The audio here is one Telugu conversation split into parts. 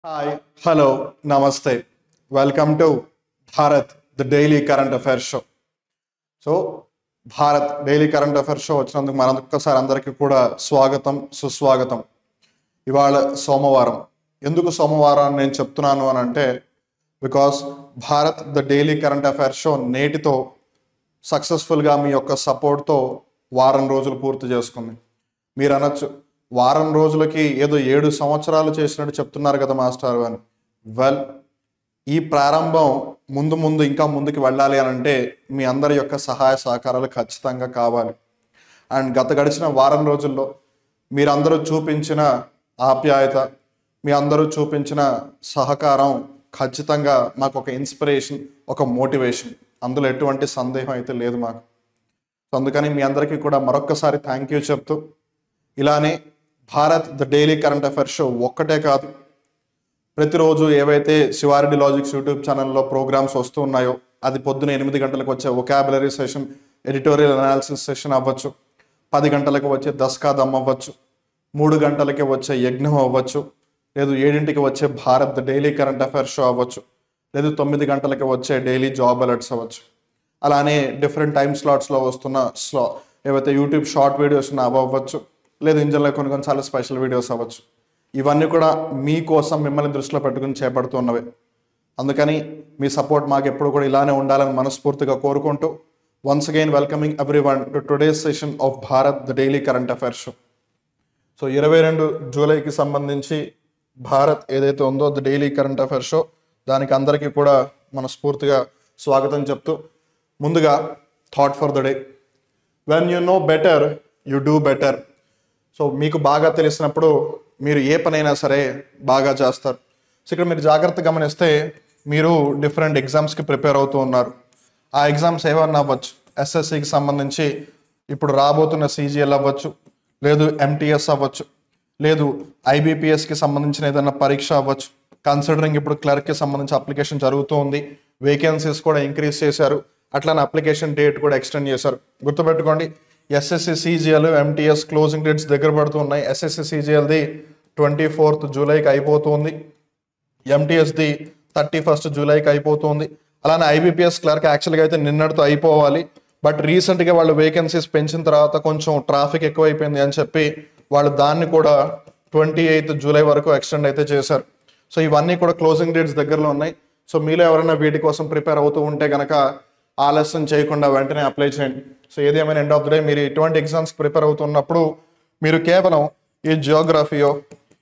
Hi, hello, namaste. Welcome to Bharat, the daily current affairs show. So Bharat daily current affairs show వచ్చినందుకు మరొక్కసారి అందరికీ కూడా స్వాగతం సుస్వాగతం. ఇవాళ సోమవారం. ఎందుకు సోమవారం అని నేను చెప్తున్నాను అని అంటే because Bharat the daily current affairs show నేటితో సక్సెస్ఫుల్గా మీ యొక్క సపోర్ట్తో వారం రోజులు పూర్తి చేసుకుంది. మీరు అనొచ్చు వారం రోజులకి ఏదో 7 సంవత్సరాలు చేసినట్టు చెప్తున్నారు కదా మాస్టర్ అని. వెల్, ఈ ప్రారంభం ముందు ఇంకా ముందుకు వెళ్ళాలి అని అంటే మీ అందరి యొక్క సహాయ సహకారాలు ఖచ్చితంగా కావాలి. అండ్ గడిచిన వారం రోజుల్లో మీరందరూ చూపించిన ఆప్యాయత, మీ అందరూ చూపించిన సహకారం ఖచ్చితంగా మాకు ఒక ఇన్స్పిరేషన్, ఒక మోటివేషన్, అందులో ఎటువంటి సందేహం అయితే లేదు మాకు. సో అందుకని మీ అందరికీ కూడా మరొక్కసారి థ్యాంక్ యూ చెప్తూ, ఇలానే Bharat the daily current affairs show ఒక్కటే కాదు, ప్రతిరోజు ఏవైతే శివారెడ్డి లాజిక్స్ యూట్యూబ్ ఛానల్లో ప్రోగ్రామ్స్ వస్తూ ఉన్నాయో, అది పొద్దున 8 గంటలకు వచ్చే vocabulary session, editorial analysis session అవ్వచ్చు, 10 గంటలకు వచ్చే దస్కాదమ్ అవ్వచ్చు, 3 గంటలకి వచ్చే యజ్ఞం అవ్వచ్చు, లేదు 7ంటికి వచ్చే Bharat the daily current affairs show అవ్వచ్చు, లేదు 9 గంటలకి వచ్చే డైలీ జాబ్ అలర్ట్స్ అవ్వచ్చు. అలానే డిఫరెంట్ టైం స్లాట్స్లో వస్తున్న ఏవైతే యూట్యూబ్ షార్ట్ వీడియోస్ అవ్వచ్చు, లేదు ఇంజన్లో కొన్నిసార్లు స్పెషల్ వీడియోస్ అవ్వచ్చు. ఇవన్నీ కూడా మీకోసం మిమ్మల్ని దృష్టిలో పెట్టుకుని చేపడుతున్నవే. అందుకని మీ సపోర్ట్ మాకు ఎప్పుడు కూడా ఇలానే ఉండాలని మనస్ఫూర్తిగా కోరుకుంటూ, once again welcoming everyone to today's session of Bharat the daily current affairs show. So 22 జూలైకి సంబంధించి భారత్ ఏదైతే ఉందో the daily current affairs show, దానికి అందరికీ కూడా మనస్ఫూర్తిగా స్వాగతం చెప్తూ, ముందుగా thought for the day. When you know better you do better. So మీకు బాగా తెలిసినప్పుడు మీరు ఏ పనైనా సరే బాగా చేస్తారు. సో ఇక్కడ మీరు జాగ్రత్తగా గమనిస్తే మీరు డిఫరెంట్ ఎగ్జామ్స్కి ప్రిపేర్ అవుతూ ఉన్నారు. ఆ ఎగ్జామ్స్ ఏమన్నా అవ్వచ్చు, ఎస్ఎస్సికి సంబంధించి ఇప్పుడు రాబోతున్న సిజిఎల్ అవ్వచ్చు, లేదు ఎంటీఎస్ అవ్వచ్చు, లేదు ఐబీపీఎస్కి సంబంధించిన ఏదైనా పరీక్ష అవ్వచ్చు. కన్సిడరింగ్ ఇప్పుడు క్లర్క్కి సంబంధించి అప్లికేషన్ జరుగుతూ ఉంది, వేకెన్సీస్ కూడా ఇంక్రీజ్ చేశారు, అట్లానే అప్లికేషన్ డేట్ కూడా ఎక్స్టెండ్ చేశారు. గుర్తుపెట్టుకోండి, SSC CGL MTS closing dates దగ్గర పడుతూ ఉన్నాయి. ఎస్ఎస్సి సిజిఎల్ది 24th జూలైకి అయిపోతుంది, ఎంటీఎస్ది 31st జూలైకి అయిపోతుంది. అలానే ఐబీపీఎస్ క్లర్క్ యాక్చువల్గా అయితే నిన్నటితో అయిపోవాలి, బట్ రీసెంట్గా వాళ్ళు వేకెన్సీస్ పెంచిన తర్వాత కొంచెం ట్రాఫిక్ ఎక్కువైపోయింది అని చెప్పి వాళ్ళు దాన్ని కూడా 28th జూలై వరకు ఎక్స్టెండ్ అయితే చేశారు. సో ఇవన్నీ కూడా క్లోజింగ్ డేట్స్ దగ్గరలో ఉన్నాయి. సో మీలో ఎవరైనా వీటి కోసం ప్రిపేర్ అవుతూ ఉంటే కనుక ఆలస్యం చేయకుండా వెంటనే అప్లై చేయండి. సో ఏదేమైనా ఎండ్ ఆఫ్ ద డే మీరు ఇటువంటి ఎగ్జామ్స్కి ప్రిపేర్ అవుతున్నప్పుడు మీరు కేవలం ఈ జియోగ్రఫీయో,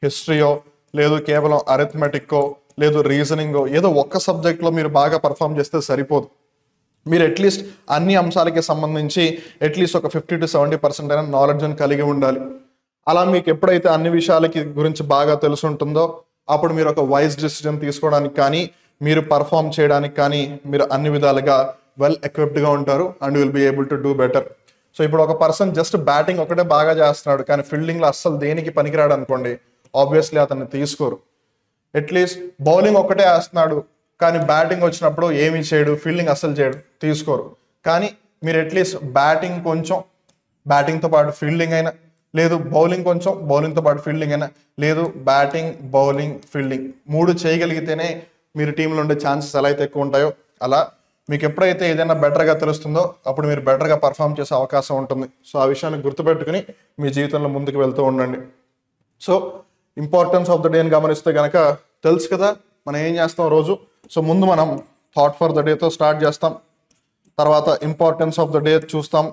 హిస్టరీయో, లేదు కేవలం అరిథమెటిక్కో, లేదు రీజనింగో, ఏదో ఒక్క సబ్జెక్ట్లో మీరు బాగా పర్ఫామ్ చేస్తే సరిపోదు. మీరు అట్లీస్ట్ అన్ని అంశాలకి సంబంధించి అట్లీస్ట్ ఒక 50 to 70% అయినా నాలెడ్జ్ని కలిగి ఉండాలి. అలా మీకు ఎప్పుడైతే అన్ని విషయాలకి గురించి బాగా తెలిసి ఉంటుందో అప్పుడు మీరు ఒక వైజ్ డిసిజన్ తీసుకోవడానికి కానీ, మీరు పర్ఫామ్ చేయడానికి కానీ మీరు అన్ని విధాలుగా వెల్ ఎక్విప్డ్గా ఉంటారు and will be able to do better. So ఇప్పుడు ఒక పర్సన్ జస్ట్ బ్యాటింగ్ ఒకటే బాగా చేస్తున్నాడు కానీ ఫీల్డింగ్లో అస్సలు దేనికి పనికిరాడు అనుకోండి, ఆబ్వియస్లీ అతన్ని తీసుకోరు. అట్లీస్ట్ బౌలింగ్ ఒకటే వేస్తున్నాడు కానీ బ్యాటింగ్ వచ్చినప్పుడు ఏమీ చేయడు, ఫీల్డింగ్ అస్సలు చేయడు, తీసుకోరు. కానీ మీరు అట్లీస్ట్ బ్యాటింగ్ కొంచెం, బ్యాటింగ్తో పాటు ఫీల్డింగ్ అయినా, లేదు బౌలింగ్ కొంచెం, బౌలింగ్తో పాటు ఫీల్డింగ్ అయినా, లేదు బ్యాటింగ్ బౌలింగ్ ఫీల్డింగ్ 3 చేయగలిగితేనే మీరు టీంలో ఉండే ఛాన్సెస్ ఎలా అయితే ఎక్కువ ఉంటాయో అలా మీకు ఎప్పుడైతే ఏదైనా బెటర్గా తెలుస్తుందో అప్పుడు మీరు బెటర్గా పర్ఫామ్ చేసే అవకాశం ఉంటుంది. సో ఆ విషయాన్ని గుర్తుపెట్టుకుని మీ జీవితంలో ముందుకు వెళ్తూ ఉండండి. సో ఇంపార్టెన్స్ ఆఫ్ ద డేని గమనిస్తే కనుక తెలుసు కదా మనం ఏం చేస్తాం రోజు. సో ముందు మనం థాట్ ఫర్ ద డేతో స్టార్ట్ చేస్తాం, తర్వాత ఇంపార్టెన్స్ ఆఫ్ ద డే చూస్తాం.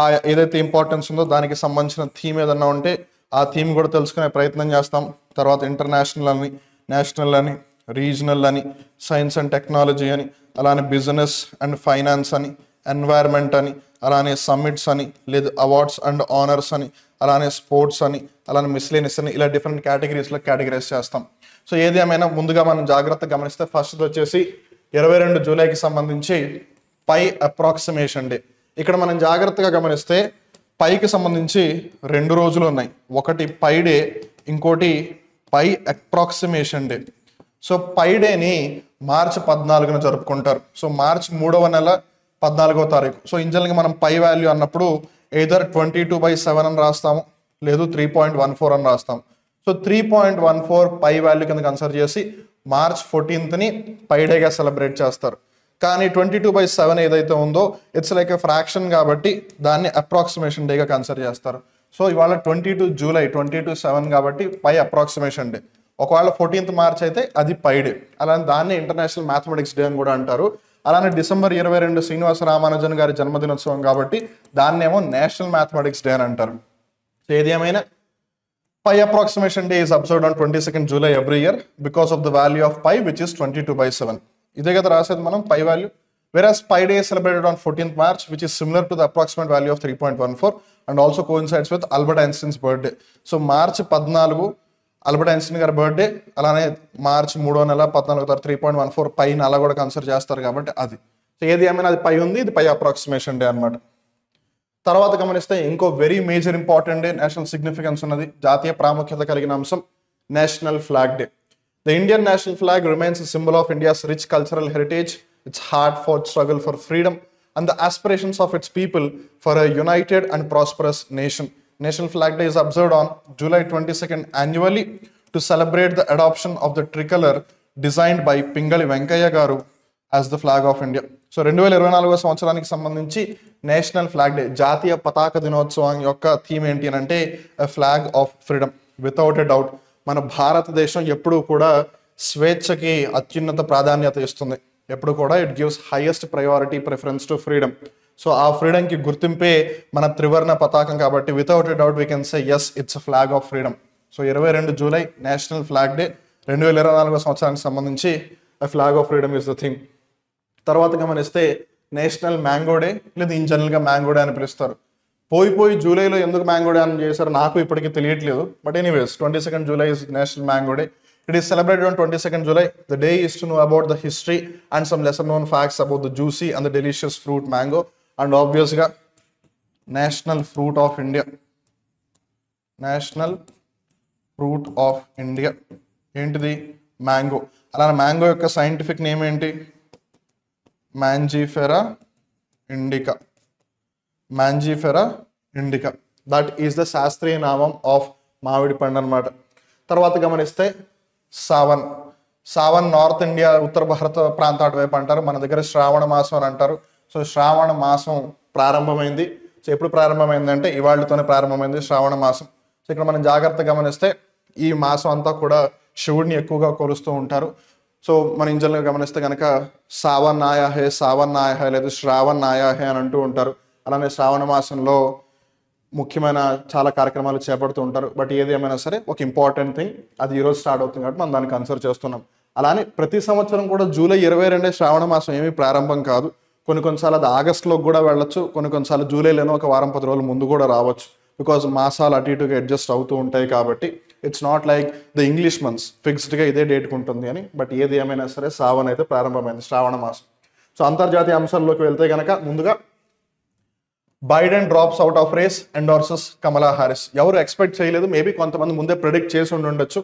ఆ ఏదైతే ఇంపార్టెన్స్ ఉందో దానికి సంబంధించిన థీమ్ ఏదన్నా ఉంటే ఆ థీమ్ కూడా తెలుసుకునే ప్రయత్నం చేస్తాం. తర్వాత ఇంటర్నేషనల్ అని, నేషనల్ అని, రీజనల్ అని, సైన్స్ అండ్ టెక్నాలజీ అని, అలానే బిజినెస్ అండ్ ఫైనాన్స్ అని, ఎన్వైర్న్మెంట్ అని, అలానే సమ్మిట్స్ అని, లేదు అవార్డ్స్ అండ్ ఆనర్స్ అని, అలానే స్పోర్ట్స్ అని, అలానే మిస్లేనియస్ అని, ఇలా డిఫరెంట్ కేటగిరీస్లో కేటగిరైజ్ చేస్తాం. సో ఏది ఏమైనా ముందుగా మనం జాగ్రత్తగా గమనిస్తే ఫస్ట్ వచ్చేసి 22 జూలైకి సంబంధించి పై అప్రాక్సిమేషన్ డే. ఇక్కడ మనం జాగ్రత్తగా గమనిస్తే పైకి సంబంధించి 2 రోజులు ఉన్నాయి, ఒకటి పై డే, ఇంకోటి పై అప్రాక్సిమేషన్ డే. సో పై డేని మార్చి 14న జరుపుకుంటారు. సో మార్చి 3వ నెల 14వ తారీఖు. సో ఇంజనల్గా మనం పై వాల్యూ అన్నప్పుడు ఎయిదర్ 22/7 అని రాస్తాము, లేదు 3.14 అని రాస్తాం. సో 3.14 పై వాల్యూ కింద కన్సిడర్ చేసి మార్చ్ 14th పై డేగా సెలబ్రేట్ చేస్తారు. కానీ 22/7 ఏదైతే ఉందో ఇట్స్ లైక్ ఎ ఫ్రాక్షన్ కాబట్టి దాన్ని అప్రాక్సిమేషన్ డేగా కన్సిడర్ చేస్తారు. సో ఇవాళ 22 జూలై 22/7 కాబట్టి పై అప్రాక్సిమేషన్ డే. ఒకవేళ 14th మార్చ్ అయితే అది పై డే. అలానే దాన్ని ఇంటర్నేషనల్ మ్యాథమెటిక్స్ డే అని కూడా అంటారు. అలానే డిసెంబర్ 22 శ్రీనివాస రామానుజన్ గారి జన్మదినోత్సవం కాబట్టి దాన్నేమో నేషనల్ మ్యాథమెటిక్స్ డే అని అంటారు. సో ఏది ఏమైనా pi approximation day is observed on 22nd July every year because of the value of pi, which is 22/7. ఇదే కదా రాసేది మనం pi value. Whereas pi day is celebrated on 14th March, which is similar to the approximate value of 3.14 and also coincides with Albert Einstein's birthday. So March 14 Albert Einstein గారి బర్త్డే, అలానే మార్చ్ 3వ నెల 14 3.14 పైన అలా కూడా కన్సిడర్ చేస్తారు కాబట్టి అది. సో ఏది ఏమైనా అది పై ఉంది, ఇది పై అప్రాక్సిమేషన్ డే అనమాట. తర్వాత గమనిస్తే ఇంకో very major important day, national significance ఉన్నది, జాతీయ ప్రాముఖ్యత కలిగిన అంశం national flag day. The Indian national flag remains symbol of India's rich cultural heritage, it's hard fought struggle for freedom and the aspirations of its people for a united and prosperous nation. National Flag Day is observed on July 22nd annually to celebrate the adoption of the tricolor designed by Pingali Venkaya Garu as the flag of India. So 2024 సంవత్సరానికి సంబంధించి నేషనల్ ఫ్లాగ్ డే, జాతీయ పతాక దినోత్సవం యొక్క థీమ్ ఏంటి అని అంటే flag of freedom. Without a doubt మన భారతదేశం ఎప్పుడూ కూడా స్వేచ్ఛకి అత్యున్నత ప్రాధాన్యత ఇస్తుంది. ఎప్పుడు కూడా it gives highest priority preference to freedom. So ఆ ఫ్రీడమ్కి గుర్తింపే మన త్రివర్ణ పతాకం కాబట్టి without a doubt we can say as it's a flag of freedom. So 22 July national flag day. 2024 సంవత్సరానికి సంబంధించి flag of freedom is the theme. తర్వాత గమనిస్తే నేషనల్ మ్యాంగో డే, లేదా ఇన్ జనరల్గా మ్యాంగో డే అని పిలుస్తారు. పోయి జూలైలో ఎందుకు మ్యాంగో డే అని చేశారు నాకు ఇప్పటికీ తెలియట్లేదు. But anyways 22nd July is national mango day. It is celebrated on 22nd July. The day is to know about the history and some lesser known facts about the juicy and the delicious fruit mango. And obviously, National Fruit of India. National Fruit of India. ఏంటిది? మ్యాంగో. అలానే మ్యాంగో యొక్క సైంటిఫిక్ నేమ్ ఏంటి? Mangifera indica. Mangifera indica. That is the శాస్త్రీయ నామం ఆఫ్ మామిడి పండు అన్నమాట. తర్వాత గమనిస్తే సావన్. సావన్ నార్త్ ఇండియా, ఉత్తర భారత ప్రాంతాల వైపు అంటారు. మన దగ్గర శ్రావణ మాసం అని అంటారు. సో శ్రావణ మాసం ప్రారంభమైంది. సో ఎప్పుడు ప్రారంభమైందంటే ఇవాళతోనే ప్రారంభమైంది శ్రావణ మాసం. సో ఇక్కడ మనం జాగ్రత్తగా గమనిస్తే ఈ మాసం అంతా కూడా శివుడిని ఎక్కువగా కొలుస్తూ ఉంటారు. సో మన ఇంజన్గా గమనిస్తే కనుక సావన్ ఆయా హే లేదు శ్రావణ్ ఆయా హే అని అంటూ ఉంటారు. అలానే శ్రావణ మాసంలో ముఖ్యమైన చాలా కార్యక్రమాలు చేపడుతూ ఉంటారు. బట్ ఏది ఏమైనా సరే ఒక ఇంపార్టెంట్ థింగ్ అది ఈరోజు స్టార్ట్ అవుతుంది కాబట్టి మనం దాన్ని కన్సిడర్ చేస్తున్నాం. అలానే ప్రతి సంవత్సరం కూడా జూలై 22 శ్రావణ మాసం ఏమీ ప్రారంభం కాదు. కొన్నిసార్లు అది ఆగస్టులోకి కూడా వెళ్ళొచ్చు, కొన్నిసార్లు జూలైలోనో ఒక వారం 10 రోజుల ముందు కూడా రావచ్చు. బికాజ్ మాసాలు అటు ఇటుగా అడ్జస్ట్ అవుతూ ఉంటాయి కాబట్టి it's not like the English months ఫిక్స్డ్గా ఇదే డేట్కి ఉంటుంది అని. బట్ ఏది ఏమైనా సరే సావన్ అయితే ప్రారంభమైంది శ్రావణ మాసం. సో అంతర్జాతీయ అంశాల్లోకి వెళ్తే కనుక ముందుగా Biden drops out of race, endorses Kamala Harris. ఎవరు ఎక్స్పెక్ట్ చేయలేదు, మేబీ కొంతమంది ముందే ప్రెడిక్ట్ చేసి ఉండొచ్చు.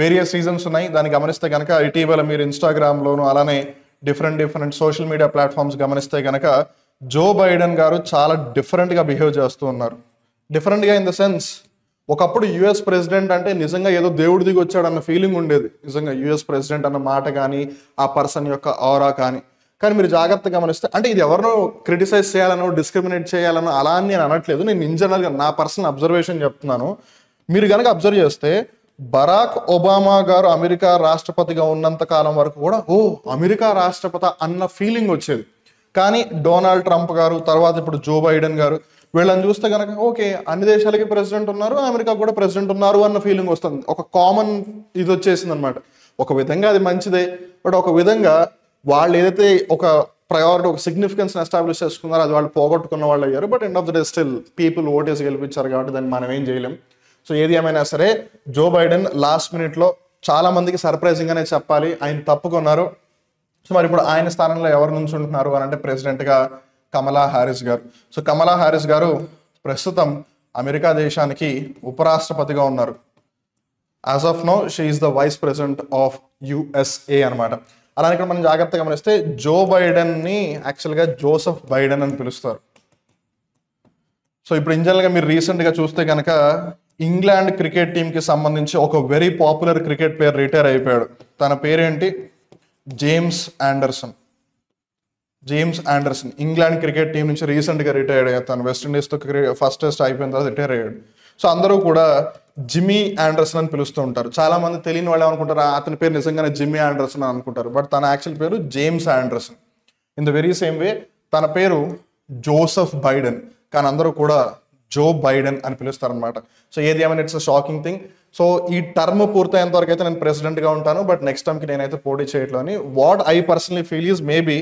వేరియస్ రీజన్స్ ఉన్నాయి. దాన్ని గమనిస్తే కనుక ఇటీవల మీరు ఇన్స్టాగ్రామ్లోను అలానే డిఫరెంట్ సోషల్ మీడియా ప్లాట్ఫామ్స్ గమనిస్తే కనుక జో బైడెన్ గారు చాలా డిఫరెంట్గా బిహేవ్ చేస్తూ ఉన్నారు. డిఫరెంట్గా ఇన్ ద సెన్స్, ఒకప్పుడు యుఎస్ ప్రెసిడెంట్ అంటే నిజంగా ఏదో దేవుడి దిగి వచ్చాడన్న ఫీలింగ్ ఉండేది. నిజంగా యుఎస్ ప్రెసిడెంట్ అన్న మాట కానీ ఆ పర్సన్ యొక్క ఆరా కానీ మీరు జాగ్రత్తగా గమనిస్తే, అంటే ఇది ఎవరినో క్రిటిసైజ్ చేయాలనో డిస్క్రిమినేట్ చేయాలనో అలా అని నేను అనట్లేదు. నేను ఇన్ జనరల్గా నా పర్సనల్ అబ్జర్వేషన్ చెప్తున్నాను. మీరు కనుక అబ్జర్వ్ చేస్తే బరాక్ ఒబామా గారు అమెరికా రాష్ట్రపతిగా ఉన్నంత కాలం వరకు కూడా అమెరికా రాష్ట్రపతి అన్న ఫీలింగ్ వచ్చేది. కానీ డొనాల్డ్ ట్రంప్ గారు, తర్వాత ఇప్పుడు జో బైడెన్ గారు, వీళ్ళని చూస్తే కనుక ఓకే అన్ని దేశాలకి ప్రెసిడెంట్ ఉన్నారు, అమెరికా కూడా ప్రెసిడెంట్ ఉన్నారు అన్న ఫీలింగ్ వస్తుంది. ఒక కామన్ ఇది వచ్చేసింది అనమాట. ఒక విధంగా అది మంచిదే. బట్ ఒక విధంగా వాళ్ళు ఏదైతే ఒక ప్రయారిటీ, ఒక సిగ్నిఫికెన్స్ ఎస్టాబ్లిష్ చేసుకున్నారో అది వాళ్ళు పోగొట్టుకున్న వాళ్ళు అయ్యారు. But end of the day still people ఓటేసి గెలిపించారు కాబట్టి దాన్ని మనం ఏం చేయలేం. సో ఏది ఏమైనా సరే జో బైడెన్ లాస్ట్ మినిట్లో చాలా మందికి సర్ప్రైజింగ్గానే చెప్పాలి ఆయన తప్పుకున్నారు. సో మరి ఇప్పుడు ఆయన స్థానంలో ఎవరు నుంచి ఉంటున్నారు అని అంటే ప్రెసిడెంట్గా కమలా హారిస్ గారు. సో కమలా హారిస్ గారు ప్రస్తుతం అమెరికా దేశానికి ఉపరాష్ట్రపతిగా ఉన్నారు. As of now she is the vice president of USA అనమాట. అలానే ఇక్కడ మనం జాగ్రత్తగా గమనిస్తే జో బైడెన్ని యాక్చువల్గా జోసెఫ్ బైడెన్ అని పిలుస్తారు. సో ఇప్పుడు ఇన్ జనరల్గా మీరు రీసెంట్గా చూస్తే కనుక ఇంగ్లాండ్ క్రికెట్ టీంకి సంబంధించి ఒక very popular cricket player retire అయిపోయాడు. తన పేరేంటి? James Anderson. James Anderson England cricket team నుంచి రీసెంట్గా రిటైర్ అయ్యాడు. తను వెస్టిండీస్తో ఫస్ట్ టెస్ట్ అయిపోయిన తర్వాత రిటైర్ అయ్యాడు. సో అందరూ కూడా జిమ్మీ ఆండర్సన్ అని పిలుస్తూ ఉంటారు. చాలా మంది తెలియని వాళ్ళు ఏమనుకుంటారు, అతని పేరు నిజంగానే జిమ్మీ ఆండర్సన్ అని అనుకుంటారు. బట్ తన యాక్చువల్ పేరు James Anderson. In the very same way తన పేరు జోసెఫ్ బైడెన్, కానీ అందరూ కూడా జో బైడెన్ అని పిలుస్తారు అనమాట. సో ఏది ఏమైనా it's a shocking thing. So ఈ టర్మ్ పూర్తయ్యేంత వరకు అయితే నేను ప్రెసిడెంట్గా ఉంటాను, బట్ నెక్స్ట్ టైంకి నేనైతే పోటీ చేయట్లని what I personally feel is maybe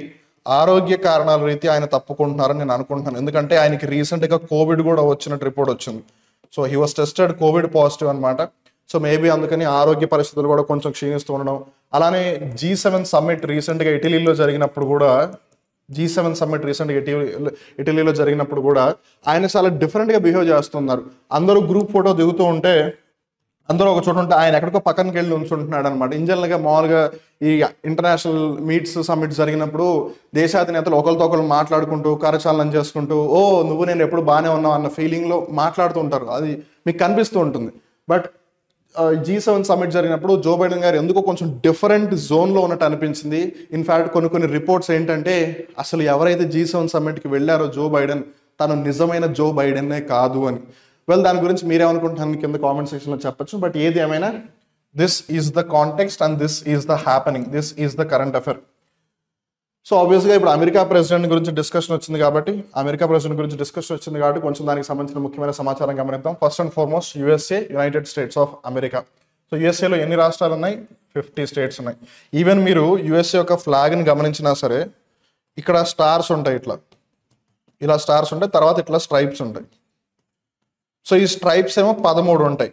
ఆరోగ్య కారణాల రీతి ఆయన తప్పుకుంటున్నారని నేను అనుకుంటున్నాను. ఎందుకంటే ఆయనకి రీసెంట్గా కోవిడ్ కూడా వచ్చినట్టు రిపోర్ట్ వచ్చింది. So he was tested Covid positive అనమాట. సో మేబీ అందుకని ఆరోగ్య పరిస్థితులు కూడా కొంచెం క్షీణిస్తూ ఉండడం. అలానే G7 సమ్మిట్ రీసెంట్గా ఇటలీలో జరిగినప్పుడు కూడా ఇటలీలో జరిగినప్పుడు కూడా ఆయన చాలా డిఫరెంట్గా బిహేవ్ చేస్తున్నారు. అందరూ గ్రూప్ ఫోటో దిగుతూ ఉంటే అందరూ ఒక చోట ఉంటే ఆయన ఎక్కడికో పక్కనకి వెళ్ళి ఉంచుంటున్నాడు అనమాట. ఇంజనరల్గా మామూలుగా ఈ ఇంటర్నేషనల్ మీట్స్ సమ్మిట్స్ జరిగినప్పుడు దేశాధినేతలు ఒకరితో ఒకరు మాట్లాడుకుంటూ కరచాలనం చేసుకుంటూ నువ్వు నేను ఎప్పుడు బాగానే ఉన్నావు అన్న ఫీలింగ్లో మాట్లాడుతూ ఉంటారు. అది మీకు కనిపిస్తూ ఉంటుంది. బట్ G7 సమ్మిట్ జరిగినప్పుడు జో బైడెన్ గారు ఎందుకో కొంచెం డిఫరెంట్ జోన్లో ఉన్నట్టు అనిపించింది. ఇన్ఫ్యాక్ట్ కొన్ని రిపోర్ట్స్ ఏంటంటే అసలు ఎవరైతే G7 సమ్మిట్కి వెళ్ళారో జో బైడెన్ తను నిజమైన జో బైడెన్నే కాదు అని. దాని గురించి మీరేమనుకుంటున్నాను కింద కామెంట్ సెక్షన్లో చెప్పచ్చు. బట్ ఏది ఏమైనా this is the context and this is the happening, this is the current affair. So ఆబ్వియస్గా ఇప్పుడు అమెరికా ప్రెసిడెంట్ గురించి డిస్కషన్ వచ్చింది కాబట్టి కొంచెం దానికి సంబంధించిన ముఖ్యమైన సమాచారం గమనిద్దాం. First and foremost USA, United States of America. So యూఎస్ఏలో ఎన్ని రాష్ట్రాలు ఉన్నాయి? 50 స్టేట్స్ ఉన్నాయి. ఈవెన్ మీరు USA యొక్క ఫ్లాగ్ని గమనించినా సరే ఇక్కడ స్టార్స్ ఉంటాయి, ఇలా స్టార్స్ ఉంటాయి, తర్వాత ఇట్లా స్ట్రైప్స్ ఉంటాయి. సో ఈ స్ట్రైప్స్ ఏమో 13 ఉంటాయి,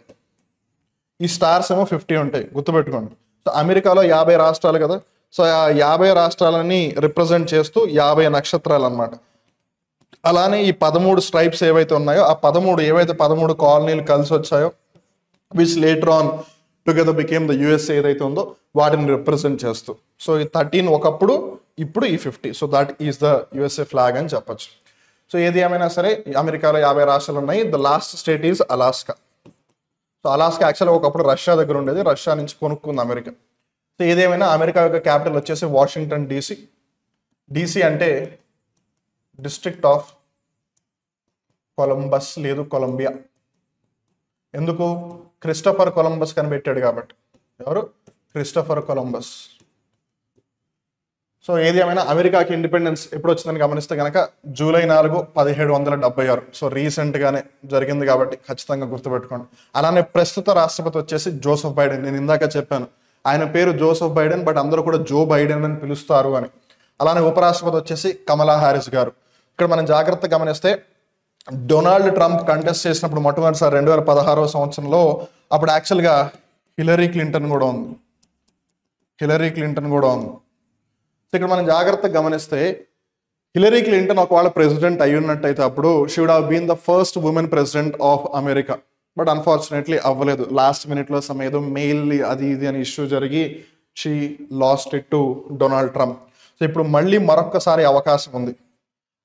ఈ స్టార్స్ ఏమో 50 ఉంటాయి. గుర్తుపెట్టుకోండి. సో అమెరికాలో 50 రాష్ట్రాలు కదా. సో ఆ 50 రాష్ట్రాలని రిప్రజెంట్ చేస్తూ 50 నక్షత్రాలు అనమాట. అలానే ఈ 13 స్ట్రైప్స్ ఏవైతే ఉన్నాయో ఆ 13 కాలనీలు కలిసి వచ్చాయో which later on together became the USA ఏదైతే ఉందో వాటిని రిప్రజెంట్ చేస్తూ. సో ఈ 13 ఒకప్పుడు, ఇప్పుడు ఈ 50. So that is the USA flag అని చెప్పచ్చు. సో ఏది ఏమైనా సరే అమెరికాలో 50 రాష్ట్రాలు ఉన్నాయి. The last state is Alaska. So Alaska యాక్చువల్గా ఒకప్పుడు రష్యా దగ్గర ఉండేది, రష్యా నుంచి కొనుక్కుంది అమెరికా. సో ఏదేమైనా అమెరికా యొక్క క్యాపిటల్ వచ్చేసి వాషింగ్టన్ DC. DC అంటే డిస్ట్రిక్ట్ ఆఫ్ కొలంబస్, లేదు కొలంబియా. ఎందుకు? క్రిస్టోఫర్ కొలంబస్ కనిపెట్టాడు కాబట్టి. ఎవరు? Christopher Columbus. సో ఏది ఏమైనా అమెరికాకి ఇండిపెండెన్స్ ఎప్పుడు వచ్చిందని గమనిస్తే కనుక జూలై 4, 1776. సో రీసెంట్గానే జరిగింది కాబట్టి ఖచ్చితంగా గుర్తుపెట్టుకోండి. అలానే ప్రస్తుత రాష్ట్రపతి వచ్చేసి జోసెఫ్ బైడెన్. నేను ఇందాక చెప్పాను ఆయన పేరు జోసెఫ్ బైడెన్, బట్ అందరూ కూడా జో బైడెన్ అని పిలుస్తారు అని. అలానే ఉపరాష్ట్రపతి వచ్చేసి కమలా హ్యారిస్ గారు. ఇక్కడ మనం జాగ్రత్తగా గమనిస్తే డొనాల్డ్ ట్రంప్ కంటెస్ట్ చేసినప్పుడు మొట్టమొదటిసారి 2016వ సంవత్సరంలో అప్పుడు యాక్చువల్గా హిలరీ క్లింటన్ కూడా ఉంది. సో ఇక్కడ మనం జాగ్రత్తగా గమనిస్తే హిలరీ క్లింటన్ ఒకవేళ ప్రెసిడెంట్ అయి ఉన్నట్టయితే అప్పుడు she would have been the first woman president of America. But unfortunately అవ్వలేదు. లాస్ట్ మినిట్లో ఏదో మెయిల్ అది ఇది అని ఇష్యూ జరిగి she lost it to Donald Trump. So ఇప్పుడు మళ్ళీ మరొక్కసారి అవకాశం ఉంది.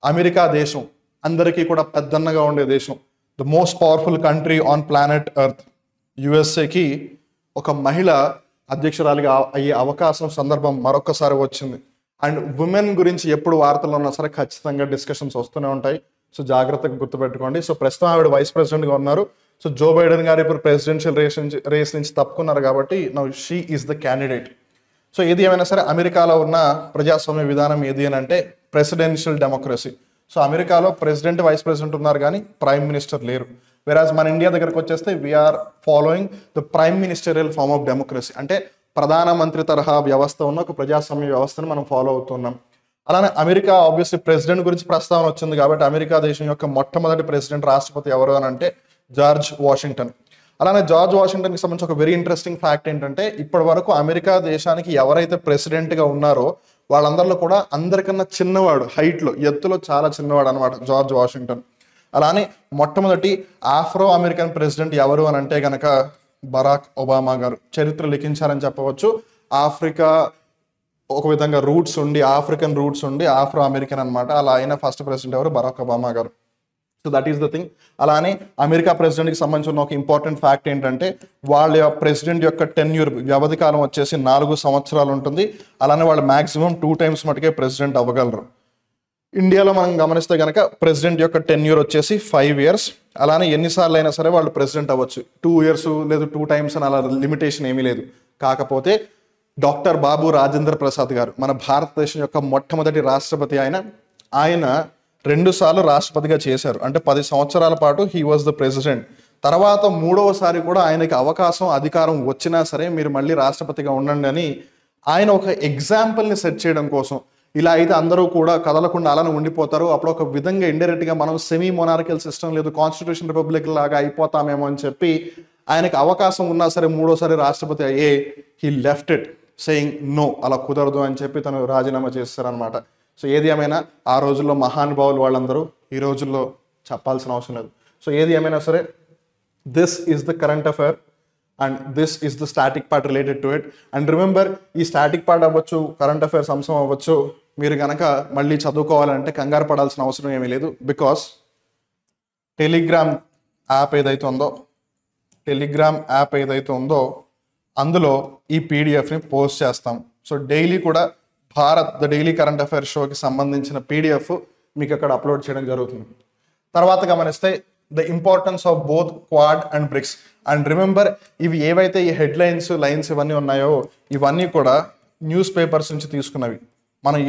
అమెరికా దేశం అందరికీ కూడా పెద్దన్నగా ఉండే దేశం, the most powerful country on planet earth, USAకి ఒక మహిళ అధ్యక్షురాలిగా అయ్యే అవకాశం సందర్భం మరొకసారి వచ్చింది. అండ్ ఉమెన్ గురించి ఎప్పుడు వార్తల్లో ఉన్నా సరే ఖచ్చితంగా డిస్కషన్స్ వస్తూనే ఉంటాయి. సో జాగ్రత్తగా గుర్తుపెట్టుకోండి. సో ప్రస్తుతం ఆవిడ వైస్ ప్రెసిడెంట్గా ఉన్నారు. సో జో బైడెన్ గారు ఇప్పుడు ప్రెసిడెన్షియల్ రేస్ నుంచి తప్పుకున్నారు కాబట్టి now she is the candidate. So ఏది ఏమైనా సరే అమెరికాలో ఉన్న ప్రజాస్వామ్య విధానం ఏది అని అంటే ప్రెసిడెన్షియల్ డెమోక్రసీ. సో అమెరికాలో ప్రెసిడెంట్, వైస్ ప్రెసిడెంట్ ఉన్నారు కానీ ప్రైమ్ మినిస్టర్ లేరు. వెరాజ్ మన ఇండియా దగ్గరకు వచ్చేస్తే we're following the prime ministerial form of democracy. అంటే ప్రధానమంత్రి తరహా వ్యవస్థ ఉన్న ఒక ప్రజాస్వామ్య వ్యవస్థను మనం ఫాలో అవుతున్నాం. అలానే అమెరికా ఆబ్వియస్లీ ప్రెసిడెంట్ గురించి ప్రస్తావన వచ్చింది కాబట్టి అమెరికా దేశం యొక్క మొట్టమొదటి ప్రెసిడెంట్, రాష్ట్రపతి ఎవరు అని అంటే జార్జ్ వాషింగ్టన్. అలానే జార్జ్ వాషింగ్టన్కి సంబంధించి ఒక వెరీ ఇంట్రెస్టింగ్ ఫ్యాక్ట్ ఏంటంటే ఇప్పటి వరకు అమెరికా దేశానికి ఎవరైతే ప్రెసిడెంట్గా ఉన్నారో వాళ్ళందరిలో కూడా అందరికన్నా చిన్నవాడు, హైట్లో, ఎత్తులో చాలా చిన్నవాడు అనమాట జార్జ్ వాషింగ్టన్. అలానే మొట్టమొదటి ఆఫ్రో అమెరికన్ ప్రెసిడెంట్ ఎవరు అని అంటే కనుక బరాక్ ఒబామా గారు. చరిత్ర లిఖించారని చెప్పవచ్చు. ఆఫ్రికా ఒక విధంగా ఆఫ్రికన్ రూట్స్ ఉండి ఆఫ్రో అమెరికన్ అనమాట. అలా అయిన ఫస్ట్ ప్రెసిడెంట్ ఎవరు? బరాక్ ఒబామా గారు. So that is the thing. అలానే అమెరికా ప్రెసిడెంట్కి సంబంధించిన ఒక ఇంపార్టెంట్ ఫ్యాక్ట్ ఏంటంటే వాళ్ళ ప్రెసిడెంట్ యొక్క టెన్యూర్ వ్యవధి కాలం వచ్చేసి 4 సంవత్సరాలు ఉంటుంది. అలానే వాళ్ళు మ్యాక్సిమం 2 times మటుకే ప్రెసిడెంట్ అవ్వగలరు. ఇండియాలో మనం గమనిస్తే కనుక ప్రెసిడెంట్ యొక్క టెన్యూర్ వచ్చేసి 5 years. అలానే ఎన్నిసార్లు అయినా సరే వాళ్ళు ప్రెసిడెంట్ అవ్వచ్చు. 2 years లేదు 2 times అని అలా లిమిటేషన్ ఏమీ లేదు. కాకపోతే డాక్టర్ బాబు రాజేంద్ర ప్రసాద్ గారు మన భారతదేశం యొక్క మొట్టమొదటి రాష్ట్రపతి. ఆయన 2 సార్లు రాష్ట్రపతిగా చేశారు. అంటే 10 సంవత్సరాల పాటు హీ వాజ్ ద ప్రెసిడెంట్. తర్వాత 3వసారి కూడా ఆయనకి అవకాశం అధికారం వచ్చినా సరే మీరు మళ్ళీ రాష్ట్రపతిగా ఉండండి అని ఆయన ఒక ఎగ్జాంపుల్ని సెట్ చేయడం కోసం, ఇలా అయితే అందరూ కూడా కదలకుండా అలానే ఉండిపోతారు, అప్పుడు ఒక విధంగా ఇండైరెక్ట్గా మనం సెమీ మొనార్కియల్ సిస్టమ్ లేదు కాన్స్టిట్యూషన్ రిపబ్లిక్ లాగా అయిపోతామేమో అని చెప్పి ఆయనకు అవకాశం ఉన్నా సరే 3వసారి రాష్ట్రపతి అయ్యే he left it saying no, అలా కుదరదు అని చెప్పి తను రాజీనామా చేస్తారనమాట. సో ఏది ఏమైనా ఆ రోజుల్లో మహానుభావులు వాళ్ళందరూ, ఈ రోజుల్లో చెప్పాల్సిన అవసరం లేదు. సో ఏది ఏమైనా సరే this is the current affair and this is the static part related to it. And remember, ఈ స్టాటిక్ పార్ట్ అవ్వచ్చు, కరెంట్ అఫైర్స్ అంశం అవ్వచ్చు, మీరు కనుక మళ్ళీ చదువుకోవాలంటే కంగారు పడాల్సిన అవసరం ఏమీ లేదు. బికాస్ టెలిగ్రామ్ యాప్ ఏదైతే ఉందో అందులో ఈ పీడిఎఫ్ని పోస్ట్ చేస్తాం. సో డైలీ కూడా Bharat the daily current affairs షోకి సంబంధించిన పీడిఎఫ్ మీకు అక్కడ అప్లోడ్ చేయడం జరుగుతుంది. తర్వాత గమనిస్తే the importance of both Quad and BRICS. And remember, ఇవి ఏవైతే ఈ హెడ్లైన్స్ లైన్స్ ఇవన్నీ ఉన్నాయో ఇవన్నీ కూడా న్యూస్ పేపర్స్ నుంచి తీసుకున్నవి. మనం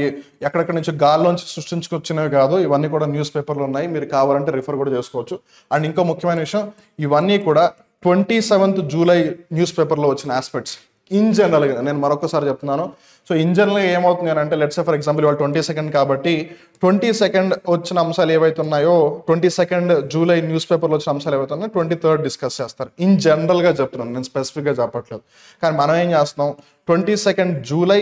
ఎక్కడెక్కడి నుంచి గాల్లోంచి సృష్టించుకొచ్చినవి కాదు, ఇవన్నీ కూడా న్యూస్ పేపర్లు ఉన్నాయి, మీరు కావాలంటే రిఫర్ కూడా చేసుకోవచ్చు. అండ్ ఇంకో ముఖ్యమైన విషయం, ఇవన్నీ కూడా 27th July న్యూస్ పేపర్లో వచ్చిన ఆస్పెక్ట్స్. ఇన్ జనరల్గా నేను మరొకసారి చెప్తున్నాను. సో ఇన్ జనరల్గా ఏమవుతుంది అని అంటే, లెట్స్ సే ఫర్ ఎగ్జాంపుల్ ఇవాళ 22nd కాబట్టి 22nd వచ్చిన అంశాలు ఏవైతే ఉన్నాయో 22nd July న్యూస్ పేపర్లో వచ్చిన అంశాలు ఏవైతే ఉన్నాయో 23rd డిస్కస్ చేస్తారు. ఇన్ జనరల్గా చెప్తున్నాను, నేను స్పెసిఫిక్గా చెప్పట్లేదు. కానీ మనం ఏం చేస్తున్నాం, 22nd July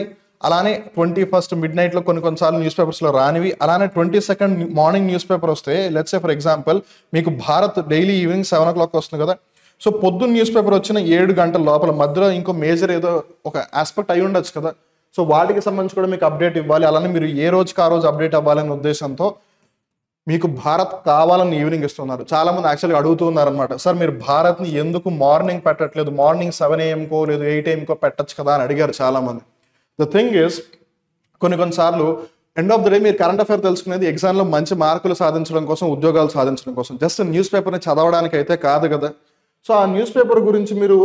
అలానే 21st midnight కొన్నిసార్లు న్యూస్ పేపర్స్లో రానివి, అలానే 22nd మార్నింగ్ న్యూస్ పేపర్ వస్తే లెట్స్ సే ఫర్ ఎగ్జాంపుల్ మీకు భారత్ డైలీ ఈవినింగ్ 7 o'clock వస్తుంది కదా. సో పొద్దున్న న్యూస్ పేపర్ వచ్చిన 7 గంటల లోపల మధ్యలో ఇంకో మేజర్ ఏదో ఒక ఆస్పెక్ట్ అయి ఉండొచ్చు కదా. సో వాటికి సంబంధించి కూడా మీకు అప్డేట్ ఇవ్వాలి, అలానే మీరు ఏ రోజుకి ఆ రోజు అప్డేట్ అవ్వాలనే ఉద్దేశంతో మీకు భారత్ కావాలని ఈవినింగ్ ఇస్తున్నారు. చాలా మంది యాక్చువల్గా అడుగుతున్నారు అనమాట, సార్ మీరు భారత్ని ఎందుకు మార్నింగ్ పెట్టట్లేదు, మార్నింగ్ 7 AM లేదు 8 AM పెట్టచ్చు కదా అని అడిగారు చాలా మంది. ద థింగ్ ఈస్, కొన్నిసార్లు ఎండ్ ఆఫ్ ద డే మీరు కరెంట్ అఫైర్ తెలుసుకునేది ఎగ్జామ్లో మంచి మార్కులు సాధించడం కోసం, ఉద్యోగాలు సాధించడం కోసం, జస్ట్ న్యూస్ పేపర్ని చదవడానికి అయితే కాదు కదా. సో ఆ న్యూస్ పేపర్ గురించి మీరు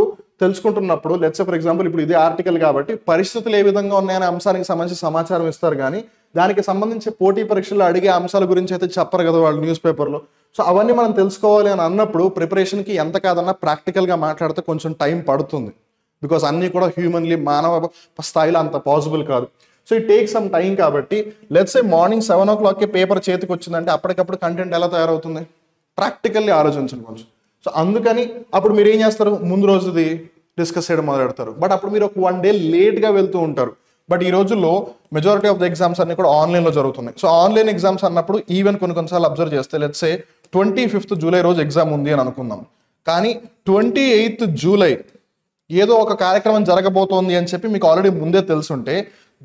తెలుసుకుంటున్నప్పుడు లెట్స్ ఫర్ ఎగ్జాంపుల్ ఇప్పుడు ఇది ఆర్టికల్ కాబట్టి పరిస్థితులు ఏ విధంగా ఉన్నాయనే అంశానికి సంబంధించి సమాచారం ఇస్తారు, కానీ దానికి సంబంధించి పోటీ పరీక్షల్లో అడిగే అంశాల గురించి అయితే చెప్పరు కదా వాళ్ళు న్యూస్ పేపర్లో. సో అవన్నీ మనం తెలుసుకోవాలి అని అన్నప్పుడు ప్రిపరేషన్కి ఎంత కాదన్నా ప్రాక్టికల్గా మాట్లాడితే కొంచెం టైం పడుతుంది. బికాస్ అన్నీ కూడా హ్యూమన్లీ మానవ స్థాయిలో అంత పాసిబుల్ కాదు. So it take some time కాబట్టి let's say morning 7 o'clock paper చేతికి వచ్చిందంటే అప్పటికప్పుడు కంటెంట్ ఎలా తయారవుతుంది, ప్రాక్టికల్లీ ఆలోచించండి కొంచెం. సో అందుకని అప్పుడు మీరు ఏం చేస్తారు, ముందు రోజుది డిస్కస్ చేయడం మొదలెడతారు. బట్ అప్పుడు మీరు ఒక 1 day లేట్గా వెళ్తూ ఉంటారు. బట్ ఈ రోజుల్లో మెజారిటీ ఆఫ్ ద ఎగ్జామ్స్ అన్ని కూడా ఆన్లైన్లో జరుగుతున్నాయి. సో ఆన్లైన్ ఎగ్జామ్స్ అన్నప్పుడు ఈవెన్ కొన్నిసార్లు అబ్జర్వ్ చేస్తే లెట్స్ సే 25th July రోజు ఎగ్జామ్ ఉంది అని అనుకుందాం, కానీ 28th July ఏదో ఒక కార్యక్రమం జరగబోతోంది అని చెప్పి మీకు ఆల్రెడీ ముందే తెలుసుంటే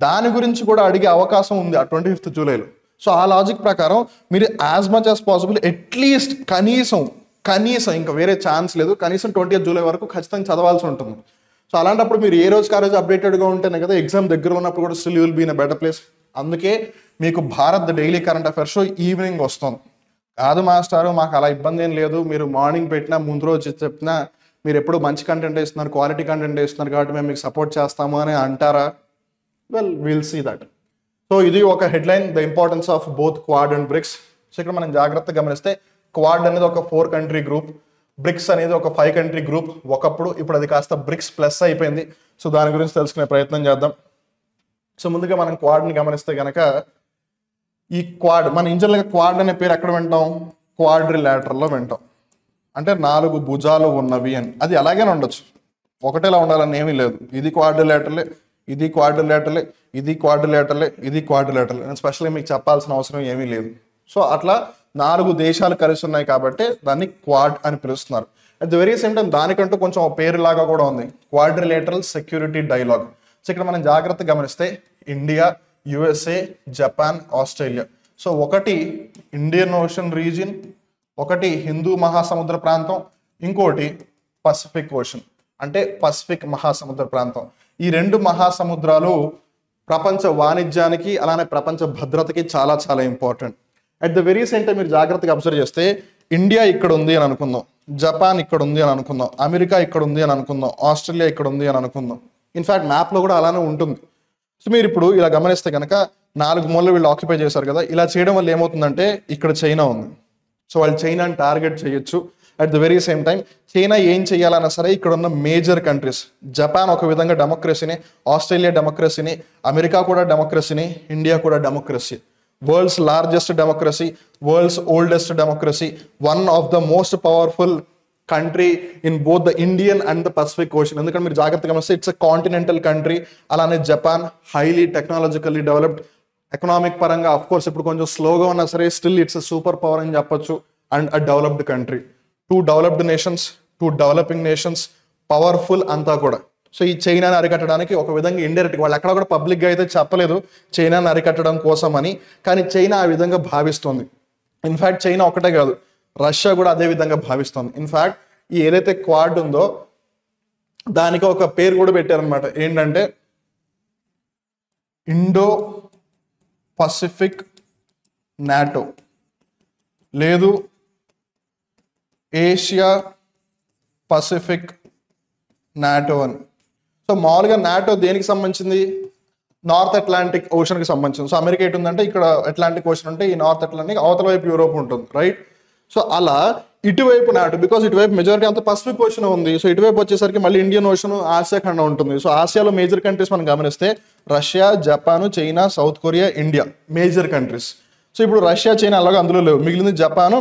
దాని గురించి కూడా అడిగే అవకాశం ఉంది ఆ 25th Julyలో. సో ఆ లాజిక్ ప్రకారం మీరు as much as possible at least కనీసం ఇంకా వేరే ఛాన్స్ లేదు, కనీసం 20th July వరకు ఖచ్చితంగా చదవాల్సి ఉంటుంది. సో అలాంటప్పుడు మీరు ఏ రోజు కాలేజ్ అప్డేటెడ్గా ఉంటేనే కదా ఎగ్జామ్ దగ్గర ఉన్నప్పుడు కూడా still you will be in a better place. అందుకే మీకు Bharat daily current affairs show evening వస్తుంది. కాదు మాస్టారు మాకు అలా ఇబ్బంది ఏం లేదు, మీరు మార్నింగ్ పెట్టినా ముందు రోజు చెప్పినా మీరు ఎప్పుడు మంచి కంటెంట్ ఇస్తున్నారు, క్వాలిటీ కంటెంట్ ఇస్తున్నారు కాబట్టి మేము మీకు సపోర్ట్ చేస్తాము అని అంటారా? Well will see that. So ఇది ఒక headline, the importance of both Quad and BRICS. So ఇక్కడ మనం జాగ్రత్తగా గమనిస్తే క్వాడ్ అనేది ఒక 4 country గ్రూప్, బ్రిక్స్ అనేది ఒక 5 country గ్రూప్ ఒకప్పుడు, ఇప్పుడు అది కాస్త బ్రిక్స్ ప్లస్ అయిపోయింది. సో దాని గురించి తెలుసుకునే ప్రయత్నం చేద్దాం. సో ముందుగా మనం క్వాడ్ని గమనిస్తే కనుక ఈ క్వాడ్ మన ఇంజనీర్గా క్వాడ్ అనే పేరు ఎక్కడ వింటాం, క్వాడ్రిలేటరల్లో వింటాం. అంటే 4 భుజాలు ఉన్నవి అని. అది అలాగే ఉండొచ్చు, ఒకటేలా ఉండాలని ఏమీ లేదు. ఇది క్వాడ్రిలేటరలే, ఇది క్వాడ్రిలేటరలే, ఇది క్వాడ్రిలేటరలే, ఇది క్వాడ్రిలేటరలే. నేను స్పెషల్గా మీకు చెప్పాల్సిన అవసరం ఏమీ లేదు. సో అట్లా 4 దేశాలు కలిసి ఉన్నాయి కాబట్టి దాన్ని క్వాడ్ అని పిలుస్తున్నారు. At the very same time దానికంటూ కొంచెం పేరులాగా కూడా ఉంది, క్వాడ్రిలేటరల్ సెక్యూరిటీ డైలాగ్. సో ఇక్కడ మనం జాగ్రత్తగా గమనిస్తే India, USA, Japan, Australia. So ఒకటి ఇండియన్ ఓషన్ రీజియన్, ఒకటి హిందూ మహాసముద్ర ప్రాంతం, ఇంకోటి పసిఫిక్ ఓషన్ అంటే పసిఫిక్ మహాసముద్ర ప్రాంతం. ఈ రెండు మహాసముద్రాలు ప్రపంచ వాణిజ్యానికి అలానే ప్రపంచ భద్రతకి చాలా చాలా important. At the very same time మీరు జాగ్రత్తగా అబ్జర్వ్ చేస్తే ఇండియా ఇక్కడ ఉంది అని అనుకుందాం, జపాన్ ఇక్కడ ఉంది అని అనుకుందాం, అమెరికా ఇక్కడ ఉంది అని అనుకుందాం, ఆస్ట్రేలియా ఇక్కడ ఉంది అని అనుకుందాం. ఇన్ఫ్యాక్ట్ మ్యాప్లో కూడా అలానే ఉంటుంది. సో మీరు ఇప్పుడు ఇలా గమనిస్తే కనుక 4 మూలలు వీళ్ళు ఆక్యుపై చేశారు కదా, ఇలా చేయడం వల్ల ఏమవుతుందంటే ఇక్కడ చైనా ఉంది. సో వాళ్ళు చైనాని టార్గెట్ చేయొచ్చు. At the very same time China ఏం చేయాలన్నా సరే ఇక్కడ ఉన్న మేజర్ కంట్రీస్, జపాన్ ఒక విధంగా డెమోక్రసీని, ఆస్ట్రేలియా డెమోక్రసీని, అమెరికా కూడా డెమోక్రసీని, ఇండియా కూడా democracy. World's largest democracy, world's oldest democracy, one of the most powerful country in both the Indian and the Pacific ocean. ఎందుకంటే మీరు జాగ్రత్తగా గమనిస్తే ఇట్స్ ఎ కాంటినెంటల్ కంట్రీ. అలానే Japan highly technologically developed, economic పరంగా అఫ్ కోర్స్ ఇప్పుడు కొంచెం స్లోగా ఉన్నా సరే still it's a super power అని చెప్పొచ్చు, and a developed country. 2 developed nations, 2 developing nations, powerful అంతా కూడా. సో ఈ చైనాని అరికట్టడానికి ఒక విధంగా ఇండైరెక్ట్, వాళ్ళు ఎక్కడ కూడా పబ్లిక్గా అయితే చెప్పలేదు చైనాని అరికట్టడం కోసం అని, కానీ చైనా ఆ విధంగా భావిస్తుంది. ఇన్ఫ్యాక్ట్ చైనా ఒకటే కాదు, రష్యా కూడా అదే విధంగా భావిస్తుంది. ఇన్ఫ్యాక్ట్ ఈ ఏదైతే క్వాడ్ ఉందో దానికి ఒక పేరు కూడా పెట్టారనమాట, ఏంటంటే ఇండో పసిఫిక్ నాటో, లేదు ఏషియా పసిఫిక్ నాటో అని. సో మామూలుగా నాటో దేనికి సంబంధించింది? నార్త్ అట్లాంటిక్ ఓషన్కి సంబంధించింది. సో అమెరికా ఎటు ఉందంటే ఇక్కడ అట్లాంటిక్ ఓషన్ ఉంటే ఈ నార్త్ అట్లాంటిక్ అవతల వైపు యూరోప్ ఉంటుంది, రైట్? సో అలా ఇటువైపు నాటో, బికాస్ ఇటువైపు మెజారిటీ అంతా పసిఫిక్ ఓషన్ ఉంది. సో ఇటువైపు వచ్చేసరికి మళ్ళీ ఇండియన్ ఓషన్, ఆసియా ఖండం ఉంటుంది. సో ఆసియాలో మేజర్ కంట్రీస్ మనం గమనిస్తే Russia, Japan, China, south Korea, India major countries. So ఇప్పుడు రష్యా, చైనా అలాగే అందులో లేవు, మిగిలింది Japan,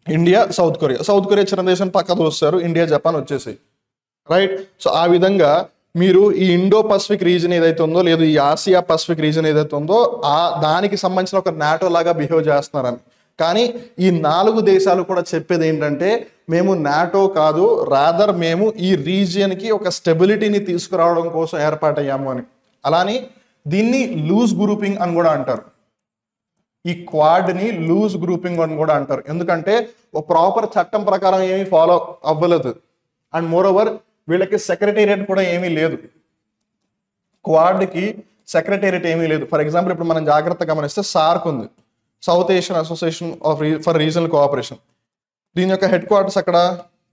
India, south Korea. South Korea చిన్న దేశం పక్కకు వస్తారు, ఇండియా, జపాన్ వచ్చేసాయి, రైట్? సో ఆ విధంగా మీరు ఈ ఇండో పసిఫిక్ రీజన్ ఏదైతే ఉందో, లేదు ఈ ఆసియా పసిఫిక్ రీజన్ ఏదైతే ఉందో దానికి సంబంధించిన ఒక నాటో లాగా బిహేవ్ చేస్తున్నారని. కానీ ఈ 4 దేశాలు కూడా చెప్పేది ఏంటంటే మేము నాటో కాదు, రాదర్ మేము ఈ రీజియన్కి ఒక స్టెబిలిటీని తీసుకురావడం కోసం ఏర్పాటయ్యాము అని. అలానే దీన్ని లూజ్ గ్రూపింగ్ అని కూడా అంటారు. ఈ క్వాడ్ని లూజ్ గ్రూపింగ్ అని కూడా అంటారు. ఎందుకంటే ఒక ప్రాపర్ చట్టం ప్రకారం ఏమీ ఫాలో అవ్వలేదు, అండ్ మోర్ ఓవర్ వీళ్ళకి సెక్రటేరియట్ కూడా ఏమీ లేదు. క్వాడ్కి సెక్రటేరియట్ ఏమీ లేదు. ఫర్ ఎగ్జాంపుల్ ఇప్పుడు మనం జాగ్రత్తగా గమనిస్తే సార్క్ ఉంది, south Asian association for regional cooperation. దీని యొక్క హెడ్ క్వార్టర్స్ అక్కడ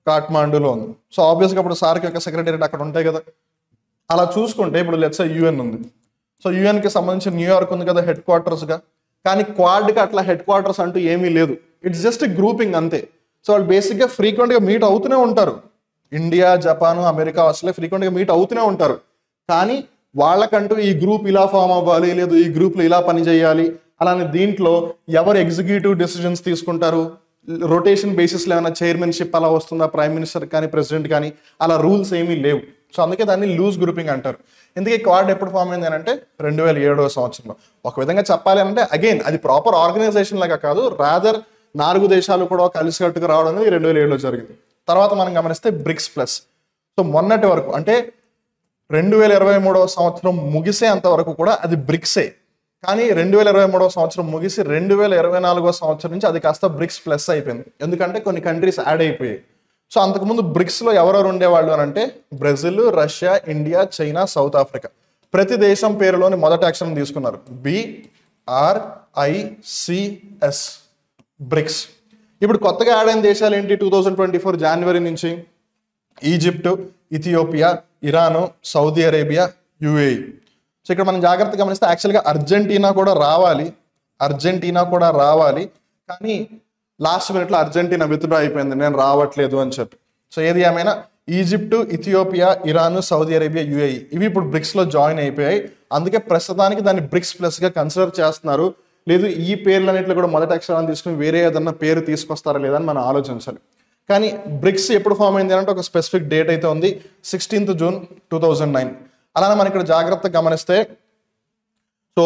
కాఠ్మాండూలో ఉంది. సో ఆబ్వియస్గా ఇప్పుడు సార్క్ యొక్క సెక్రటేరియట్ అక్కడ ఉంటాయి కదా. అలా చూసుకుంటే ఇప్పుడు లెట్స్ సే యుఎన్ ఉంది. సో యుఎన్కి సంబంధించి న్యూయార్క్ ఉంది కదా హెడ్ క్వార్టర్స్గా. కానీ క్వాడ్కి అట్లా హెడ్ క్వార్టర్స్ అంటూ ఏమీ లేదు. ఇట్స్ జస్ట్ గ్రూపింగ్ అంతే. సో వాళ్ళు బేసిక్గా ఫ్రీక్వెంట్గా మీట్ అవుతూనే ఉంటారు. ఇండియా, జపాన్, అమెరికా, ఆస్ట్రేలియా ఫ్రీక్వెంట్గా మీట్ అవుతూనే ఉంటారు. కానీ వాళ్ళకంటూ ఈ గ్రూప్ ఇలా ఫామ్ అవ్వాలి, లేదు ఈ గ్రూప్లో ఇలా పని చేయాలి, అలానే దీంట్లో ఎవరు ఎగ్జిక్యూటివ్ డెసిషన్స్ తీసుకుంటారు, రొటేషన్ బేసిస్లో ఏమైనా చైర్మన్షిప్ అలా వస్తుందా, ప్రైమ్ మినిస్టర్ కానీ ప్రెసిడెంట్ కానీ, అలా రూల్స్ ఏమీ లేవు. సో అందుకే దాన్ని లూజ్ గ్రూపింగ్ అంటారు. ఎందుకే క్వాడ్ ఎప్పుడు ఫామ్ అయింది అంటే 2007వ సంవత్సరంలో. ఒక విధంగా చెప్పాలి అంటే అగైన్ అది ప్రాపర్ ఆర్గనైజేషన్ లాగా కాదు, రాదర్ 4 దేశాలు కూడా కలిసికట్టుగా రావడం అనేది 2007లో జరిగింది. తర్వాత మనం గమనిస్తే బ్రిక్స్ ప్లస్. సో మొన్నటి వరకు అంటే 2023వ సంవత్సరం ముగిసేంత వరకు కూడా అది బ్రిక్సే. కానీ 2023వ సంవత్సరం ముగిసి 2024వ సంవత్సరం నుంచి అది కాస్త బ్రిక్స్ ప్లస్ అయిపోయింది. ఎందుకంటే కొన్ని కంట్రీస్ యాడ్ అయిపోయాయి. సో అంతకుముందు బ్రిక్స్లో ఎవరెవరు ఉండేవాళ్ళు అని అంటే Brazil, Russia, India, China, south Africa. ప్రతి దేశం పేరులోని మొదటి అక్షరం తీసుకున్నారు, BRICS, బ్రిక్స్. ఇప్పుడు కొత్తగా యాడ్ అయిన దేశాలు ఏంటి 2024 జనవరి నుంచి? Egypt, Ethiopia, Iran, Saudi Arabia, UAE. So ఇక్కడ మనం జాగ్రత్తగా గమనిస్తే యాక్చువల్గా అర్జెంటీనా కూడా రావాలి, కానీ లాస్ట్ మినిట్లో అర్జెంటీనా విత్డ్రా అయిపోయింది, నేను రావట్లేదు అని చెప్పి. సో ఏది ఏమైనా Egypt, Ethiopia, Iran, Saudi Arabia, UAE ఇవి ఇప్పుడు బ్రిక్స్లో జాయిన్ అయిపోయాయి. అందుకే ప్రస్తుతానికి దాన్ని బ్రిక్స్ ప్లస్గా కన్సిడర్ చేస్తున్నారు. లేదు ఈ పేర్లన్నింటిలో కూడా మొదటి అక్షరాన్ని తీసుకుని వేరే ఏదన్నా పేరు తీసుకొస్తారా లేదని మనం ఆలోచించాలి. కానీ బ్రిక్స్ ఎప్పుడు ఫామ్ అయింది అంటే ఒక స్పెసిఫిక్ డేట్ అయితే ఉంది, 16th జూన్ 2009. అలానే మనం ఇక్కడ జాగ్రత్తగా గమనిస్తే సో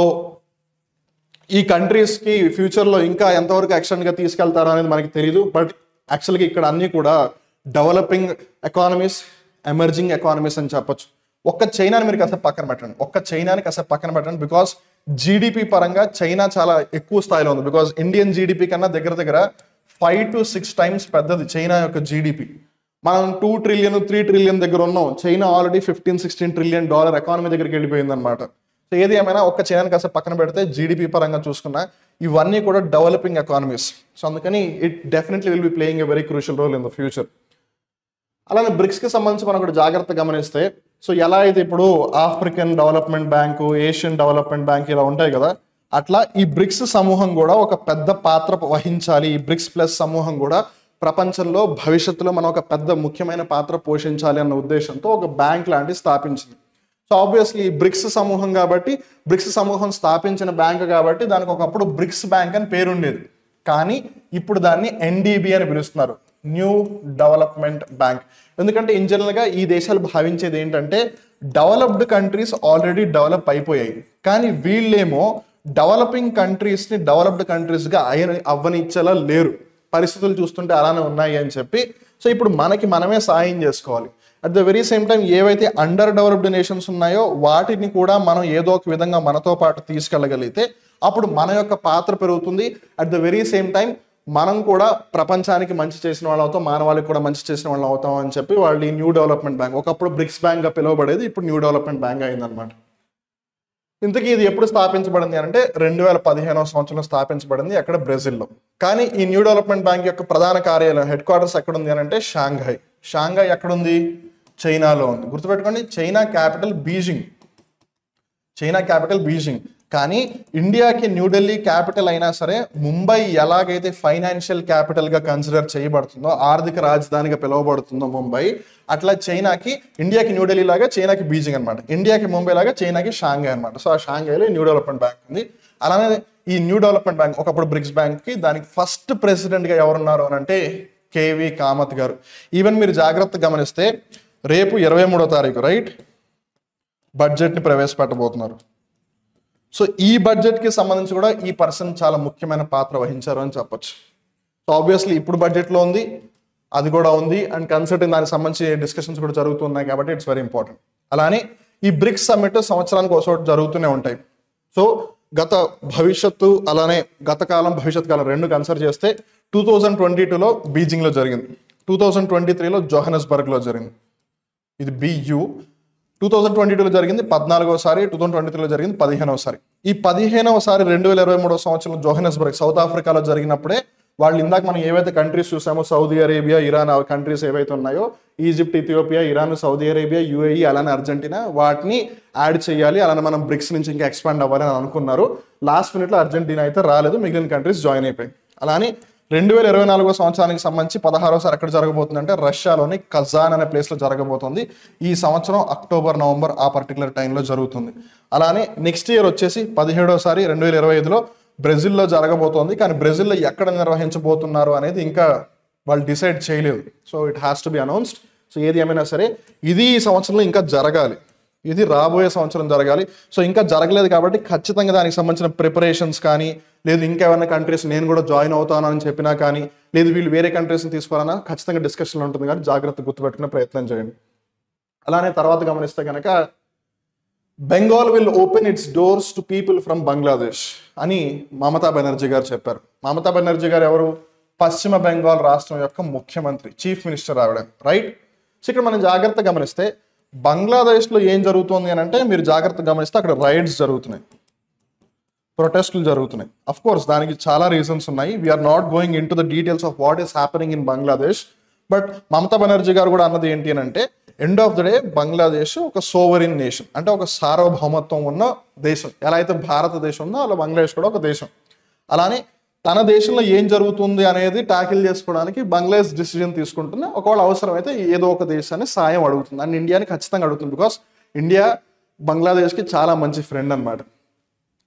ఈ కంట్రీస్కి ఫ్యూచర్లో ఇంకా ఎంతవరకు యాక్షన్గా తీసుకెళ్తారో అనేది మనకి తెలియదు. బట్ యాక్చువల్గా ఇక్కడ అన్నీ కూడా డెవలపింగ్ ఎకానమీస్, ఎమర్జింగ్ ఎకానమీస్ అని చెప్పొచ్చు. ఒక్క చైనాని మీరు కాసేపు పక్కన పెట్టండి, బికాస్ జీడిపి పరంగా చైనా చాలా ఎక్కువ స్థాయిలో ఉంది. బికాస్ ఇండియన్ జీడిపి కన్నా దగ్గర 5 to 6 times పెద్దది చైనా యొక్క జీడిపి. మనం 2 trillion 3 trillion దగ్గర ఉన్నాం. చైనా ఆల్రెడీ $15-16 trillion ఎకానమీ దగ్గరికి వెళ్ళిపోయింది అనమాట. సో ఏది ఏమైనా ఒక్క చైనాని కాస్త పక్కన పెడితే జీడిపి పరంగా చూసుకున్నా ఇవన్నీ కూడా డెవలపింగ్ ఎకానమీస్. సో అందుకని it definitely will be playing a very crucial role in the future. అలానే బ్రిక్స్కి సంబంధించి మనం కూడా జాగ్రత్తగా గమనిస్తే, సో ఎలా అయితే ఇప్పుడు African development bank, Asian development bank ఇలా ఉంటాయి కదా, అట్లా ఈ బ్రిక్స్ సమూహం కూడా ఒక పెద్ద పాత్ర వహించాలి. ఈ బ్రిక్స్ ప్లస్ సమూహం కూడా ప్రపంచంలో భవిష్యత్తులో మనం ఒక పెద్ద ముఖ్యమైన పాత్ర పోషించాలి అన్న ఉద్దేశంతో ఒక బ్యాంక్ లాంటివి స్థాపించింది. సో ఆబ్వియస్లీ బ్రిక్స్ సమూహం కాబట్టి, బ్రిక్స్ సమూహం స్థాపించిన బ్యాంక్ కాబట్టి దానికి ఒకప్పుడు బ్రిక్స్ బ్యాంక్ అని పేరుండేది. కానీ ఇప్పుడు దాన్ని ఎన్డీబీ అని పిలుస్తున్నారు, న్యూ డెవలప్మెంట్ బ్యాంక్. ఎందుకంటే ఇన్ జనరల్గా ఈ దేశాలు భావించేది ఏంటంటే డెవలప్డ్ కంట్రీస్ ఆల్రెడీ డెవలప్ అయిపోయాయి, కానీ వీళ్ళేమో డెవలపింగ్ కంట్రీస్ని డెవలప్డ్ కంట్రీస్గా అవ్వనిచ్చేలా లేరు, పరిస్థితులు చూస్తుంటే అలానే ఉన్నాయి అని చెప్పి. సో ఇప్పుడు మనమే సాయం చేసుకోవాలి. At the very same time ఏవైతే అండర్ డెవలప్డ్ నేషన్స్ ఉన్నాయో వాటిని కూడా మనం ఏదో ఒక విధంగా మనతో పాటు తీసుకెళ్ళగలిగితే అప్పుడు మన యొక్క పాత్ర పెరుగుతుంది. At the very same time మనం కూడా ప్రపంచానికి మంచి చేసిన వాళ్ళు అవుతాం, మానవాళికి కూడా మంచి చేసిన వాళ్ళు అవుతాం అని చెప్పి వాళ్ళు ఈ న్యూ డెవలప్మెంట్ బ్యాంక్, ఒకప్పుడు బ్రిక్స్ బ్యాంక్గా పిలువబడేది, ఇప్పుడు న్యూ డెవలప్మెంట్ బ్యాంక్ అయిందనమాట. ఇంతకీ ఇది ఎప్పుడు స్థాపించబడింది అంటే 2015వ సంవత్సరంలో స్థాపించబడింది, అక్కడ బ్రెజిల్లో. కానీ ఈ న్యూ డెవలప్మెంట్ బ్యాంక్ యొక్క ప్రధాన కార్యాలయం, హెడ్ క్వార్టర్స్ ఎక్కడ ఉంది అని అంటే షాంఘై. షాంఘై ఎక్కడుంది? చైనాలో ఉంది. గుర్తుపెట్టుకోండి, China capital Beijing. China capital Beijing. కానీ ఇండియాకి న్యూఢిల్లీ క్యాపిటల్ అయినా సరే ముంబై ఎలాగైతే ఫైనాన్షియల్ క్యాపిటల్గా కన్సిడర్ చేయబడుతుందో, ఆర్థిక రాజధానిగా పిలువబడుతుందో ముంబై, అట్లా చైనాకి, ఇండియాకి న్యూఢిల్లీ లాగా చైనాకి బీజింగ్ అనమాట, ఇండియాకి ముంబై లాగా చైనాకి షాంఘై అనమాట. సో ఆ షాంఘైలో న్యూ డెవలప్మెంట్ బ్యాంక్ ఉంది. అలానే ఈ న్యూ డెవలప్మెంట్ బ్యాంక్ ఒకప్పుడు బ్రిక్స్ బ్యాంక్కి దానికి ఫస్ట్ ప్రెసిడెంట్గా ఎవరున్నారు అని అంటే కేవి కామత్ గారు. ఈవెన్ మీరు జాగ్రత్తగా గమనిస్తే రేపు 23వ తారీఖు రైట్ బడ్జెట్ని ప్రవేశపెట్టబోతున్నారు. సో ఈ బడ్జెట్కి సంబంధించి కూడా ఈ పర్సన్ చాలా ముఖ్యమైన పాత్ర వహించారు అని చెప్పొచ్చు. సో ఆబ్వియస్లీ ఇప్పుడు బడ్జెట్లో ఉంది, అది కూడా ఉంది, అండ్ కన్సల్టింగ్ దానికి సంబంధించి డిస్కషన్స్ కూడా జరుగుతున్నాయి కాబట్టి ఇట్స్ వెరీ ఇంపార్టెంట్. అలానే ఈ బ్రిక్స్ సమ్మిట్ సంవత్సరానికి ఒకసారి జరుగుతూనే ఉంటాయి. సో భవిష్యత్తు అలానే గత కాలం భవిష్యత్ కాలం రెండు కన్సిడర్ చేస్తే 2022లో బీజింగ్లో జరిగింది, 2023లో జోహనస్బర్గ్లో జరిగింది, ఇది బియు. 2022లో జరిగింది 14వసారి, 2023లో జరిగింది 15వసారి. ఈ 15వసారి 2023 సంవత్సరంలో జోహనస్బర్గ్ సౌత్ ఆఫ్రికాలో జరిగినప్పుడే వాళ్ళు ఇందాక మనం ఏవైతే కంట్రీస్ చూసామో, సౌదీ అరేబియా, ఇరాన్ కంట్రీస్ ఏవైతే ఉన్నాయో, Egypt, Ethiopia, Iran, Saudi Arabia, UAE, అలానే అర్జెంటీనా, వాటిని యాడ్ చేయాలి, అలానే మనం బ్రిక్స్ నుంచి ఇంకా ఎక్స్పాండ్ అవ్వాలి అని అనుకున్నారు. లాస్ట్ మినిట్లో అర్జెంటీనా అయితే రాలేదు, మిగిలిన కంట్రీస్ జాయిన్ అయిపోయాయి. అలానే 2024 సంవత్సరానికి సంబంధించి 16వసారి ఎక్కడ జరగబోతుంది అంటే రష్యాలోని కజాన్ అనే ప్లేస్లో జరగబోతుంది. ఈ సంవత్సరం అక్టోబర్, నవంబర్ ఆ పర్టికులర్ టైంలో జరుగుతుంది. అలానే నెక్స్ట్ ఇయర్ వచ్చేసి 17వసారి 2025లో బ్రెజిల్లో జరగబోతోంది. కానీ బ్రెజిల్లో ఎక్కడ నిర్వహించబోతున్నారు అనేది ఇంకా వాళ్ళు డిసైడ్ చేయలేదు. So it has to be announced. So ఏది ఏమైనా సరే ఇది ఈ సంవత్సరంలో ఇంకా జరగాలి, ఇది రాబోయే సంవత్సరం జరగాలి. సో ఇంకా జరగలేదు కాబట్టి ఖచ్చితంగా దానికి సంబంధించిన ప్రిపరేషన్స్ కానీ, లేదు ఇంకేమైనా కంట్రీస్ నేను కూడా జాయిన్ అవుతాను అని చెప్పినా కానీ, లేదు వీళ్ళు వేరే కంట్రీస్ని తీసుకోవాలన్నా ఖచ్చితంగా డిస్కషన్ ఉంటుంది. కానీ జాగ్రత్త గుర్తుపెట్టుకునే ప్రయత్నం చేయండి. అలానే తర్వాత గమనిస్తే కనుక Bengal will open it's doors to people from Bangladesh అని మమతా బెనర్జీ గారు చెప్పారు. మమతా బెనర్జీ గారు ఎవరు? పశ్చిమ బెంగాల్ రాష్ట్రం యొక్క ముఖ్యమంత్రి, చీఫ్ మినిస్టర్ ఆవిడ, రైట్. సో ఇక్కడ మనం జాగ్రత్త గమనిస్తే బంగ్లాదేశ్లో ఏం జరుగుతుంది అని అంటే, మీరు జాగ్రత్త గమనిస్తే అక్కడ రైడ్స్ జరుగుతున్నాయి, ప్రొటెస్టులు జరుగుతున్నాయి. అఫ్ కోర్స్ దానికి చాలా రీజన్స్ ఉన్నాయి. We're not going into the details of what is happening in Bangladesh. But Mamata Banerjee గారు కూడా అన్నది ఏంటి అని అంటే, end of the day Bangladesh ఒక సోవరిన్ నేషన్, అంటే ఒక సార్వభౌమత్వం ఉన్న దేశం. ఎలా అయితే భారతదేశం ఉందో అలా బంగ్లాదేశ్ కూడా ఒక దేశం. అలానే తన దేశంలో ఏం జరుగుతుంది అనేది ట్యాకిల్ చేసుకోవడానికి బంగ్లాదేశ్ డిసిజన్ తీసుకుంటుంది. ఒకవేళ అవసరమైతే ఏదో ఒక దేశాన్ని సాయం అడుగుతుంది, అండ్ ఇండియాని ఖచ్చితంగా అడుగుతుంది. బికాస్ ఇండియా బంగ్లాదేశ్కి చాలా మంచి ఫ్రెండ్ అనమాట.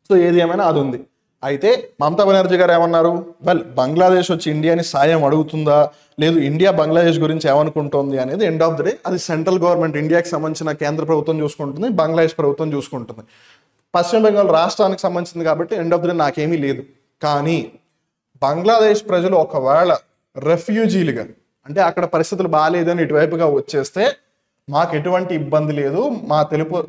సో ఏది ఏమైనా అది ఉంది. అయితే మమతా బెనర్జీ గారు ఏమన్నారు? వెల్, బంగ్లాదేశ్ వచ్చి ఇండియాని సాయం అడుగుతుందా, లేదు ఇండియా బంగ్లాదేశ్ గురించి ఏమనుకుంటుంది అనేది ఎండ్ ఆఫ్ ద డే అది సెంట్రల్ గవర్నమెంట్, ఇండియాకి సంబంధించిన కేంద్ర ప్రభుత్వం చూసుకుంటుంది, బంగ్లాదేశ్ ప్రభుత్వం చూసుకుంటుంది. పశ్చిమ బెంగాల్ రాష్ట్రానికి సంబంధించింది కాబట్టి ఎండ్ ఆఫ్ ద డే నాకేమీ లేదు. కానీ బంగ్లాదేశ్ ప్రజలు ఒకవేళ రెఫ్యూజీలుగా, అంటే అక్కడ పరిస్థితులు బాగాలేదని ఇటువైపుగా వచ్చేస్తే మాకు ఎటువంటి ఇబ్బంది లేదు,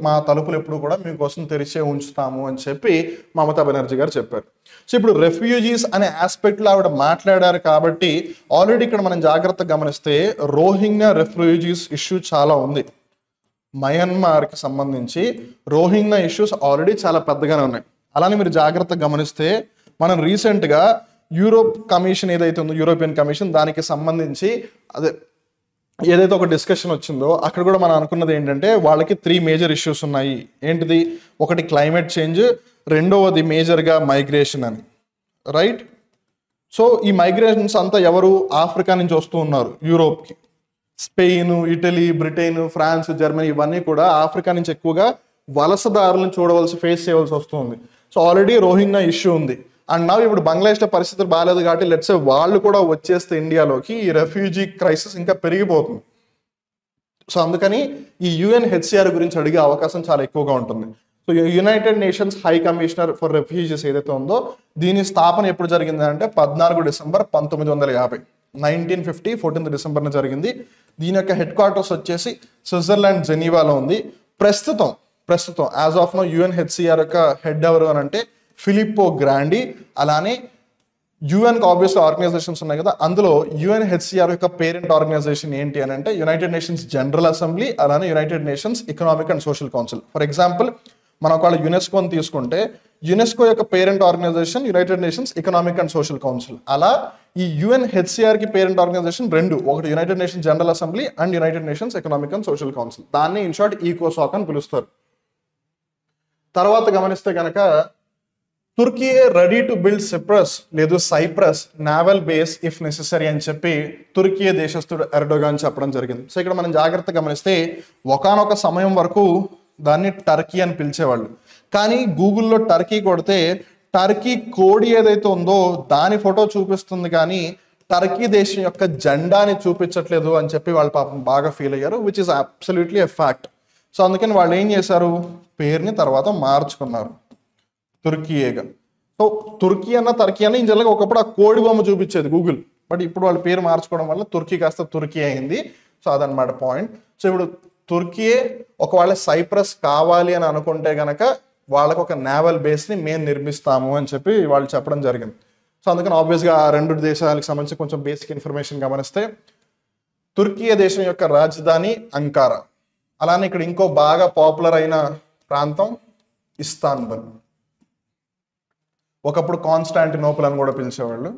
మా తలుపులు ఎప్పుడు కూడా మీకోసం తెరిచే ఉంచుతాము అని చెప్పి మమతా బెనర్జీ గారు చెప్పారు. సో ఇప్పుడు రెఫ్యూజీస్ అనే ఆస్పెక్ట్లో ఆవిడ మాట్లాడారు కాబట్టి ఆల్రెడీ ఇక్కడ మనం జాగ్రత్తగా గమనిస్తే రోహింగ్యా రెఫ్యూజీస్ ఇష్యూ చాలా ఉంది. మయన్మార్కి సంబంధించి రోహింగ్యా ఇష్యూస్ ఆల్రెడీ చాలా పెద్దగానే ఉన్నాయి. అలానే మీరు జాగ్రత్తగా గమనిస్తే మనం రీసెంట్గా యూరోప్ కమిషన్ ఏదైతే ఉందో, యూరోపియన్ కమిషన్, దానికి సంబంధించి ఏదైతే ఒక డిస్కషన్ వచ్చిందో అక్కడ కూడా మనం అనుకున్నది ఏంటంటే వాళ్ళకి 3 మేజర్ ఇష్యూస్ ఉన్నాయి. ఏంటిది? ఒకటి క్లైమేట్ చేంజ్, రెండవది మేజర్గా మైగ్రేషన్ అని, రైట్? సో ఈ మైగ్రేషన్స్ అంతా ఎవరు? ఆఫ్రికా నుంచి వస్తూ ఉన్నారు యూరోప్కి. Spain, Italy, Britain, France, Germany ఇవన్నీ కూడా ఆఫ్రికా నుంచి ఎక్కువగా వలసదారులను ఫేస్ చేయవలసి వస్తుంది. సో ఆల్రెడీ రోహింగ్యా ఇష్యూ ఉంది. అండ్ నా ఇప్పుడు బంగ్లాదేశ్లో పరిస్థితులు బాగాలేదు కాబట్టి లెట్స్ వాళ్ళు కూడా వచ్చేస్తే ఇండియాలోకి ఈ రెఫ్యూజీ క్రైసిస్ ఇంకా పెరిగిపోతుంది. సో అందుకని ఈ UNHCR గురించి అడిగే అవకాశం చాలా ఎక్కువగా ఉంటుంది. So United Nations high commissioner for refugees ఏదైతే ఉందో దీని స్థాపన ఎప్పుడు జరిగింది అంటే 14 డిసెంబర్ 1950, 1950 14 డిసెంబర్న జరిగింది. దీని యొక్క హెడ్ క్వార్టర్స్ వచ్చేసి స్విట్జర్లాండ్ జెనీవాలో ఉంది. ప్రస్తుతం యాజ్ ఆఫ్ నో UNHCR యొక్క హెడ్ ఎవరు అని అంటే ఫిలిప్పో గ్రాండి. అలానే యుఎన్కి ఆబ్వియస్లీ ఆర్గనైజేషన్స్ ఉన్నాయి కదా, అందులో UNHCR యొక్క పేరెంట్ ఆర్గనైజేషన్ ఏంటి అని అంటే యునైటెడ్ నేషన్స్ జనరల్ అసెంబ్లీ, అలానే United Nations economic and social council. For example మనం ఒకవేళ యునెస్కోని తీసుకుంటే యునెస్కో యొక్క parent organisation United Nations economic and social council. అలా ఈ UNHCRకి పేరెంట్ ఆర్గనైజేషన్ 2, ఒకటి United Nations General Assembly and United Nations economic and social council. దాన్ని ఇన్ షార్ట్ ఈకోసాక్ అని పిలుస్తారు. తర్వాత గమనిస్తే కనుక Turkey ready to build Cyprus naval base if necessary అని చెప్పి తుర్కీ దేశస్థుడు ఎర్డోగాన్ చెప్పడం జరిగింది. సో ఇక్కడ మనం జాగ్రత్తగా గమనిస్తే ఒకానొక సమయం వరకు దాన్ని టర్కీ అని పిలిచేవాళ్ళు. కానీ గూగుల్లో టర్కీ కొడితే టర్కీ కోడి ఏదైతే ఉందో దాని ఫోటో చూపిస్తుంది, కానీ టర్కీ దేశం యొక్క జెండాని చూపించట్లేదు అని చెప్పి వాళ్ళు పాపం బాగా ఫీల్ అయ్యారు, which is absolutely a fact. So అందుకని వాళ్ళు ఏం చేశారు? పేరుని తర్వాత మార్చుకున్నారు తుర్కీయేగా. సో తుర్కీ అన్న టర్కీ అన్న జనరల్గా ఒకప్పుడు ఆ కోడి బొమ్మ చూపించేది గూగుల్, బట్ ఇప్పుడు వాళ్ళ పేరు మార్చుకోవడం వల్ల తుర్కీ కాస్త తుర్కీ అయింది. సో అదనమాట పాయింట్. సో ఇప్పుడు తుర్కీయే ఒకవేళ సైప్రస్ కావాలి అని అనుకుంటే కనుక వాళ్ళకు ఒక నేవల్ బేస్ని మేము నిర్మిస్తాము అని చెప్పి వాళ్ళు చెప్పడం జరిగింది. సో అందుకని ఆబ్వియస్గా ఆ 2 దేశాలకు సంబంధించి కొంచెం బేసిక్ ఇన్ఫర్మేషన్ గమనిస్తే తుర్కీ దేశం యొక్క రాజధాని అంకారా. అలానే ఇక్కడ ఇంకో బాగా పాపులర్ అయిన ప్రాంతం ఇస్తాన్బుల్. ఒకప్పుడు కాన్స్టాంటినోపుల్ అని కూడా పిలిచేవాళ్ళు.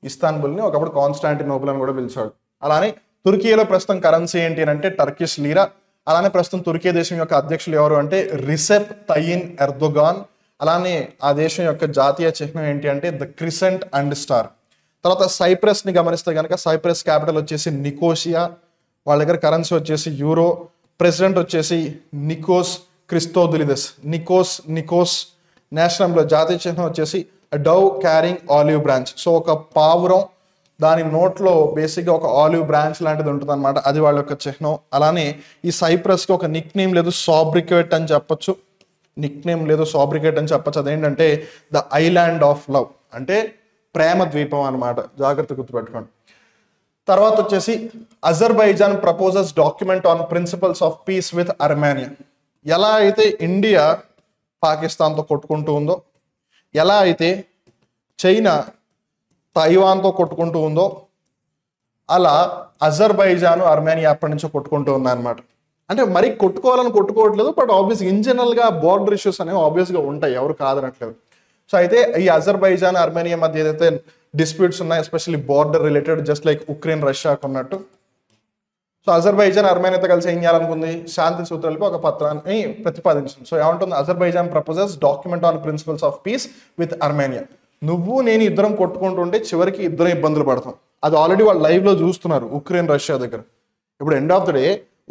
ఇస్తాన్బుల్ని ఒకప్పుడు కాన్స్టాంటినోపుల్ అని కూడా పిలిచేవాళ్ళు. అలానే తుర్కీలో ప్రస్తుతం కరెన్సీ ఏంటి అని అంటే టర్కిష్ లీరా. అలానే ప్రస్తుతం తుర్కీ దేశం యొక్క అధ్యక్షులు ఎవరు అంటే రిసెప్ తయ్యిన్ ఎర్దోగాన్. అలానే ఆ దేశం యొక్క జాతీయ చిహ్నం ఏంటి అంటే ద క్రిసెంట్ అండ్ స్టార్. తర్వాత సైప్రస్ని గమనిస్తే కనుక సైప్రస్ క్యాపిటల్ వచ్చేసి నికోసియా. వాళ్ళ దగ్గర కరెన్సీ వచ్చేసి యూరో. ప్రెసిడెంట్ వచ్చేసి నికోస్ క్రిస్తోదులిదస్. నికోస్ నేషనల్ జాతీయ చిహ్నం వచ్చేసి Dove carrying olive branch. So ఒక పావురం దాని నోట్లో బేసిక్గా ఒక ఆలివ్ బ్రాంచ్ లాంటిది ఉంటుంది అనమాట, అది వాళ్ళ యొక్క చిహ్నం. అలానే ఈ సైప్రస్కి ఒక నిక్ నేమ్ లేదు, సాబ్రికేట్ అని చెప్పచ్చు. అదేంటంటే ద ఐలాండ్ ఆఫ్ లవ్, అంటే ప్రేమ ద్వీపం అనమాట. జాగ్రత్త గుర్తుపెట్టుకోండి. తర్వాత వచ్చేసి Azerbaijan proposes document on principles of peace with Armenia. ఎలా అయితే ఇండియా పాకిస్తాన్తో కొట్టుకుంటూ ఉందో, ఎలా అయితే చైనా తైవాన్తో కొట్టుకుంటూ ఉందో, అలా అజర్బైజాన్ అర్మేనియా అప్పటి నుంచో కొట్టుకుంటూ ఉందన్నమాట. అంటే మరి కొట్టుకోవట్లేదు, బట్ ఆబ్వియస్గా ఇన్ జనరల్గా బార్డర్ ఇష్యూస్ అనేవి ఆబ్వియస్గా ఉంటాయి, ఎవరు కాదనట్లేదు. సో అయితే ఈ అజర్బైజాన్ అర్మేనియా మధ్య ఏదైతే డిస్ప్యూట్స్ ఉన్నాయి, especially border related, just like Ukraine రష్యాకు ఉన్నట్టు. సో అజర్బైజాన్ అర్మేనియాతో కలిసి ఏం చేయాలనుకుంది? శాంతి సూత్రాలపై ఒక పత్రాన్ని ప్రతిపాదించింది. సో ఏమంటుంది? Azerbaijan proposes document on principles of peace with Armenia. నువ్వు నేను ఇద్దరం కొట్టుకుంటుంటే చివరికి ఇద్దరం ఇబ్బందులు పడతాం. అది ఆల్రెడీ వాళ్ళు లైవ్లో చూస్తున్నారు ఉక్రెయిన్ రష్యా దగ్గర. ఇప్పుడు end of the day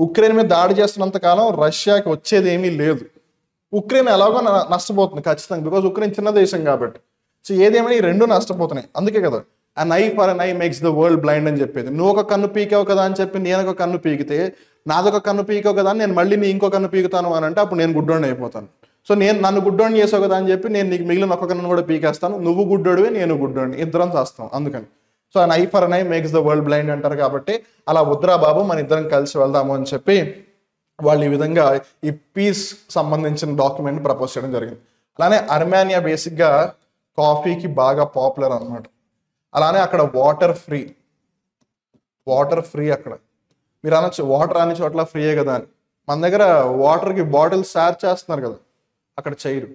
Ukraine మీద దాడి చేస్తున్నంత కాలం రష్యాకి వచ్చేది ఏమీ లేదు. ఉక్రెయిన్ ఎలాగో నష్టపోతుంది ఖచ్చితంగా, బికాజ్ ఉక్రెయిన్ చిన్న దేశం కాబట్టి. సో ఏదేమైనా ఈ రెండు నష్టపోతున్నాయి. అందుకే కదా an eye for an eye makes the world blind అని చెప్పేది. నువ్వు ఒక కన్ను పీకావు కదా అని చెప్పి నేను ఒక కన్ను పీకితే, నాదొక కన్ను పీకావు కదా అని నేను మళ్ళీ నీ ఇంకో కన్ను పీకుతాను అని అంటే అప్పుడు నేను గుడ్డోడిని అయిపోతాను. సో నన్ను గుడ్డోడిని చేసావు కదా అని చెప్పి నేను నీకు మిగిలిన ఒక కన్ను కూడా పీకేస్తాను. నువ్వు గుడ్డోడివే, నేను గుడ్డోడిని, ఇద్దరం చేస్తాం. అందుకని so an eye for an eye makes the world blind అంటారు కాబట్టి అలా వద్దురా బాబు మన ఇద్దరం కలిసి వెళ్దాము అని చెప్పి వాళ్ళు ఈ విధంగా ఈ పీస్ సంబంధించిన డాక్యుమెంట్ ప్రపోజ్ చేయడం జరిగింది. అలానే అర్మేనియా బేసిక్గా కాఫీకి బాగా పాపులర్ అనమాట. అలానే అక్కడ వాటర్ ఫ్రీ అక్కడ. మీరు అనొచ్చు వాటర్ అన్ని చోట్ల ఫ్రీయే కదా అని. మన దగ్గర వాటర్కి బాటిల్స్ షేర్ చేస్తున్నారు కదా, అక్కడ చేయరు.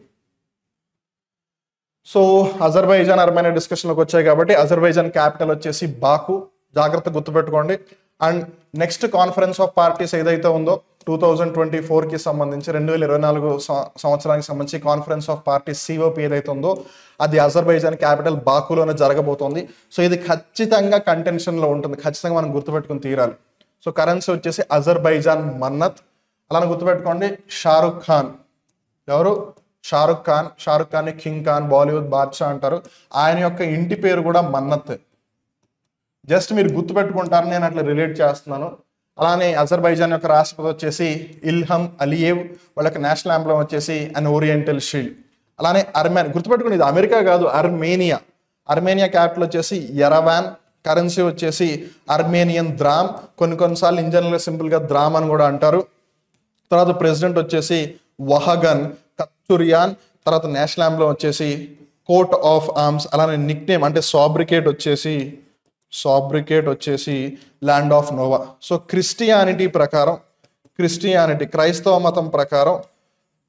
సో అజర్బైజాన్ అర్మేనియా డిస్కషన్లోకి వచ్చాయి కాబట్టి అజర్బైజాన్ క్యాపిటల్ వచ్చేసి బాకు, జాగ్రత్త గుర్తుపెట్టుకోండి. And next conference of parties ఏదైతే ఉందో 2024కి సంబంధించి 2024 సంవత్సరానికి సంబంధించి కాన్ఫరెన్స్ ఆఫ్ పార్టీస్ COP ఏదైతే ఉందో అది అజర్బైజాన్ క్యాపిటల్ బాకులోనే జరగబోతోంది. సో ఇది ఖచ్చితంగా కంటెన్షన్లో ఉంటుంది, ఖచ్చితంగా మనం గుర్తుపెట్టుకుని తీరాలి. సో కరెన్సీ వచ్చేసి అజర్బైజాన్ మన్నత్. అలానే గుర్తుపెట్టుకోండి షారుఖ్ ఖాన్, ఎవరు? షారుఖ్ ఖాన్ని కింగ్ ఖాన్, బాలీవుడ్ బాద్షా అంటారు. ఆయన యొక్క ఇంటి పేరు కూడా మన్నత్. జస్ట్ మీరు గుర్తుపెట్టుకుంటారని నేను అట్లా రిలేట్ చేస్తున్నాను. అలానే అజర్బైజాన్ యొక్క రాష్ట్రపతి వచ్చేసి ఇల్హం అలియేవ్, వాళ్ళకి నేషనల్ యాంబ్లమ్ వచ్చేసి అన్ ఓరియంటల్ షీల్డ్. అలానే గుర్తుపెట్టుకోండి ఇది అమెరికా కాదు, అర్మేనియా క్యాపిటల్ వచ్చేసి యెరెవాన్, కరెన్సీ వచ్చేసి అర్మేనియన్ ద్రామ్, కొన్నిసార్లు ఇంజనీర్లు సింపుల్గా ద్రామ్ అని కూడా అంటారు. తర్వాత ప్రెసిడెంట్ వచ్చేసి వహగన్ కత్తురియాన్, తర్వాత నేషనల్ యాంబ్లమ్ వచ్చేసి కోట్ ఆఫ్ ఆర్మ్స్. అలానే నిక్ నేమ్ అంటే సాబ్రికేట్ వచ్చేసి ల్యాండ్ ఆఫ్ నోవా. సో క్రైస్తవ మతం ప్రకారం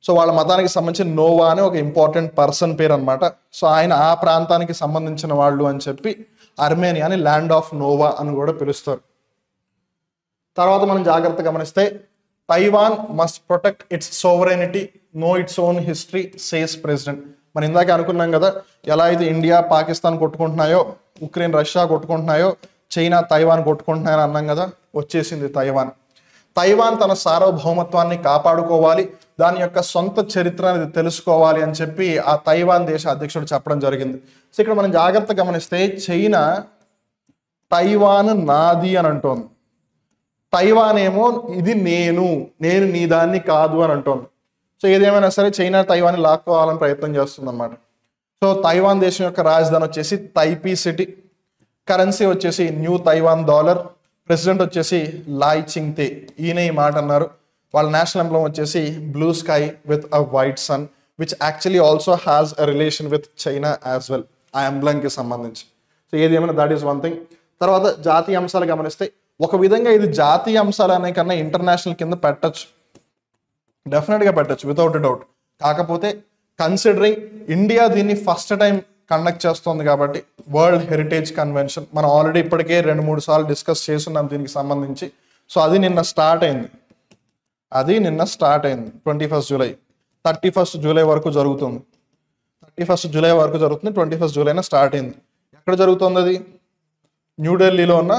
సో వాళ్ళ మతానికి సంబంధించిన నోవా అని ఒక ఇంపార్టెంట్ పర్సన్ పేరు అనమాట. సో ఆయన ఆ ప్రాంతానికి సంబంధించిన వాళ్ళు అని చెప్పి అర్మేనియాని ల్యాండ్ ఆఫ్ నోవా అని కూడా పిలుస్తారు. తర్వాత మనం జాగ్రత్త గమనిస్తే Taiwan must protect its sovereignty, no its own history says president. మనం ఇందాక అనుకున్నాం కదా, ఎలా అయితే ఇండియా పాకిస్తాన్ కొట్టుకుంటున్నాయో, ఉక్రెయిన్ రష్యా కొట్టుకుంటున్నాయో, చైనా తైవాన్ కొట్టుకుంటున్నాయని అన్నాం కదా, వచ్చేసింది తైవాన్ తన సార్వభౌమత్వాన్ని కాపాడుకోవాలి, దాని యొక్క సొంత చరిత్రని తెలుసుకోవాలి అని చెప్పి ఆ తైవాన్ దేశ అధ్యక్షుడు చెప్పడం జరిగింది. సో ఇక్కడ మనం జాగ్రత్త గమనిస్తే చైనా తైవాన్ నాది అని అంటోంది, తైవాన్ ఏమో ఇది నేను నీ దాన్ని కాదు అని అంటోంది. సో ఏదేమైనా సరే చైనా తైవాన్ని లాక్కోవాలని ప్రయత్నం చేస్తుంది అనమాట. సో తైవాన్ దేశం యొక్క రాజధాని వచ్చేసి తైపీ సిటీ, కరెన్సీ వచ్చేసి న్యూ తైవాన్ డాలర్, ప్రెసిడెంట్ వచ్చేసి లాయ్ చింగ్తే, ఈయన ఈ మాట అన్నారు. వాళ్ళ నేషనల్ ఎంబ్లమ్ వచ్చేసి blue sky with a white sun, which actually also has a relation with China as well, ఆ ఎంబ్లమ్కి సంబంధించి. సో ఏది ఏమైనా దట్ ఈస్ వన్ థింగ్. తర్వాత జాతీయ అంశాలు గమనిస్తే ఒక విధంగా ఇది జాతీయ అంశాలు అనే కన్నా ఇంటర్నేషనల్ కింద పెట్టచ్చు, డెఫినెట్గా పెట్టచ్చు వితౌట్ డౌట్. కాకపోతే కన్సిడరింగ్ ఇండియా దీన్ని ఫస్ట్ టైం కండక్ట్ చేస్తుంది కాబట్టి వరల్డ్ హెరిటేజ్ కన్వెన్షన్ మనం ఆల్రెడీ ఇప్పటికే 2-3 సార్లు డిస్కస్ చేస్తున్నాం దీనికి సంబంధించి. సో అది నిన్న స్టార్ట్ అయింది 21 జూలై, 31 జూలై వరకు జరుగుతుంది. 31 జూలై వరకు జరుగుతుంది, 21 జూలైన స్టార్ట్ అయింది. ఎక్కడ జరుగుతుంది? అది న్యూఢిల్లీలో ఉన్న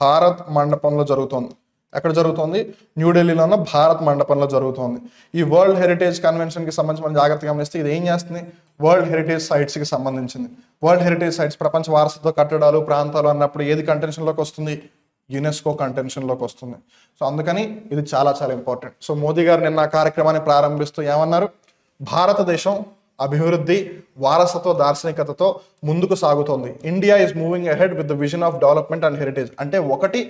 భారత్ మండపంలో జరుగుతుంది. ఎక్కడ జరుగుతుంది? న్యూఢిల్లీలో ఉన్న భారత్ మండపంలో జరుగుతుంది. ఈ వరల్డ్ హెరిటేజ్ కన్వెన్షన్కి సంబంధించి మనం జాగ్రత్తగా గమనిస్తే ఇది ఏం చేస్తుంది? వరల్డ్ హెరిటేజ్ సైట్స్కి సంబంధించింది. వరల్డ్ హెరిటేజ్ సైట్స్ ప్రపంచ వారసత్వ కట్టడాలు ప్రాంతాలు అన్నప్పుడు ఏది కంటెన్షన్లోకి వస్తుంది? యునెస్కో కంటెన్షన్లోకి వస్తుంది. సో అందుకని ఇది చాలా చాలా ఇంపార్టెంట్. సో మోదీ గారు నిన్న కార్యక్రమాన్ని ప్రారంభిస్తూ ఏమన్నారు? భారతదేశం అభివృద్ధి వారసత్వ దార్శనికతతో ముందుకు సాగుతోంది. India is moving ahead with the vision of development and heritage. అంటే ఒకటి,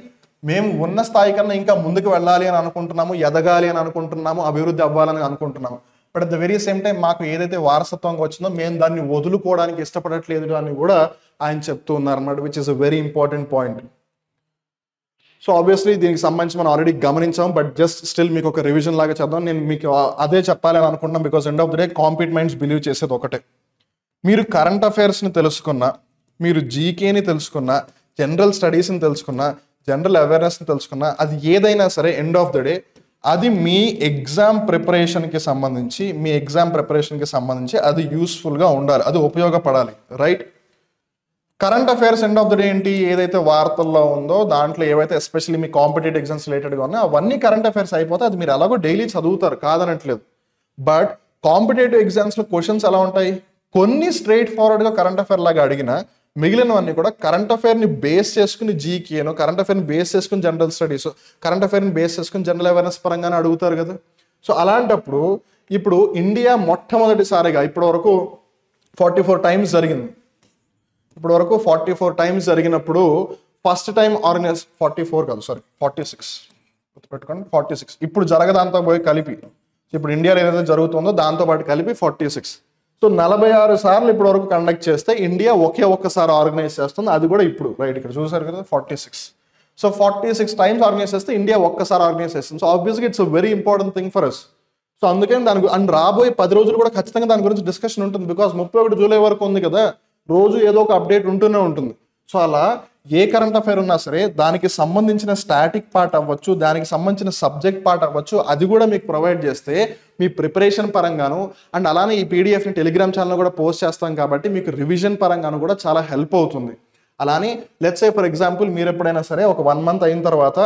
మేము ఉన్న స్థాయి కన్నా ఇంకా ముందుకు వెళ్ళాలి అని అనుకుంటున్నాము, ఎదగాలి అని అనుకుంటున్నాము, అభివృద్ధి అవ్వాలని అనుకుంటున్నాము. But at the very same time మాకు ఏదైతే వారసత్వంగా వచ్చిందో మేము దాన్ని వదులుకోవడానికి ఇష్టపడట్లేదు అని కూడా ఆయన చెప్తూ ఉన్నారు అన్నమాట, which is a very important point. So obviously దీనికి సంబంధించి మనం ఆల్రెడీ గమనించాం, బట్ జస్ట్ స్టిల్ మీకు ఒక రివిజన్ లాగా చేద్దాం. నేను మీకు అదే చెప్పాలని అనుకుంటున్నాను, because end of the day competent minds believe చేసేది ఒకటే. మీరు కరెంట్ అఫైర్స్ని తెలుసుకున్నా, మీరు జీకేని తెలుసుకున్నా, జనరల్ స్టడీస్ని తెలుసుకున్నా, జనరల్ అవేర్నెస్ని తెలుసుకున్నా, అది ఏదైనా సరే ఎండ్ ఆఫ్ ద డే అది మీ ఎగ్జామ్ ప్రిపరేషన్కి సంబంధించి అది యూస్ఫుల్గా ఉండాలి, అది ఉపయోగపడాలి, right? Current affairs end of the day ఏంటి? ఏదైతే వార్తల్లో ఉందో దాంట్లో ఏవైతే ఎస్పెషల్లీ మీ కాంపిటేటివ్ ఎగ్జామ్స్ రిలేటెడ్గా ఉన్నాయో అవన్నీ కరెంట్ అఫైర్స్ అయిపోతే అది మీరు ఎలాగో డైలీ చదువుతారు, కాదనట్లేదు. బట్ కాంపిటేటివ్ ఎగ్జామ్స్లో క్వశ్చన్స్ ఎలా ఉంటాయి? కొన్ని స్ట్రైట్ ఫార్వర్డ్గా కరెంట్ అఫైర్ లాగా అడిగినా మిగిలినవన్నీ కూడా కరెంట్ అఫైర్ని బేస్ చేసుకుని జీకేను, కరెంట్ అఫైర్ని బేస్ చేసుకుని జనరల్ స్టడీస్, కరెంట్ అఫైర్ని బేస్ చేసుకుని జనరల్ అవేర్నెస్ పరంగానే అడుగుతారు కదా. సో అలాంటప్పుడు ఇప్పుడు ఇండియా మొట్టమొదటిసారిగా ఇప్పటి వరకు 44 టైమ్స్ జరిగింది. ఇప్పుడు వరకు 44 టైమ్స్ జరిగినప్పుడు ఫస్ట్ టైం ఆర్గనైజ్ 44 కాదు సారీ 46 గుర్తుపెట్టుకోండి 46 ఇప్పుడు జరగదాంతో పోయి కలిపి ఇప్పుడు ఇండియాలో ఏదైతే జరుగుతుందో దాంతో పాటు కలిపి 46 సో 46 సార్లు ఇప్పటి వరకు కండక్ట్ చేస్తే ఇండియా ఒక్కసారి ఆర్గనైజ్ చేస్తుంది అది కూడా ఇప్పుడు రైట్ ఇక్కడ చూసారు కదా 46 సో 46 టైమ్స్ ఆర్గనైజ్ చేస్తే ఇండియా ఒక్కసారి ఆర్గనైజ్ చేస్తుంది సో ఆబ్వియస్గా it's very important thing for us so అందుకని దాని అండ్ రాబోయే 10 రోజులు కూడా ఖచ్చితంగా దాని గురించి డిస్కషన్ ఉంటుంది బికాస్ 31 జూలై వరకు ఉంది కదా రోజు ఏదో ఒక అప్డేట్ ఉంటూనే ఉంటుంది సో అలా ఏ కరెంట్ అఫైర్ ఉన్నా సరే దానికి సంబంధించిన స్టాటిక్ పార్ట్ అవ్వచ్చు దానికి సంబంధించిన సబ్జెక్ట్ పార్ట్ అవ్వచ్చు అది కూడా మీకు ప్రొవైడ్ చేస్తే మీ ప్రిపరేషన్ పరంగాను అండ్ అలానే ఈ పీడిఎఫ్ని టెలిగ్రామ్ ఛానల్లో కూడా పోస్ట్ చేస్తాం కాబట్టి మీకు రివిజన్ పరంగాను కూడా చాలా హెల్ప్ అవుతుంది అలానే లెట్స్ సే ఫర్ ఎగ్జాంపుల్ మీరు ఎప్పుడైనా సరే ఒక 1 మంత్ అయిన తర్వాత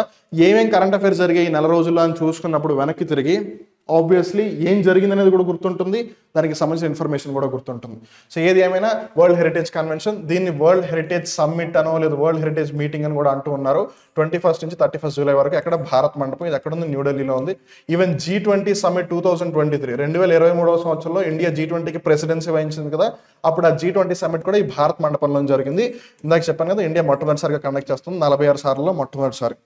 ఏమేం కరెంట్ అఫైర్స్ జరిగాయి ఈ 4 రోజుల్లో అని చూసుకున్నప్పుడు వెనక్కి తిరిగి ఆబ్వియస్లీ ఏం జరిగింది అనేది కూడా గుర్తుంటుంది దానికి సంబంధించిన ఇన్ఫర్మేషన్ కూడా గుర్తుంటుంది సో ఏది ఏమైనా వరల్డ్ హెరిటేజ్ కన్వెన్షన్ దీన్ని వరల్డ్ హెరిటేజ్ సమ్మిట్ అనో లేదా వరల్డ్ హెరిటేజ్ మీటింగ్ అని కూడా అంటూ ఉన్నారు 21 నుంచి 31 జూలై వరకు ఎక్కడ భారత్ మండపం ఇది ఎక్కడ ఉంది న్యూఢిల్లీలో ఉంది ఈవెన్ G20 సమ్మిట్ 2023 2023వ సంవత్సరంలో ఇండియా G20కి ప్రెసిడెన్సీ వహించింది కదా అప్పుడు ఆ G20 సమ్మిట్ కూడా ఈ భారత్ మండపంలో జరిగింది ఇందాక చెప్పాను కదా ఇండియా మొట్టమొదటిసారిగా కండక్ట్ చేస్తుంది 46 సార్లలో మొట్టమొదటిసారి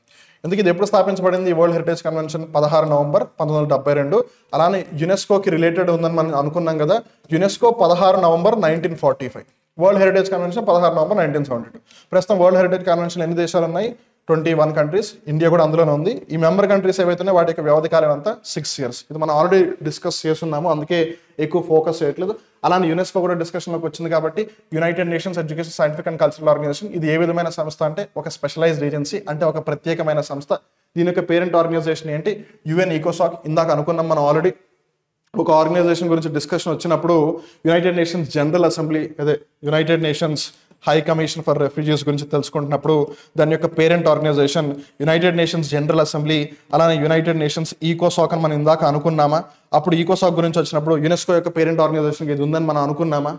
ఎందుకు ఇది ఎప్పుడు స్థాపించబడింది ఈ వరల్డ్ హెరిటేజ్ కన్వెన్షన్ 16 నవంబర్ 1972 అలానే యునెస్కోకి రిలేటెడ్ ఉందని మనం అనుకున్నాం కదా UNESCO 16 November 1945 world heritage convention 16 November 1972 ప్రస్తుతం వరల్డ్ హెరిటేజ్ కన్వెన్షన్ ఎన్ని దేశాలు ఉన్నాయి 21 కంట్రీస్ ఇండియా కూడా అందులోనే ఉంది ఈ మెంబర్ కంట్రీస్ ఏవైతున్నాయో వాటి యొక్క వ్యవధి కాలం అంతా 6 years ఇది మనం ఆల్రెడీ డిస్కస్ చేస్తున్నాము అందుకే ఎక్కువ ఫోకస్ చేయట్లేదు అలానే యునెస్కో కూడా డిస్కషన్లోకి వచ్చింది కాబట్టి United Nations education scientific and cultural organisation ఇది ఏ విధమైన సంస్థ అంటే ఒక స్పెషలైజ్డ్ ఏజెన్సీ అంటే ఒక ప్రత్యేకమైన సంస్థ దీని యొక్క పేరెంట్ ఆర్గనైజేషన్ ఏంటి యుఎన్ ఈకోసాక్ ఇందాక అనుకున్నాం మనం ఆల్రెడీ ఒక ఆర్గనైజేషన్ గురించి డిస్కషన్ వచ్చినప్పుడు యునైటెడ్ నేషన్స్ జనరల్ అసెంబ్లీ అదే United Nations High Commission for refugees గురించి తెలుసుకుంటున్నప్పుడు దాని యొక్క parent organisation United Nations General Assembly అలానే యునైటెడ్ నేషన్స్ ఈకోసాక్ అని మనం ఇందాక అనుకున్నామా అప్పుడు ఈకోసాక్ గురించి వచ్చినప్పుడు యునెస్కో యొక్క పేరెంట్ ఆర్గనైజేషన్ ఇది ఉందని మనం అనుకున్నామా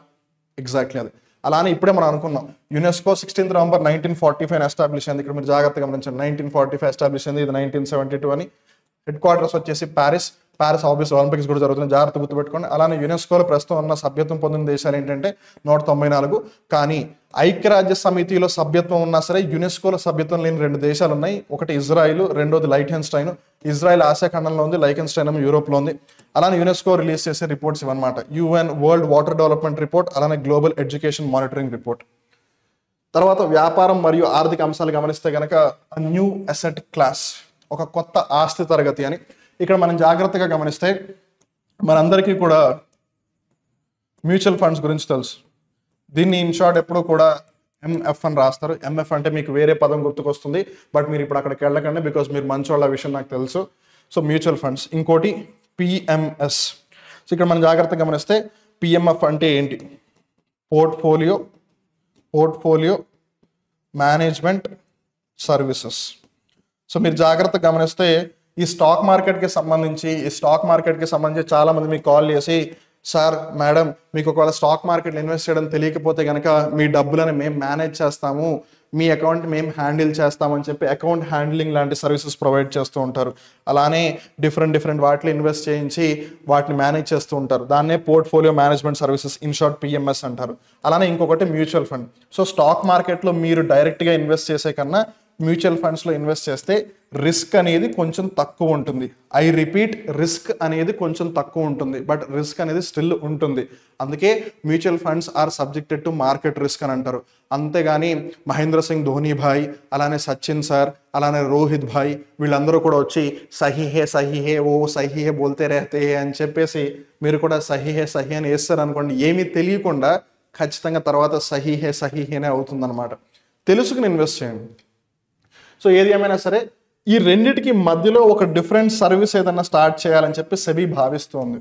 ఎగ్జాక్ట్లీ అది అలానే ఇప్పుడే మనం అనుకున్నాం యునెస్కో 16 నవంబర్ 1945 ఎస్టాబ్లిష్ అయింది ఇక్కడ మీరు జాగ్రత్తగా గమనించండి 1945 ఎస్టాబ్లిష్ అయింది ఇది 1972 అని హెడ్ క్వార్టర్స్ వచ్చేసి ప్యారిస్ ఆబ్వియస్ ఒలింపిక్స్ కూడా జరుగుతుంది జాగ్రత్త గుర్తుపెట్టుకోండి అలానే యునెస్కోలో ప్రస్తుతం ఉన్న సభ్యత్వం పొందిన దేశాలు ఏంటంటే 194 కానీ ఐక్యరాజ్య సమితిలో సభ్యత్వం ఉన్నా సరే యునెస్కోలో సభ్యత్వం లేని 2 దేశాలు ఉన్నాయి ఒకటి ఇజ్రాయిల్ రెండోది లైఖెన్స్టైన్ ఇజ్రాయిల్ ఆసియా ఖండంలో ఉంది లైఖెన్స్టైన్ యూరోప్లో ఉంది అలానే యునెస్కో రిలీజ్ చేసే రిపోర్ట్స్ ఇవన్నమాట UN world water development report అలానే గ్లోబల్ ఎడ్యుకేషన్ మానిటరింగ్ రిపోర్ట్ తర్వాత వ్యాపారం మరియు ఆర్థిక అంశాలు గమనిస్తే కనుక న్యూ అసెట్ క్లాస్ ఒక కొత్త ఆస్తి తరగతి అని ఇక్కడ మనం జాగ్రత్తగా గమనిస్తే మనందరికీ కూడా మ్యూచువల్ ఫండ్స్ గురించి తెలుసు దీన్ని ఇన్ షార్ట్ ఎప్పుడు కూడా ఎంఎఫ్ అని రాస్తారు ఎంఎఫ్ అంటే మీకు వేరే పదం గుర్తుకొస్తుంది బట్ మీరు ఇప్పుడు అక్కడికి వెళ్ళకండి బికాస్ మీరు మంచోళ్ళ విషయం నాకు తెలుసు సో మ్యూచువల్ ఫండ్స్ ఇంకోటి పిఎంఎస్ సో ఇక్కడ మనం జాగ్రత్తగా గమనిస్తే పిఎంఎఫ్ అంటే ఏంటి పోర్ట్ఫోలియో మేనేజ్మెంట్ సర్వీసెస్ సో మీరు జాగ్రత్తగా గమనిస్తే ఈ స్టాక్ మార్కెట్కి సంబంధించి చాలా మంది మీకు కాల్ చేసి సార్ మేడం మీకు ఒకవేళ స్టాక్ మార్కెట్లో ఇన్వెస్ట్ చేయడం తెలియకపోతే కనుక మీ డబ్బులను మేము మేనేజ్ చేస్తాము మీ అకౌంట్ మేము హ్యాండిల్ చేస్తామని చెప్పి అకౌంట్ హ్యాండ్లింగ్ లాంటి సర్వీసెస్ ప్రొవైడ్ చేస్తూ ఉంటారు అలానే డిఫరెంట్ వాటిలో ఇన్వెస్ట్ చేయించి వాటిని మేనేజ్ చేస్తూ ఉంటారు దాన్నే portfolio management services in short PMS అంటారు అలానే ఇంకొకటి మ్యూచువల్ ఫండ్ సో స్టాక్ మార్కెట్లో మీరు డైరెక్ట్గా ఇన్వెస్ట్ చేసే కన్నా మ్యూచువల్ ఫండ్స్లో ఇన్వెస్ట్ చేస్తే రిస్క్ అనేది కొంచెం తక్కువ ఉంటుంది ఐ రిపీట్ రిస్క్ అనేది కొంచెం తక్కువ ఉంటుంది బట్ రిస్క్ అనేది స్టిల్ ఉంటుంది అందుకే mutual funds are subjected to market risk అని అంటారు అంతేగాని మహేంద్ర సింగ్ ధోని భాయ్ అలానే సచిన్ సార్ అలానే రోహిత్ భాయ్ వీళ్ళందరూ కూడా వచ్చి సహీ హే ఓ సహీ హే బోల్తే రేతే అని చెప్పేసి మీరు కూడా సహీ హే అని వేస్తారు అనుకోండి ఏమీ తెలియకుండా ఖచ్చితంగా తర్వాత సహీ హేనే అవుతుందన్నమాట తెలుసుకుని ఇన్వెస్ట్ చేయండి సో ఏది ఏమైనా సరే ఈ రెండిటికి మధ్యలో ఒక డిఫరెంట్ సర్వీస్ ఏదైనా స్టార్ట్ చేయాలని చెప్పి సెబీ భావిస్తోంది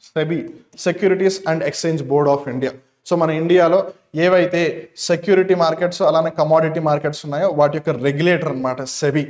SEBI securities and exchange board of India so మన ఇండియాలో ఏవైతే సెక్యూరిటీ మార్కెట్స్ అలానే కమోడిటీ మార్కెట్స్ ఉన్నాయో వాటి యొక్క రెగ్యులేటర్ అనమాట SEBI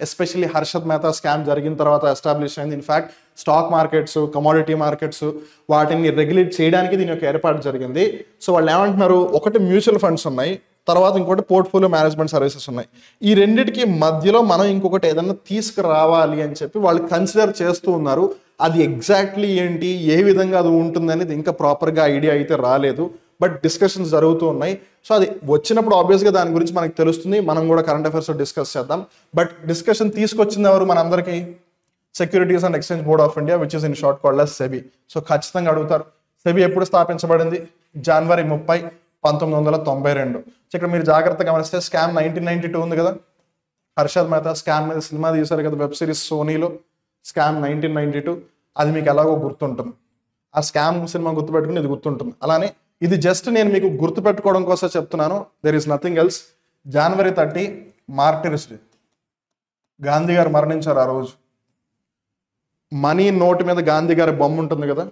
especially Harshad Mehta scam జరిగిన తర్వాత ఎస్టాబ్లిష్ అయింది in fact stock markets commodity markets వాటిని రెగ్యులేట్ చేయడానికి దీని యొక్క ఏర్పాటు జరిగింది సో వాళ్ళు ఏమంటున్నారు ఒకటి మ్యూచువల్ ఫండ్స్ ఉన్నాయి తర్వాత ఇంకోటి పోర్ట్ఫోలియో మేనేజ్మెంట్ సర్వీసెస్ ఉన్నాయి ఈ రెండిటికి మధ్యలో మనం ఇంకొకటి ఏదైనా తీసుకురావాలి అని చెప్పి వాళ్ళు కన్సిడర్ చేస్తూ ఉన్నారు అది ఎగ్జాక్ట్లీ ఏంటి ఏ విధంగా అది ఉంటుంది అనేది ఇంకా ప్రాపర్గా ఐడియా అయితే రాలేదు బట్ డిస్కషన్స్ జరుగుతూ ఉన్నాయి. సో అది వచ్చినప్పుడు ఆబ్వియస్గా దాని గురించి మనకు తెలుస్తుంది, మనం కూడా కరెంట్ అఫైర్స్లో డిస్కస్ చేద్దాం. బట్ డిస్కషన్ తీసుకొచ్చింది ఎవరు మనందరికీ? Securities and exchange board of India, which is in short called as SEBI. So ఖచ్చితంగా అడుగుతారు, సెబీ ఎప్పుడు స్థాపించబడింది? జనవరి 30, 1992. సో ఇక్కడ మీరు జాగ్రత్తగా గమనిస్తే స్కామ్ 1992 ఉంది కదా, హర్షద్ మెహతా స్కామ్ మీద సినిమా తీశారు కదా వెబ్ సిరీస్ సోనీలో, స్కామ్ 1992. అది మీకు ఎలాగో గుర్తుంటుంది, ఆ స్కామ్ సినిమా గుర్తుపెట్టుకుని ఇది గుర్తుంటుంది. అలానే ఇది జస్ట్ నేను మీకు గుర్తుపెట్టుకోవడం కోసం చెప్తున్నాను, there is nothing else. January 30 martyrs day, Gandhi గారు మరణించారు ఆ రోజు. మనీ నోట్ మీద గాంధీ గారి బొమ్మ ఉంటుంది కదా,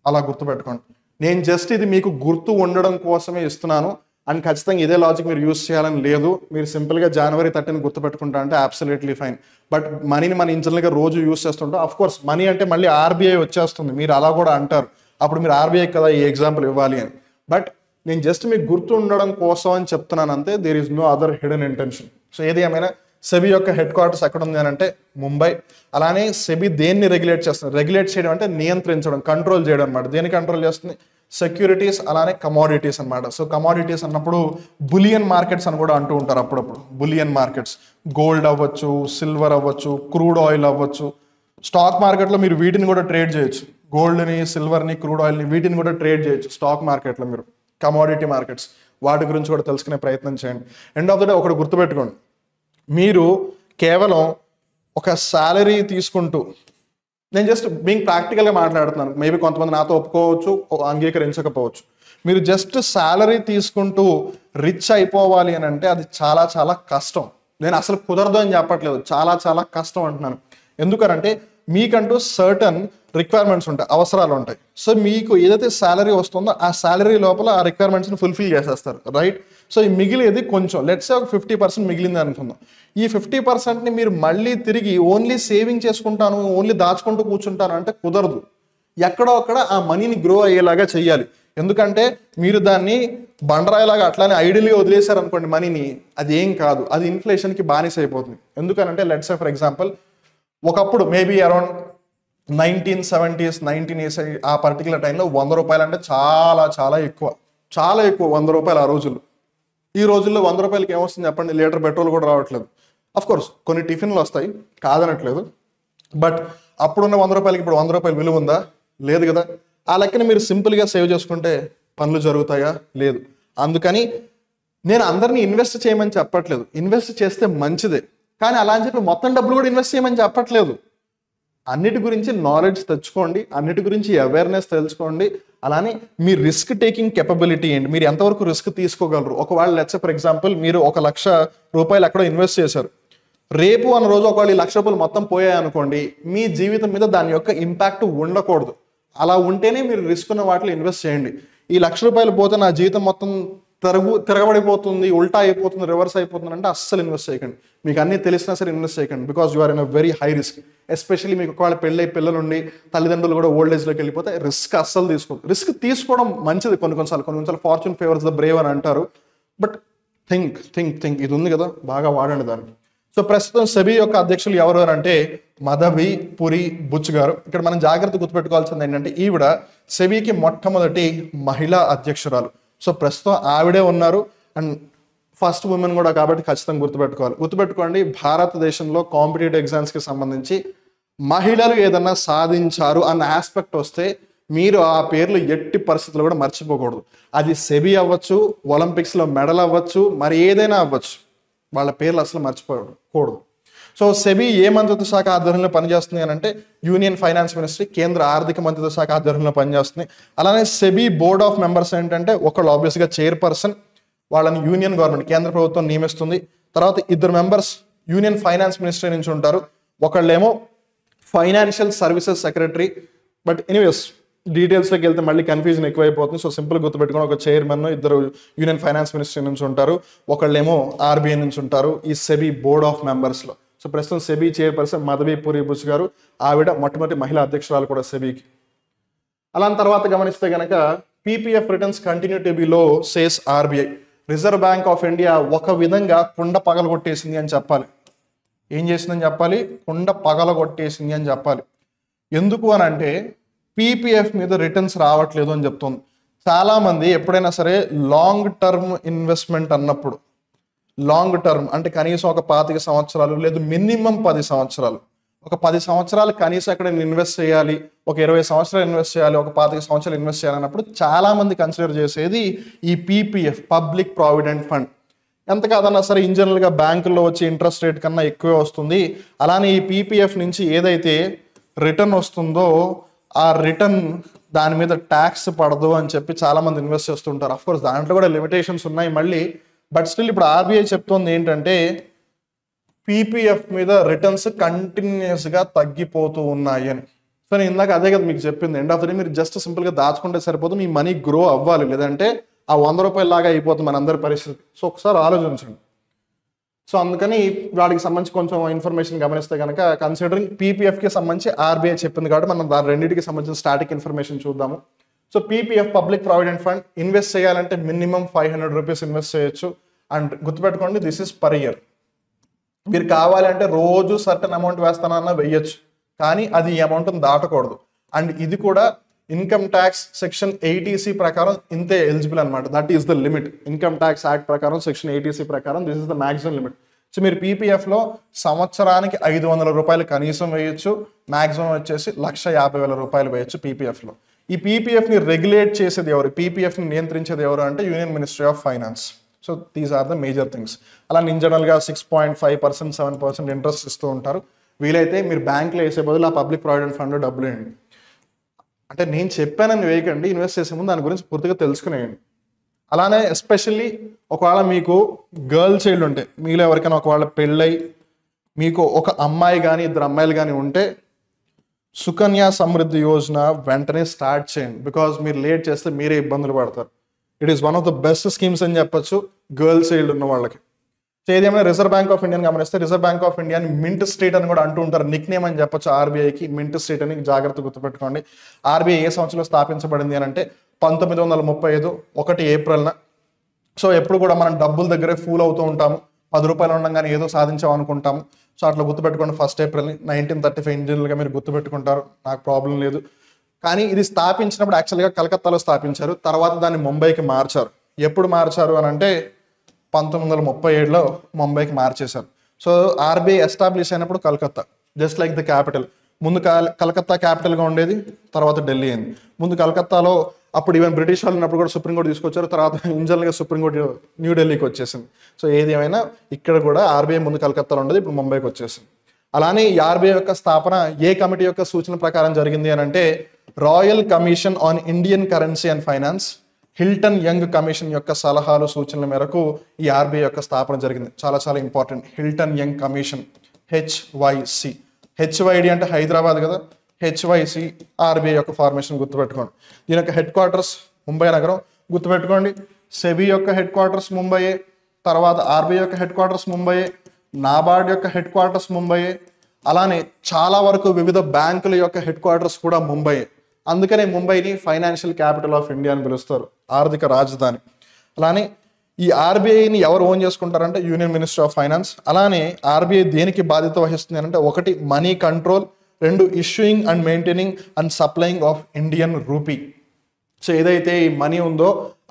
అలా గుర్తుపెట్టుకోండి. నేను జస్ట్ ఇది మీకు గుర్తు ఉండడం కోసమే ఇస్తున్నాను, అండ్ ఖచ్చితంగా ఇదే లాజిక్ మీరు యూస్ చేయాలని లేదు. మీరు సింపుల్గా జనవరి 30ని గుర్తుపెట్టుకుంటా అంటే అబ్సల్యూట్లీ ఫైన్. బట్ మనీని మన ఇంజనల్గా రోజు యూస్ చేస్తుంటాం. అఫ్ కోర్స్ మనీ అంటే మళ్ళీ ఆర్బీఐ వచ్చేస్తుంది, మీరు అలా కూడా అంటారు, అప్పుడు మీరు ఆర్బీఐ కదా ఈ ఎగ్జాంపుల్ ఇవ్వాలి అని. బట్ నేను జస్ట్ మీకు గుర్తు ఉండడం కోసం అని చెప్తున్నాను అంతే, there is no other hidden intention. So ఏది ఏమైనా సెబీ యొక్క హెడ్ క్వార్టర్స్ ఎక్కడ ఉంది అని అంటే ముంబై. అలానే సెబీ దేన్ని రెగ్యులేట్ చేస్తుంది? రెగ్యులేట్ చేయడం అంటే నియంత్రించడం, కంట్రోల్ చేయడం అనమాట. దేన్ని కంట్రోల్ చేస్తుంది? సెక్యూరిటీస్ అలానే కమోడిటీస్ అనమాట. సో కమోడిటీస్ అన్నప్పుడు బులియన్ మార్కెట్స్ అని కూడా అంటూ ఉంటారు అప్పుడప్పుడు. బులియన్ మార్కెట్స్, గోల్డ్ అవ్వచ్చు, సిల్వర్ అవ్వచ్చు, క్రూడ్ ఆయిల్ అవ్వచ్చు. స్టాక్ మార్కెట్లో మీరు వీటిని కూడా ట్రేడ్ చేయొచ్చు, గోల్డ్ని, సిల్వర్ని, క్రూడ్ ఆయిల్ని, వీటిని కూడా ట్రేడ్ చేయొచ్చు స్టాక్ మార్కెట్లో మీరు. కమోడిటీ మార్కెట్స్, వాటి గురించి కూడా తెలుసుకునే ప్రయత్నం చేయండి. ఎండ్ ఆఫ్ ద డే ఒకటి గుర్తుపెట్టుకోండి, మీరు కేవలం ఒక శాలరీ తీసుకుంటూ, నేను జస్ట్ బీయింగ్ ప్రాక్టికల్గా మాట్లాడుతున్నాను, మేబీ కొంతమంది నాతో ఒప్పుకోవచ్చు, అంగీకరించకపోవచ్చు. మీరు జస్ట్ శాలరీ తీసుకుంటూ రిచ్ అయిపోవాలి అని అంటే అది చాలా చాలా కష్టం. నేను అసలు కుదరదు అని చెప్పట్లేదు, చాలా చాలా కష్టం అంటున్నాను. ఎందుకంటే మీకంటూ సర్టన్ రిక్వైర్మెంట్స్ ఉంటాయి, అవసరాలు ఉంటాయి. సో మీకు ఏదైతే శాలరీ వస్తుందో ఆ శాలరీ లోపల ఆ రిక్వైర్మెంట్స్ని ఫుల్ఫిల్ చేసేస్తారు, రైట్? సో ఈ మిగిలేది కొంచెం, లెట్స్ ఒక 50% మిగిలింది అనుకుందాం. ఈ 50%ని మీరు మళ్ళీ తిరిగి ఓన్లీ సేవింగ్ చేసుకుంటాను, ఓన్లీ దాచుకుంటూ కూర్చుంటాను అంటే కుదరదు. ఎక్కడో అక్కడ ఆ మనీని గ్రో అయ్యేలాగా చెయ్యాలి. ఎందుకంటే మీరు దాన్ని బండరాయిలాగా అట్లానే ఐడియల్గా వదిలేశారనుకోండి మనీని, అది ఏం కాదు, అది ఇన్ఫ్లేషన్కి బానిస అయిపోతుంది. ఎందుకనంటే లెట్స్ సే ఫర్ ఎగ్జాంపుల్ ఒకప్పుడు మేబీ అరౌండ్ 1970s 1980s ఆ పర్టికులర్ టైంలో 100 రూపాయలు అంటే చాలా చాలా ఎక్కువ, చాలా ఎక్కువ 100 రూపాయలు ఆ రోజుల్లో. ఈ రోజుల్లో 100 రూపాయలకి ఏమొస్తుంది చెప్పండి? లీటర్ పెట్రోల్ కూడా రావట్లేదు. అఫ్ కోర్స్ కొన్ని టిఫిన్లు వస్తాయి, కాదనట్లేదు. బట్ అప్పుడున్న 100 రూపాయలకి ఇప్పుడు 100 రూపాయలు విలువ ఉందా? లేదు కదా. ఆ లెక్కన మీరు సింపుల్గా సేవ్ చేసుకుంటే పనులు జరుగుతాయా? లేదు. అందుకని నేను అందరినీ ఇన్వెస్ట్ చేయమని చెప్పట్లేదు, ఇన్వెస్ట్ చేస్తే మంచిదే, కానీ అలా అని చెప్పి మొత్తం డబ్బులు కూడా ఇన్వెస్ట్ చేయమని చెప్పట్లేదు. అన్నిటి గురించి నాలెడ్జ్ తెచ్చుకోండి, అన్నిటి గురించి అవేర్నెస్ తెలుసుకోండి. అలానే మీ రిస్క్ టేకింగ్ కెపబిలిటీ ఏంటి, మీరు ఎంతవరకు రిస్క్ తీసుకోగలరు. ఒకవేళ లెట్స్ ఫర్ ఎగ్జాంపుల్ మీరు 1,00,000 రూపాయలు ఎక్కడో ఇన్వెస్ట్ చేశారు, రేపు అన్న రోజు ఒకవేళ ఈ 1,00,000 రూపాయలు మొత్తం పోయాయనుకోండి, మీ జీవితం మీద దాని యొక్క ఇంపాక్ట్ ఉండకూడదు. అలా ఉంటేనే మీరు రిస్క్ ఉన్న వాటిలో ఇన్వెస్ట్ చేయండి. ఈ 1,00,000 రూపాయలు పోతే నా జీవితం మొత్తం తిరగబడిపోతుంది, ఉల్టా అయిపోతుంది, రివర్స్ అయిపోతుంది అంటే అస్సలు ఇన్వెస్ట్ చేయకండి. మీకు అన్నీ తెలిసినా సరే ఇన్వెస్ట్ చేయకండి, because you are in a very high risk. Especially మీకు ఒకవేళ పిల్లలుండి తల్లిదండ్రులు కూడా ఓల్డ్ ఏజ్లోకి వెళ్ళిపోతే రిస్క్ అస్సలు తీసుకోండి. రిస్క్ తీసుకోవడం మంచిది కొన్నిసార్లు ఫార్చ్యూన్ ఫేవర్స్ ద బ్రేవ్ అని అంటారు. బట్ థింక్ ఇది ఉంది కదా, బాగా వాడండి దాన్ని. సో ప్రస్తుతం సెబీ యొక్క అధ్యక్షులు ఎవరు అని అంటే మదవి పురి బుచ్ గారు. ఇక్కడ మనం జాగ్రత్త గుర్తుపెట్టుకోవాల్సింది ఏంటంటే ఈవిడ సెబీకి మొట్టమొదటి మహిళా అధ్యక్షురాలు. సో ప్రస్తుతం ఆవిడే ఉన్నారు, అండ్ ఫస్ట్ ఉమెన్ కూడా కాబట్టి ఖచ్చితంగా గుర్తుపెట్టుకోండి. భారతదేశంలో కాంపిటేటివ్ ఎగ్జామ్స్కి సంబంధించి మహిళలు ఏదన్నా సాధించారు అన్న ఆస్పెక్ట్ వస్తే మీరు ఆ పేర్లు ఎట్టి పరిస్థితుల్లో కూడా మర్చిపోకూడదు. అది సెబీ అవ్వచ్చు, ఒలింపిక్స్లో మెడల్ అవ్వచ్చు, మరి ఏదైనా అవ్వచ్చు, వాళ్ళ పేర్లు అసలు మర్చిపోకూడదు. సో సెబీ ఏ మంత్రిత్వ శాఖ ఆధ్వర్యంలో పనిచేస్తుంది అని అంటే యూనియన్ ఫైనాన్స్ మినిస్ట్రీ, కేంద్ర ఆర్థిక మంత్రిత్వ శాఖ ఆధ్వర్యంలో పనిచేస్తుంది. అలానే సెబీ బోర్డ్ ఆఫ్ మెంబర్స్ ఏంటంటే ఒకళ్ళు ఆబ్వియస్గా చైర్పర్సన్, వాళ్ళని యూనియన్ గవర్నమెంట్ కేంద్ర ప్రభుత్వం నియమిస్తుంది. తర్వాత 2 మెంబర్స్ యూనియన్ ఫైనాన్స్ మినిస్ట్రీ నుంచి ఉంటారు, ఒకళ్ళేమో financial services secretary. But anyways డీటెయిల్స్లోకి వెళ్తే మళ్ళీ కన్ఫ్యూజన్ ఎక్కువైపోతుంది. సో సింపుల్ గుర్తుపెట్టుకుని ఒక చైర్మన్, 2 యూనియన్ ఫైనాన్స్ మినిస్ట్రీ నుంచి ఉంటారు, ఒకళ్ళేమో ఆర్బీఐ నుంచి ఉంటారు ఈ సెబీ బోర్డ్ ఆఫ్ మెంబర్స్లో. సో ప్రస్తుతం సెబీ చైర్పర్సన్ మదవి పురి బుచ్ గారు, ఆవిడ మొట్టమొదటి మహిళా అధ్యక్షురాలు కూడా సెబీకి. అలాంటి తర్వాత గమనిస్తే కనుక PPF returns continue to be low says RBI. Reserve Bank of India ఒక విధంగా కుండ పగలగొట్టేసింది అని చెప్పాలి. ఏం చేసిందని చెప్పాలి? కుండ పగలగొట్టేసింది అని చెప్పాలి. ఎందుకు అని అంటే పీపీఎఫ్ మీద రిటర్న్స్ రావట్లేదు అని చెప్తుంది. చాలామంది ఎప్పుడైనా సరే లాంగ్ టర్మ్ ఇన్వెస్ట్మెంట్ అన్నప్పుడు, లాంగ్ టర్మ్ అంటే కనీసం ఒక 25 సంవత్సరాలు లేదు మినిమం 10 సంవత్సరాలు, ఒక 10 సంవత్సరాలు కనీసం అక్కడ నేను ఇన్వెస్ట్ చేయాలి, ఒక 20 సంవత్సరాలు ఇన్వెస్ట్ చేయాలి, ఒక 25 సంవత్సరాలు ఇన్వెస్ట్ చేయాలన్నప్పుడు చాలామంది కన్సిడర్ చేసేది ఈ పీపీఎఫ్, పబ్లిక్ ప్రావిడెంట్ ఫండ్. ఎంత కాదన్నా సరే ఇన్ జనరల్గా బ్యాంకుల్లో వచ్చే ఇంట్రెస్ట్ రేట్ కన్నా ఎక్కువే వస్తుంది. అలానే ఈ పీపీఎఫ్ నుంచి ఏదైతే రిటర్న్ వస్తుందో ఆ రిటర్న్ దాని మీద ట్యాక్స్ పడదు అని చెప్పి చాలామంది ఇన్వెస్ట్ చేస్తుంటారు. అఫ్కోర్స్ దాంట్లో కూడా లిమిటేషన్స్ ఉన్నాయి మళ్ళీ, బట్ స్టిల్ ఇప్పుడు ఆర్బీఐ చెప్తోంది ఏంటంటే పీపీఎఫ్ మీద రిటర్న్స్ కంటిన్యూస్గా తగ్గిపోతూ ఉన్నాయి అని. సో నేను ఇందాక అదే కదా మీకు చెప్పింది, ఎండ్ ఆఫ్ ద డే మీరు జస్ట్ సింపుల్గా దాచుకుంటే సరిపోదు, మీ మనీ గ్రో అవ్వాలి, లేదంటే ఆ 100 రూపాయల లాగా అయిపోతుంది మనందరి పరిస్థితి. సో ఒకసారి ఆలోచించండి. సో అందుకని వాటికి సంబంధించి కొంచెం ఇన్ఫర్మేషన్ గమనిస్తే కనుక కన్సిడరింగ్ పీపీఎఫ్కి సంబంధించి ఆర్బీఐ చెప్పింది కాబట్టి మనం దాని రెండింటికి సంబంధించిన స్టాటిక్ ఇన్ఫర్మేషన్ చూద్దాము. So PPF, public provident fund, invest చేయాలంటే మినిమం 500 రూపీస్ ఇన్వెస్ట్ చేయొచ్చు. అండ్ గుర్తుపెట్టుకోండి, దిస్ ఇస్ పర్ ఇయర్. మీరు కావాలంటే రోజు సర్టన్ అమౌంట్ వేస్తానన్నా వెయ్యొచ్చు, కానీ అది ఈ అమౌంట్ని దాటకూడదు. అండ్ ఇది కూడా ఇన్కమ్ ట్యాక్స్ సెక్షన్ 80C ప్రకారం ఇంతే ఎలిజిబుల్ అనమాట. That is the limit. Income tax act ప్రకారం సెక్షన్ 80C ప్రకారం this is the maximum limit. So మీరు పీపీఎఫ్లో సంవత్సరానికి 500 రూపాయలు కనీసం వేయొచ్చు, మ్యాక్సిమం వచ్చేసి 1,50,000 రూపాయలు వేయొచ్చు పీపీఎఫ్లో. ఈ పీపీఎఫ్ని రెగ్యులేట్ చేసేది ఎవరు, పీపీఎఫ్ని నియంత్రించేది ఎవరు అంటే union ministry of finance. So these are the major things. అలా ఇన్ జనరల్గా 6.5%, 7% ఇంట్రెస్ట్ ఇస్తూ ఉంటారు. వీలైతే మీరు బ్యాంక్లో వేసే బదులు ఆ పబ్లిక్ ప్రావిడెంట్ ఫండ్లో డబ్బులు వేయండి. అంటే నేను చెప్పానని వేయకండి, ఇన్వెస్ట్ చేసే ముందు దాని గురించి పూర్తిగా తెలుసుకునేయండి. అలానే ఎస్పెషల్లీ ఒకవేళ మీకు గర్ల్ చైల్డ్ ఉంటే, మీలో ఎవరికైనా ఒకవేళ పెళ్ళై మీకు ఒక అమ్మాయి కానీ 2 అమ్మాయిలు కానీ ఉంటే సుకన్య సమృద్ధి యోజన వెంటనే స్టార్ట్ చేయండి. బికాజ్ మీరు లేట్ చేస్తే మీరే ఇబ్బందులు పడతారు. It is one of the best schemes అని చెప్పొచ్చు గర్ల్ చైల్డ్ ఉన్న వాళ్ళకి. సో ఏదేమైనా రిజర్వ్ బ్యాంక్ ఆఫ్ ఇండియాని గమనిస్తే రిజర్వ్ బ్యాంక్ ఆఫ్ ఇండియాని మింట్ స్టేట్ అని కూడా అంటూ ఉంటారు. నిక్ నేమ్ అని చెప్పొచ్చు ఆర్బీఐకి, మింట్ స్టేట్ అని జాగ్రత్త గుర్తుపెట్టుకోండి. ఆర్బీఐ ఏ సంవత్సరంలో స్థాపించబడింది అని అంటే 1935 1 ఏప్రిల్న. సో ఎప్పుడు కూడా మనం డబ్బుల దగ్గరే ఫూల్ అవుతూ ఉంటాము, 10 రూపాయలు ఉండగానే ఏదో సాధించాం అనుకుంటాము. సో అట్లా గుర్తుపెట్టుకోండి. 1 ఏప్రిల్ 1935 ఇంజనీర్గా మీరు గుర్తుపెట్టుకుంటారు, నాకు ప్రాబ్లం లేదు. కానీ ఇది స్థాపించినప్పుడు యాక్చువల్గా కలకత్తాలో స్థాపించారు, తర్వాత దాన్ని ముంబైకి మార్చారు. ఎప్పుడు మార్చారు అని అంటే 1937లో ముంబైకి మార్చేశారు. సో ఆర్బీఐ ఎస్టాబ్లిష్ అయినప్పుడు Calcutta, just like the capital. ముందు కలకత్తా క్యాపిటల్గా ఉండేది, తర్వాత ఢిల్లీ అయింది. ముందు కలకత్తాలో అప్పుడు ఈవెన్ బ్రిటిష్ వాళ్ళు ఉన్నప్పుడు కూడా సుప్రీంకోర్టు తీసుకొచ్చారు, తర్వాత ఇంజనరల్గా సుప్రీంకోర్టు న్యూఢిల్లీకి వచ్చేసింది. సో ఏది ఏమైనా ఇక్కడ కూడా ఆర్బీఐ ముందు కలకత్తాలో ఉండేది, ఇప్పుడు ముంబైకి వచ్చేసింది. అలానే ఈ ఆర్బీఐ యొక్క స్థాపన ఏ కమిటీ యొక్క సూచన ప్రకారం జరిగింది అని అంటే royal commission on Indian currency and finance, Hilton young commission యొక్క సలహాలు సూచనల మేరకు ఈ ఆర్బీఐ యొక్క స్థాపన జరిగింది. చాలా చాలా important. Hilton young commission, HYC. HYD అంటే హైదరాబాద్ కదా, HYC ఆర్బీఐ యొక్క ఫార్మేషన్ గుర్తుపెట్టుకోండి. దీని యొక్క హెడ్ క్వార్టర్స్ ముంబై నగరం గుర్తుపెట్టుకోండి. సెబీ యొక్క హెడ్ క్వార్టర్స్ ముంబైయే, తర్వాత ఆర్బీఐ యొక్క హెడ్ క్వార్టర్స్ ముంబైయే, నాబార్డ్ యొక్క హెడ్ క్వార్టర్స్ ముంబైయే, అలానే చాలా వరకు వివిధ బ్యాంకుల యొక్క హెడ్ క్వార్టర్స్ కూడా ముంబైయే. అందుకనే ముంబైని ఫైనాన్షియల్ క్యాపిటల్ ఆఫ్ ఇండియా అని పిలుస్తారు, ఆర్థిక రాజధాని. అలానే ఈ ఆర్బీఐని ఎవరు ఓన్ చేసుకుంటారంటే యూనియన్ మినిస్ట్రీ ఆఫ్ ఫైనాన్స్. అలానే ఆర్బీఐ దేనికి బాధ్యత వహిస్తుంది అంటే 1 money control, 2 issuing and maintaining and supplying of Indian rupee. So ఏదైతే ఈ మనీ ఉందో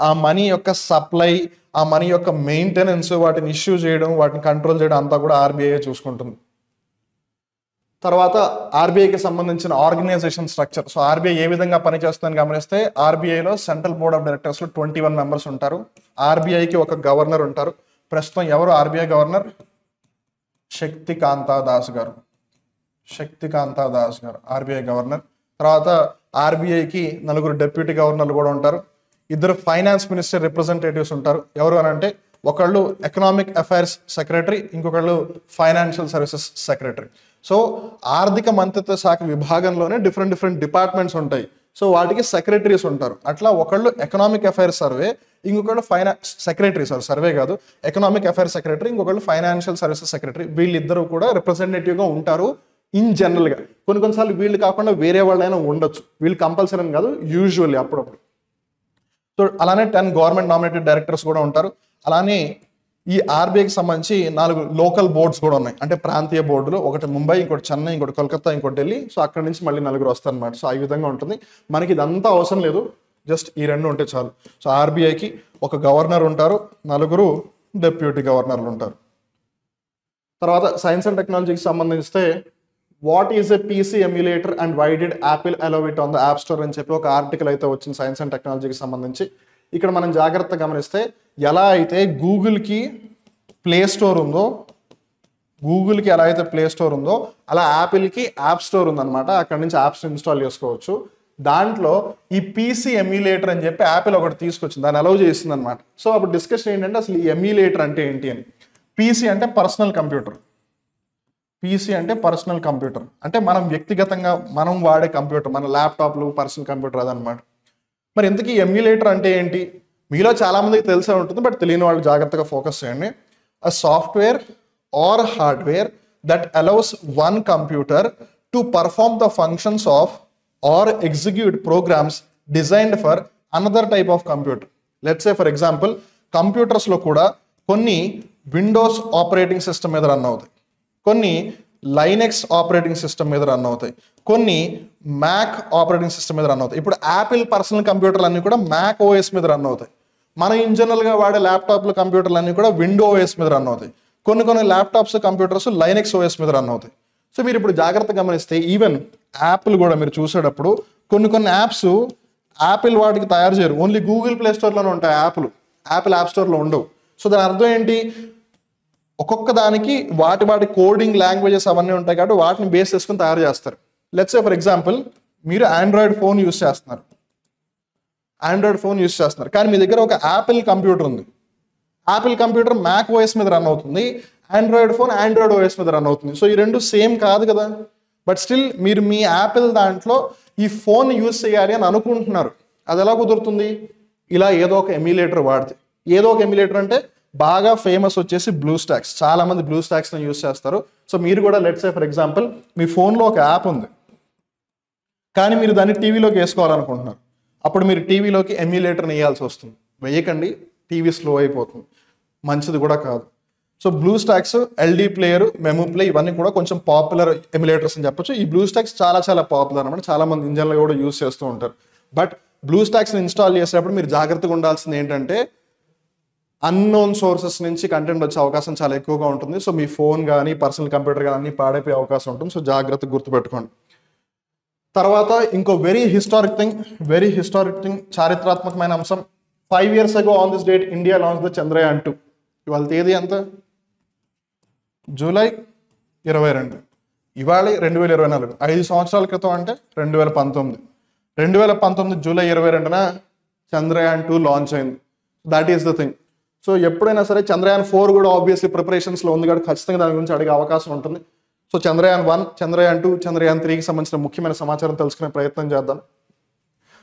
ఆ మనీ యొక్క సప్లై, ఆ మనీ యొక్క మెయింటెనెన్స్, వాటిని ఇష్యూ చేయడం, వాటిని కంట్రోల్ చేయడం అంతా కూడా ఆర్బీఐ చూసుకుంటుంది. తర్వాత ఆర్బీఐకి సంబంధించిన ఆర్గనైజేషన్ స్ట్రక్చర్. సో ఆర్బీఐ ఏ విధంగా పనిచేస్తుందని గమనిస్తే ఆర్బీఐలో సెంట్రల్ బోర్డ్ ఆఫ్ డైరెక్టర్స్లో 21 మెంబర్స్ ఉంటారు. ఆర్బీఐకి ఒక గవర్నర్ ఉంటారు. ప్రస్తుతం ఎవరు ఆర్బీఐ గవర్నర్? శక్తికాంత దాస్ గారు. శక్తికాంత దాస్ గారు ఆర్బీఐ గవర్నర్. తర్వాత ఆర్బీఐకి 4 డిప్యూటీ గవర్నర్లు కూడా ఉంటారు. 2 ఫైనాన్స్ మినిస్టర్ రిప్రజెంటేటివ్స్ ఉంటారు. ఎవరు అని అంటే ఒకళ్ళు ఎకనామిక్ అఫైర్స్ సెక్రటరీ, ఇంకొకళ్ళు ఫైనాన్షియల్ సర్వీసెస్ సెక్రటరీ. సో ఆర్థిక మంత్రిత్వ శాఖ విభాగంలోనే డిఫరెంట్ డిపార్ట్మెంట్స్ ఉంటాయి. సో వాటికి సెక్రటరీస్ ఉంటారు. అట్లా ఒకళ్ళు ఎకనామిక్ అఫైర్స్ సర్వే, ఇంకొకళ్ళు సర్వే కాదు, ఎకనామిక్ అఫైర్స్ సెక్రటరీ, ఇంకొకళ్ళు ఫైనాన్షియల్ సర్వీసెస్ సెక్రటరీ. వీళ్ళిద్దరూ కూడా రిప్రజెంటేటివ్గా ఉంటారు ఇన్ జనరల్గా. కొన్నిసార్లు వీళ్ళు కాకుండా వేరే వాళ్ళైనా ఉండొచ్చు, వీళ్ళు కంపల్సరీ అని కాదు, యూజువల్లీ అప్పుడప్పుడు. సో అలానే 10 గవర్నమెంట్ నామినేటెడ్ డైరెక్టర్స్ కూడా ఉంటారు. అలానే ఈ ఆర్బీఐకి సంబంధించి 4 లోకల్ బోర్డ్స్ కూడా ఉన్నాయి, అంటే ప్రాంతీయ బోర్డులు. ఒకటి ముంబై, ఇంకోటి చెన్నై, ఇంకోటి కోల్కతా, ఇంకోటి ఢిల్లీ. సో అక్కడి నుంచి మళ్ళీ 4 వస్తారు అనమాట. సో ఈ విధంగా ఉంటుంది. మనకి ఇదంతా అవసరం లేదు, జస్ట్ ఈ రెండు ఉంటే చాలు. సో ఆర్బీఐకి ఒక గవర్నర్ ఉంటారు, 4 డెప్యూటీ గవర్నర్లు ఉంటారు. తర్వాత సైన్స్ అండ్ టెక్నాలజీకి సంబంధిస్తే what is a PC emulator and why did Apple allow it on the App Store అని చెప్పి ఒక ఆర్టికల్ అయితే వచ్చింది సైన్స్ అండ్ టెక్నాలజీకి సంబంధించి. ఇక్కడ మనం జాగ్రత్తగా గమనిస్తే ఎలా అయితే గూగుల్కి ప్లే స్టోర్ ఉందో, గూగుల్కి ఎలా అయితే ప్లే స్టోర్ ఉందో అలా యాపిల్కి యాప్ స్టోర్ ఉందన్నమాట. అక్కడ నుంచి యాప్స్ ఇన్స్టాల్ చేసుకోవచ్చు. దాంట్లో ఈ పీసీ ఎమ్యులేటర్ అని చెప్పి యాపిల్ ఒకటి తీసుకొచ్చింది, దాన్ని అలౌ చేసింది అనమాట. సో అప్పుడు డిస్కషన్ ఏంటంటే అసలు ఈ ఎమ్యులేటర్ అంటే ఏంటి అని. పీసీ అంటే పర్సనల్ కంప్యూటర్, పీసీ అంటే పర్సనల్ కంప్యూటర్ అంటే మనం వ్యక్తిగతంగా మనం వాడే కంప్యూటర్, మన ల్యాప్టాప్లు పర్సనల్ కంప్యూటర్ అదనమాట. మరి ఇంతకీ ఎమ్యులేటర్ అంటే ఏంటి? మీలో చాలా మందికి తెలిసే ఉంటుంది, బట్ తెలియని వాళ్ళు జాగ్రత్తగా ఫోకస్ చేయండి. A software or hardware that allows one computer to perform the functions of or execute programs designed for another type of computer. Let's say for example కంప్యూటర్స్లో కూడా కొన్ని విండోస్ ఆపరేటింగ్ సిస్టమ్ మీద రన్ అవుతాయి, కొన్ని లైనెక్స్ ఆపరేటింగ్ సిస్టమ్ మీద రన్ అవుతాయి, కొన్ని మ్యాక్ ఆపరేటింగ్ సిస్టమ్ మీద రన్ అవుతాయి. ఇప్పుడు యాపిల్ పర్సనల్ కంప్యూటర్లు అన్నీ కూడా మ్యాక్ ఓఎస్ మీద రన్ అవుతాయి. మన ఇన్ జనరల్గా వాడే ల్యాప్టాప్లు కంప్యూటర్లు అన్నీ కూడా విండో ఓఎస్ మీద రన్ అవుతాయి. కొన్ని ల్యాప్టాప్స్ కంప్యూటర్స్ లైనెక్స్ ఓఎస్ మీద రన్ అవుతాయి. సో మీరు ఇప్పుడు జాగ్రత్తగా గమనిస్తే ఈవెన్ యాప్లు కూడా మీరు చూసేటప్పుడు కొన్ని యాప్స్ యాపిల్ వాటికి తయారు చేయరు, ఓన్లీ గూగుల్ ప్లే స్టోర్లోనే ఉంటాయి యాప్లు, యాపిల్ యాప్ స్టోర్లో ఉండవు. సో దాని అర్థం ఏంటి? ఒక్కొక్క దానికి వాటి కోడింగ్ లాంగ్వేజెస్ అవన్నీ ఉంటాయి కాబట్టి వాటిని బేస్ చేసుకుని తయారు చేస్తారు. లెట్స్ సే ఫర్ ఎగ్జాంపుల్ మీరు ఆండ్రాయిడ్ ఫోన్ యూస్ చేస్తున్నారు, కానీ మీ దగ్గర ఒక యాపిల్ కంప్యూటర్ ఉంది. యాపిల్ కంప్యూటర్ మ్యాక్ ఓఎస్ మీద రన్ అవుతుంది, ఆండ్రాయిడ్ ఫోన్ ఆండ్రాయిడ్ ఓఎస్ మీద రన్ అవుతుంది. సో ఈ రెండు సేమ్ కాదు కదా. బట్ స్టిల్ మీరు మీ యాపిల్ దాంట్లో ఈ ఫోన్ యూజ్ చేయాలి అని అనుకుంటున్నారు. అది ఎలా కుదురుతుంది? ఇలా ఏదో ఒక ఎమ్యులేటర్ వాడితే. ఏదో ఒక ఎమ్యులేటర్ అంటే బాగా ఫేమస్ వచ్చేసి బ్లూ స్టాక్స్. చాలా మంది బ్లూ స్టాక్స్ని యూజ్ చేస్తారు. సో మీరు కూడా లెట్స్ సే ఫర్ ఎగ్జాంపుల్ మీ ఫోన్లో ఒక యాప్ ఉంది, కానీ మీరు దాన్ని టీవీలోకి వేసుకోవాలనుకుంటున్నారు. అప్పుడు మీరు టీవీలోకి ఎమ్యులేటర్ని వేయాల్సి వస్తుంది. వేయకండి, టీవీ స్లో అయిపోతుంది, మంచిది కూడా కాదు. So blue stocks, LD player, memo play ఇవన్నీ కూడా కొంచెం పాపులర్ ఎమ్యులేటర్స్ అని చెప్పొచ్చు. ఈ బ్లూ స్టాక్స్ చాలా పాపులర్ అనమాట, చాలా మంది ఇంజన్లో కూడా యూజ్ చేస్తూ ఉంటారు. బట్ బ్లూ స్టాక్స్ని ఇన్స్టాల్ చేసేటప్పుడు మీరు జాగ్రత్తగా ఉండాల్సింది ఏంటంటే అన్నోన్ సోర్సెస్ నుంచి కంటెంట్ వచ్చే అవకాశం చాలా ఎక్కువగా ఉంటుంది. సో మీ ఫోన్ కానీ పర్సనల్ కంప్యూటర్ కానీ అన్ని పాడైపోయే అవకాశం ఉంటుంది. సో జాగ్రత్తగా గుర్తుపెట్టుకోండి. తర్వాత ఇంకో వెరీ హిస్టారిక్ థింగ్, చారిత్రాత్మకమైన అంశం. 5 years ago on this date, India launched the Chandrayaan 2. ఇవాళ తేదీ ఎంత? జూలై 22. ఇవాళ 2024. 5 సంవత్సరాల క్రితం అంటే 2019 జూలై 22న చంద్రయాన్ 2 లాంచ్ అయింది. That is the thing. So ఎప్పుడైనా సరే చంద్రయాన్ 4 కూడా ఆబ్వియస్లీ ప్రిపరేషన్స్లో ఉంది కాబట్టి ఖచ్చితంగా దాని గురించి అడిగే అవకాశం ఉంటుంది. సో చంద్రయాన్ 1, చంద్రయాన్ 2, చంద్రయాన్ 3కి సంబంధించిన ముఖ్యమైన సమాచారం తెలుసుకునే ప్రయత్నం చేద్దాం.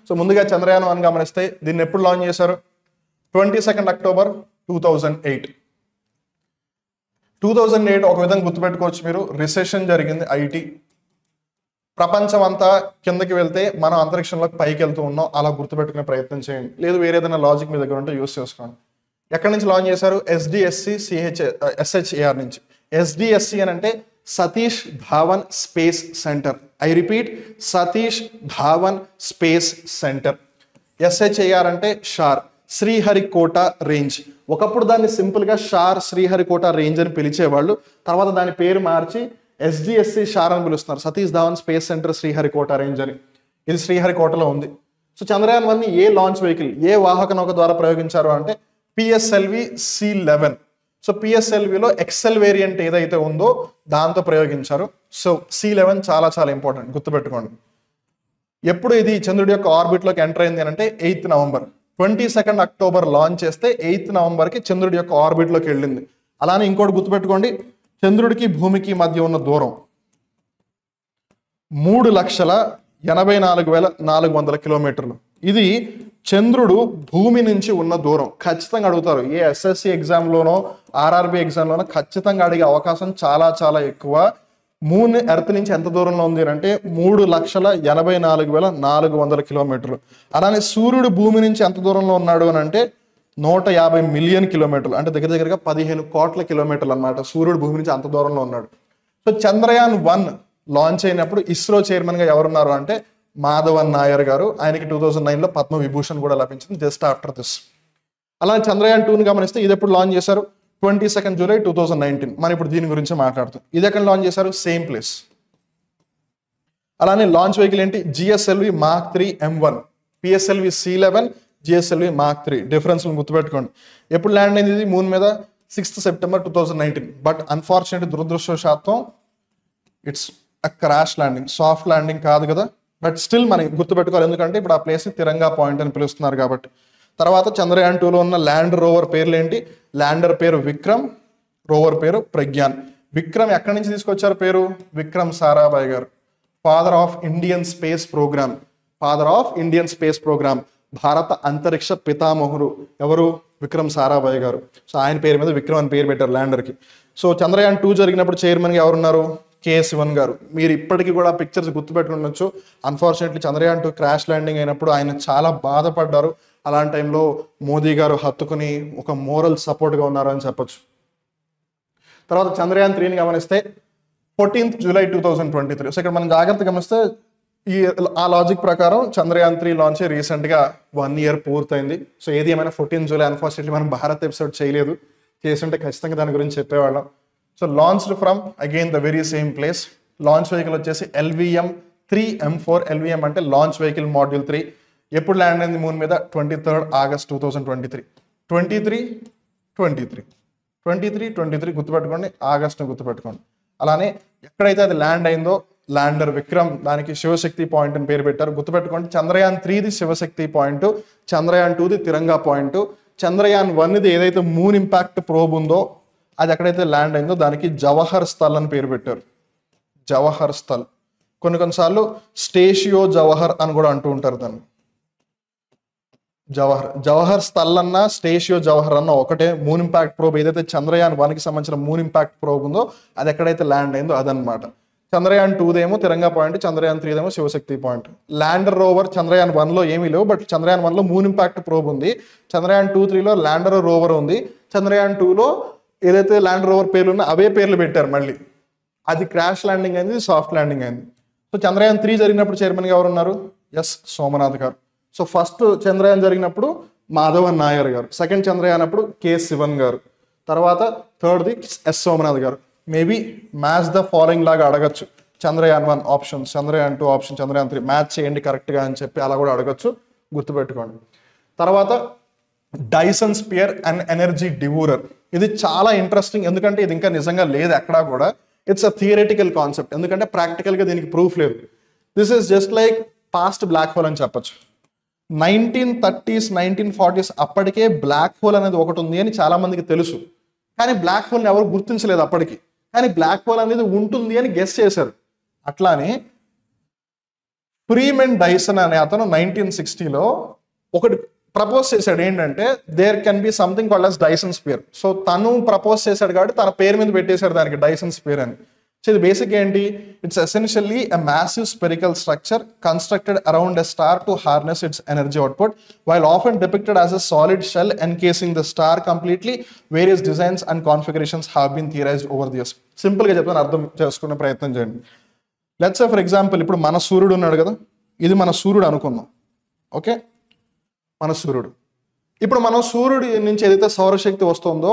సో ముందుగా చంద్రయాన్ 1 గమనిస్తే దీన్ని ఎప్పుడు లాంచ్ చేశారు? 22 October 2008. 2008 ఒక విధంగా గుర్తుపెట్టుకోవచ్చు మీరు. రిసెషన్ జరిగింది, ఐటీ ప్రపంచం అంతా కిందకి వెళ్తే మనం అంతరిక్షంలోకి పైకి వెళ్తూ ఉన్నాం, అలా గుర్తుపెట్టుకునే ప్రయత్నం చేయండి. లేదు వేరే ఏదైనా లాజిక్ మీ దగ్గర ఉంటే యూస్ చేసుకోండి. ఎక్కడి నుంచి లాంచ్ చేశారు? SDSC SHAR నుంచి. SDSC అని అంటే Satish Dhawan space centre. I repeat, Satish Dhawan space centre. SHAR అంటే షార్, శ్రీహరికోట రేంజ్. ఒకప్పుడు దాన్ని సింపుల్గా షార్ శ్రీహరికోట రేంజ్ అని పిలిచేవాళ్ళు. తర్వాత దాని పేరు మార్చి SDSC షార్ అని పిలుస్తున్నారు, Satish Dhawan space centre Sriharikota range అని. ఇది శ్రీహరికోటలో ఉంది. So Chandrayaan 1 a launch vehicle, ఏ వాహక నౌక ద్వారా ప్రయోగించారు అంటే PSLV C11. సో PSLVలో ఎక్సెల్ వేరియంట్ ఏదైతే ఉందో దాంతో ప్రయోగించారు. సో C11 చాలా ఇంపార్టెంట్, గుర్తుపెట్టుకోండి. ఎప్పుడు ఇది చంద్రుడి యొక్క ఆర్బిట్లోకి ఎంటర్ అయింది అని అంటే 8th November. 22 October లాంచ్ చేస్తే 8th Novemberకి చంద్రుడి యొక్క ఆర్బిట్లోకి వెళ్ళింది. అలానే ఇంకోటి గుర్తుపెట్టుకోండి, చంద్రుడికి భూమికి మధ్య ఉన్న దూరం 3,84,400 కిలోమీటర్లు. ఇది చంద్రుడు భూమి నుంచి ఉన్న దూరం. ఖచ్చితంగా అడుగుతారు, ఏ SSC ఎగ్జామ్లోనో RRB ఎగ్జామ్లోనో ఖచ్చితంగా అడిగే అవకాశం చాలా ఎక్కువ. మూన్ ఎర్త్ నుంచి ఎంత దూరంలో ఉంది అంటే 3,84,400 కిలోమీటర్లు. అలానే సూర్యుడు భూమి నుంచి ఎంత దూరంలో ఉన్నాడు అని అంటే 150 మిలియన్ కిలోమీటర్లు, అంటే దగ్గరగా 15 కోట్ల కిలోమీటర్లు అన్నమాట. సూర్యుడు భూమి నుంచి అంత దూరంలో ఉన్నాడు. సో చంద్రయాన్ 1 లాంచ్ అయినప్పుడు ఇస్రో చైర్మన్గా ఎవరున్నారు అంటే మాధవన్ నాయర్ గారు. ఆయనకి 2009లో పద్మ విభూషణ్ కూడా లభించింది జస్ట్ ఆఫ్టర్ దిస్. అలానే చంద్రయాన్ 2ని గమనిస్తే ఇది ఎప్పుడు లాంచ్ చేశారు? 22 జూలై 2019. మనం ఇప్పుడు దీని గురించి మాట్లాడుతాం. ఇది ఎక్కడ లాంచ్ చేశారు? Same place. అలానే లాంచ్ వెహికల్ ఏంటి? GSLV mark 3 M1, PSLV C11, GSLV mark 3. Difference గుర్తుపెట్టుకోండి. ఎప్పుడు ల్యాండ్ అయింది ఇది మూన్ మీద? 6 సెప్టెంబర్ 2019. బట్ అన్ఫార్చునేట్లీ దురదృష్టవశాత్తు it's a crash landing, soft landing కాదు కదా. బట్ స్టిల్ మనకి గుర్తుపెట్టుకోవాలి, ఎందుకంటే ఇప్పుడు ఆ ప్లేస్ని తిరంగా పాయింట్ అని పిలుస్తున్నారు కాబట్టి. తర్వాత చంద్రయాన్ 2లో ఉన్న ల్యాండర్ రోవర్ పేర్లు ఏంటి? ల్యాండర్ పేరు విక్రమ్, రోవర్ పేరు ప్రజ్ఞాన్. విక్రమ్ ఎక్కడి నుంచి తీసుకొచ్చారు పేరు? విక్రమ్ సారాభాయ్ గారు, father of Indian space programme. Father of Indian space programme, భారత అంతరిక్ష పితామహుడు ఎవరు? విక్రమ్ సారాభాయ్ గారు. సో ఆయన పేరు మీద విక్రమ్ అని పేరు పెట్టారు ల్యాండర్కి. సో చంద్రయాన్ 2 జరిగినప్పుడు చైర్మన్గా ఎవరున్నారు? కే శివన్ గారు. మీరు ఇప్పటికీ కూడా పిక్చర్స్ గుర్తుపెట్టుకుండొచ్చు. అన్ఫార్చునేట్లీ చంద్రయాన్ 2 క్రాష్ ల్యాండింగ్ అయినప్పుడు ఆయన చాలా బాధపడ్డారు. అలాంటి టైంలో మోదీ గారు హత్తుకుని ఒక మోరల్ సపోర్ట్గా ఉన్నారు అని చెప్పొచ్చు. తర్వాత చంద్రయాన్ 3ని గమనిస్తే 14 జూలై 2023. సో ఇక్కడ మనం జాగ్రత్తగా గమనిస్తే ఆ లాజిక్ ప్రకారం చంద్రయాన్ 3 లాంచ్ రీసెంట్గా 1 ఇయర్ పూర్తయింది. సో ఏది ఏమైనా 14 జూలై అన్ఫార్చునేట్లీ మనం భారత్ ఎపిసోడ్ చేయలేదు. చేస్తుంటే ఖచ్చితంగా దాని గురించి చెప్పేవాళ్ళం. So launched from again the very same place. Launch vehicle వచ్చేసి LVM-3M4. LVM అంటే లాంచ్ వెహికల్ మాడ్యూల్ 3. ఎప్పుడు ల్యాండ్ అయింది మూన్ మీద? 23 ఆగస్ట్ 2023. 23 గుర్తుపెట్టుకోండి, ఆగస్ట్ని గుర్తుపెట్టుకోండి. అలానే ఎక్కడైతే అది ల్యాండ్ అయిందో ల్యాండర్ విక్రమ్, దానికి శివశక్తి పాయింట్ అని పేరు పెట్టారు. గుర్తుపెట్టుకోండి, చంద్రయాన్ 3ది శివశక్తి పాయింట్, చంద్రయాన్ 2ది తిరంగా పాయింట్. చంద్రయాన్ 1ది ఏదైతే మూన్ ఇంపాక్ట్ ప్రోబ్ ఉందో అది ఎక్కడైతే ల్యాండ్ అయిందో దానికి జవహర్ స్థల్ అని పేరు పెట్టారు. జవహర్ స్థల్. కొన్నిసార్లు స్టేషియో జవహర్ అని కూడా అంటూ ఉంటారు దాన్ని. జవహర్ స్థల్ అన్న స్టేషియో జవహర్ అన్న ఒకటే. మూన్ ఇంపాక్ట్ ప్రోబ్ ఏదైతే చంద్రయాన్ 1కి సంబంధించిన మూన్ ఇంపాక్ట్ ప్రోబ్ ఉందో అది ఎక్కడైతే ల్యాండ్ అయిందో అదనమాట. చంద్రయాన్ 2దేమో తిరంగా పాయింట్, చంద్రయాన్ 3దేమో Shiv Shakti point. Lander rover Chandrayaan 1లో ఏమీ లేవు, బట్ చంద్రయాన్ 1లో మూన్ ఇంపాక్ట్ ప్రోబ్ ఉంది. చంద్రయాన్ 2-3లో ల్యాండర్ రోవర్ ఉంది. చంద్రయాన్ 2లో ఏదైతే ల్యాండర్ రోవర్ పేర్లు ఉన్నా అవే పేర్లు పెట్టారు మళ్ళీ. అది క్రాష్ ల్యాండింగ్ అయింది, సాఫ్ట్ ల్యాండింగ్ అయింది. సో చంద్రయాన్ 3 జరిగినప్పుడు చైర్మన్గా ఎవరు ఉన్నారు? ఎస్ సోమనాథ్ గారు. సో ఫస్ట్ చంద్రయాన్ జరిగినప్పుడు మాధవన్ నాయర్ గారు, సెకండ్ చంద్రయాన్ అప్పుడు కే శివన్ గారు, తర్వాత థర్డ్ది ఎస్ సోమనాథ్ గారు. మేబీ మ్యాచ్ ద ఫాలోయింగ్ లాగా అడగచ్చు. Chandrayaan 1 option, Chandrayaan 2 option, Chandrayaan 3 match చేయండి కరెక్ట్గా అని చెప్పి అలా కూడా అడగచ్చు, గుర్తుపెట్టుకోండి. తర్వాత డైసన్ స్పియర్ అండ్ ఎనర్జీ డివూరర్. ఇది చాలా ఇంట్రెస్టింగ్, ఎందుకంటే ఇది ఇంకా నిజంగా లేదు ఎక్కడా కూడా. ఇట్స్ అ థియరిటికల్ కాన్సెప్ట్, ఎందుకంటే ప్రాక్టికల్గా దీనికి ప్రూఫ్ లేదు. This is just like past black hole అని చెప్పచ్చు. 1930s 1940s అప్పటికే బ్లాక్ హోల్ అనేది ఒకటి ఉంది అని చాలా మందికి తెలుసు, కానీ బ్లాక్ హోల్ని ఎవరు గుర్తించలేదు అప్పటికి. కానీ బ్లాక్ హోల్ అనేది ఉంటుంది అని గెస్ చేశారు. అట్లానే ఫ్రీమెన్ డైసన్ అనే అతను 1960లో ఒకటి ప్రపోజ్ చేశాడు, ఏంటంటే there can be something called as Dyson sphere. So తను ప్రపోజ్ చేశాడు కాబట్టి తన పేరు మీద పెట్టేశాడు దానికి డైసన్ స్పియర్ అని. సో ఇది బేసిక్ ఏంటి? It's essentially a massive spherical structure constructed around a star to harness its energy output while often depicted as a solid shell encasing the star completely. Various designs and configurations have been theorized over the years. సింపుల్గా చెప్తాను, అర్థం చేసుకునే ప్రయత్నం చేయండి. లెట్స్ సే ఫర్ ఎగ్జాంపుల్ ఇప్పుడు మన సూర్యుడు ఉన్నాడు కదా, ఇది మన సూర్యుడు అనుకుందాం. ఓకే, మన సూర్యుడు. ఇప్పుడు మనం సూర్యుడి నుంచి ఏదైతే సౌరశక్తి వస్తుందో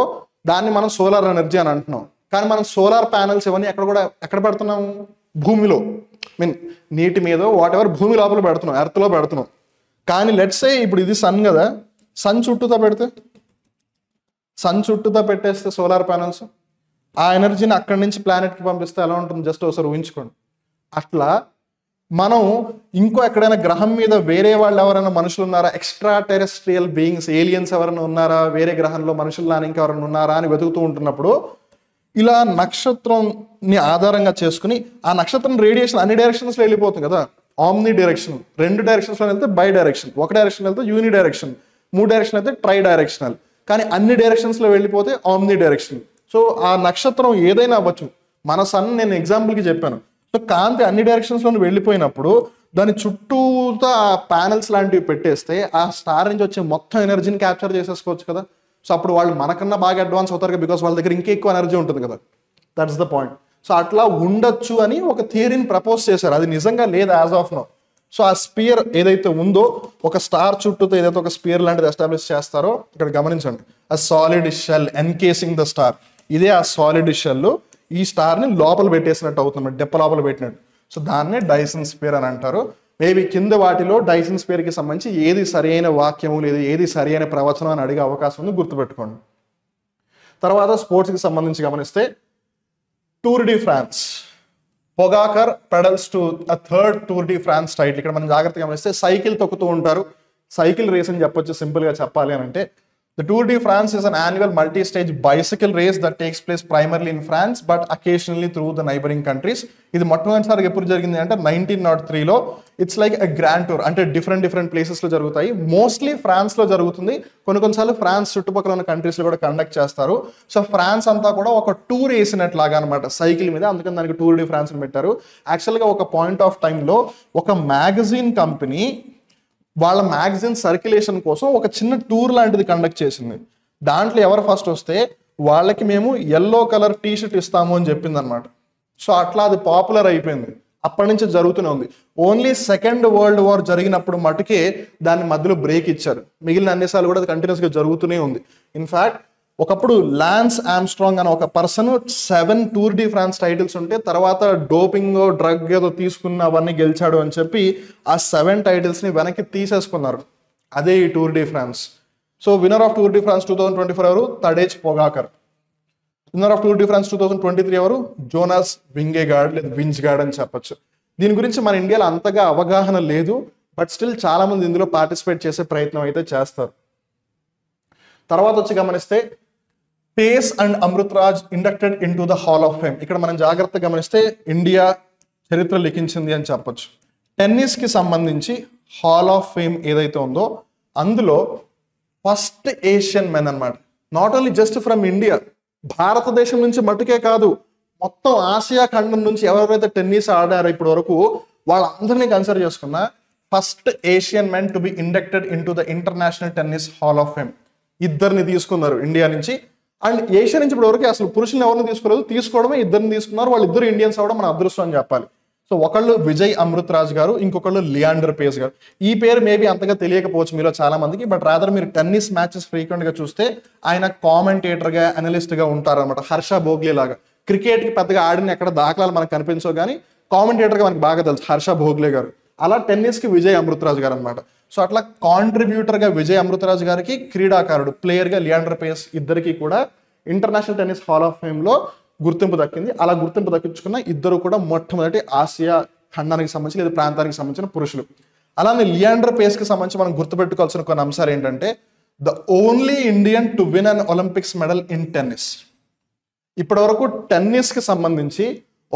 దాన్ని మనం సోలార్ ఎనర్జీ అని అంటున్నాం. కానీ మనం సోలార్ ప్యానల్స్ ఇవన్నీ ఎక్కడ పెడుతున్నాము? భూమిలో, నీటి మీద వాట్ ఎవర్ భూమి లోపల పెడుతున్నాం, ఎర్త్లో పెడుతున్నాం. కానీ లెట్స్ సే ఇప్పుడు ఇది సన్ కదా, సన్ చుట్టూతో పెట్టేస్తే సోలార్ ప్యానల్స్ ఆ ఎనర్జీని అక్కడి నుంచి ప్లానెట్కి పంపిస్తే ఎలా ఉంటుంది? జస్ట్ ఒకసారి ఊహించుకోండి. అట్లా మనం ఇంకో ఎక్కడైనా గ్రహం మీద వేరే వాళ్ళు ఎవరైనా మనుషులు ఉన్నారా, ఎక్స్ట్రా టెరెస్ట్రియల్ బీయింగ్స్, ఏలియన్స్ ఎవరైనా ఉన్నారా, వేరే గ్రహంలో మనుషులు ఇంకెవరైనా ఉన్నారా అని వెతుకుతూ ఉంటున్నప్పుడు ఇలా నక్షత్రంని ఆధారంగా చేసుకుని ఆ నక్షత్రం రేడియేషన్ అన్ని డైరెక్షన్స్లో వెళ్ళిపోతుంది కదా. ఆమ్ని డైరెక్షన్, 2 డైరెక్షన్స్లో వెళ్తే బై డైరెక్షన్, 1 డైరెక్షన్ వెళ్తే యూని డైరెక్షన్, 3 డైరెక్షన్ అయితే ట్రై డైరెక్షనల్, కానీ అన్ని డైరెక్షన్స్లో వెళ్ళిపోతే ఆమ్ని డైరెక్షన్. సో ఆ నక్షత్రం ఏదైనా అవ్వచ్చు. మన సన్ నేను ఎగ్జాంపుల్కి చెప్పాను. సో కాంతి అన్ని డైరెక్షన్స్లో వెళ్ళిపోయినప్పుడు దాని చుట్టూతో ఆ ప్యానల్స్ లాంటివి పెట్టేస్తే ఆ స్టార్ నుంచి వచ్చే మొత్తం ఎనర్జీని క్యాప్చర్ చేసేసుకోవచ్చు కదా. సో అప్పుడు వాళ్ళు మనకన్నా బాగా అడ్వాన్స్ అవుతారు కదా, బికాస్ వాళ్ళ దగ్గర ఇంకా ఎక్కువ ఎనర్జీ ఉంటుంది కదా. That's the point. సో అట్లా ఉండొచ్చు అని ఒక థియరీని ప్రపోజ్ చేశారు. అది నిజంగా లేదు యాజ్ ఆఫ్ నో. సో ఆ స్పియర్ ఏదైతే ఉందో ఒక స్టార్ చుట్టూతో ఏదైతే ఒక స్పియర్ లాంటిది ఎస్టాబ్లిష్ చేస్తారో ఇక్కడ గమనించండి, ఆ solid shell encasing the star, ఇదే ఆ సాలిడ్ షెల్ ఈ స్టార్ ని లోపల పెట్టేసినట్టు అవుతుంది, డెప్ప లోపల పెట్టినట్టు. సో దాన్నే డైసన్ స్పియర్ అని అంటారు. మేబీ కింద వాటిలో డైసన్ స్పియర్ కి సంబంధించి ఏది సరైన వాక్యము లేదా ఏది సరైన ప్రవచనం అని అడిగే అవకాశం ఉంది, గుర్తుపెట్టుకోండి. తర్వాత స్పోర్ట్స్ కి సంబంధించి గమనిస్తే tour de France, Pogacar pedals to a third tour de France title. ఇక్కడ మనం జాగ్రత్తగా గమనిస్తే సైకిల్ తొక్కుతూ ఉంటారు, సైకిల్ రేస్ అని చెప్పొచ్చు సింపుల్ గా చెప్పాలి అని అంటే. The Tour de France is an annual multi-stage bicycle race that takes place primarily in France but occasionally through the neighboring countries. ఇది మొట్టమొదటిసారి ఎప్పుడు జరిగింది అంటే 1903లో. It's like a grand tour, అంటే డిఫరెంట్ ప్లేసెస్ లో జరుగుతాయి. మోస్ట్లీ ఫ్రాన్స్ లో జరుగుతుంది, కొన్నిసార్లు ఫ్రాన్స్ చుట్టుపక్కల ఉన్న కంట్రీస్ లో కూడా కండక్ట్ చేస్తారు. సో ఫ్రాన్స్ అంతా కూడా ఒక టూర్ వేసినట్లాగా అనమాట సైకిల్ మీద, అందుకని దానికి టూర్ డి ఫ్రాన్స్ అని పెట్టారు. యాక్చువల్గా ఒక పాయింట్ ఆఫ్ టైంలో ఒక మ్యాగజైన్ కంపెనీ వాళ్ళ మ్యాగజైన్ సర్క్యులేషన్ కోసం ఒక చిన్న టూర్ లాంటిది కండక్ట్ చేసింది. దాంట్లో ఎవరు ఫస్ట్ వస్తే వాళ్ళకి మేము ఎల్లో కలర్ టీ షర్ట్ ఇస్తాము అని చెప్పింది అనమాట. సో అట్లా అది పాపులర్ అయిపోయింది, అప్పటి నుంచి జరుగుతూనే ఉంది. ఓన్లీ సెకండ్ వరల్డ్ వార్ జరిగినప్పుడు మటుకే దాని మధ్యలో బ్రేక్ ఇచ్చారు, మిగిలిన అన్నిసార్లు కూడా అది కంటిన్యూస్గా జరుగుతూనే ఉంది. ఇన్ఫ్యాక్ట్ ఒకప్పుడు లాన్స్ ఆమ్స్ట్రాంగ్ అనే ఒక person 7 Tour de France titles ఉంటే తర్వాత డోపింగ్ డ్రగ్ ఏదో తీసుకున్న అవన్నీ గెలిచాడు అని చెప్పి ఆ 7 టైటిల్స్ ని వెనక్కి తీసేసుకున్నారు. అదే ఈ tour de France. So winner of tour de France 2024 ఎవరు? Tadej Pogacar. Winner of tour de France 2023 ఎవరు? జోనాస్ వింగేగార్డ్ లేదా వింజ్గార్డ్ అని చెప్పొచ్చు. దీని గురించి మన ఇండియాలో అంతగా అవగాహన లేదు, బట్ స్టిల్ చాలా మంది ఇందులో పార్టిసిపేట్ చేసే ప్రయత్నం అయితే చేస్తారు. తర్వాత వచ్చి గమనిస్తే face and Amritraj inducted in to the hall of fame. ఇక్కడ మనం జాగ్రత్తగా గమనిస్తే ఇండియా చరిత్ర లిఖించింది అని చెప్పొచ్చు. టెన్నిస్ కి సంబంధించి హాల్ ఆఫ్ ఫేమ్ ఏదైతే ఉందో అందులో ఫస్ట్ ఏషియన్ మెన్ అన్నమాట. Not only just from India, భారతదేశం నుంచి మట్టుకే కాదు, మొత్తం ఆసియా ఖండం నుంచి ఎవరెవరైతే టెన్నిస్ ఆడారో ఇప్పటి వరకు వాళ్ళందరినీ కన్సిడర్ చేసుకున్న first Asian men to be inducted in to the international tennis hall of fame. ఇద్దరిని తీసుకున్నారు ఇండియా నుంచి. అండ్ ఏషియా నుంచి ఇప్పుడు వరకు అసలు పురుషులను ఎవరిని తీసుకోలేదు, తీసుకోవడమే ఇద్దరిని తీసుకున్నారు. వాళ్ళు ఇద్దరు ఇండియన్స్ అవడం మన అదృష్టం అని చెప్పాలి. సో ఒకళ్ళు విజయ్ అమృతరాజ్ గారు, ఇంకొకళ్ళు లియాండర్ పేస్ గారు. ఈ పేరు మేబీ అంతగా తెలియకపోవచ్చు మీలో చాలా మందికి, బట్ రాదర్ మీరు టెన్నిస్ మ్యాచెస్ ఫ్రీక్వెంట్ గా చూస్తే ఆయన కామెంటేటర్ గా అనలిస్ట్ గా ఉంటారన్నమాట. హర్ష భోగ్లే లాగా. క్రికెట్ కి పెద్దగా ఆడిన ఎక్కడ దాఖలాలు మనకు కనిపించవు, కానీ కామెంటేటర్ గా మనకి బాగా తెలుసు హర్ష భోగ్లే గారు. అలా టెన్నిస్ కి విజయ్ అమృతరాజ్ గారు అనమాట. సో అట్లా కాంట్రిబ్యూటర్ గా విజయ్ అమృతరాజ్ గారికి, క్రీడాకారుడు ప్లేయర్ గా లియాండర్ పేస్ ఇద్దరికి కూడా international tennis hall of fame లో గుర్తింపు దక్కింది. అలా గుర్తింపు దక్కించుకున్న ఇద్దరు కూడా మొట్టమొదటి ఆసియా ఖండానికి సంబంధించి లేదా ప్రాంతానికి సంబంధించిన పురుషులు. అలానే లియాండర్ పేస్ కి సంబంధించి మనం గుర్తుపెట్టుకోవాల్సిన కొన్ని అంశాలు ఏంటంటే the only Indian to win an Olympics medal in tennis. ఇప్పటి వరకు టెన్నిస్ కి సంబంధించి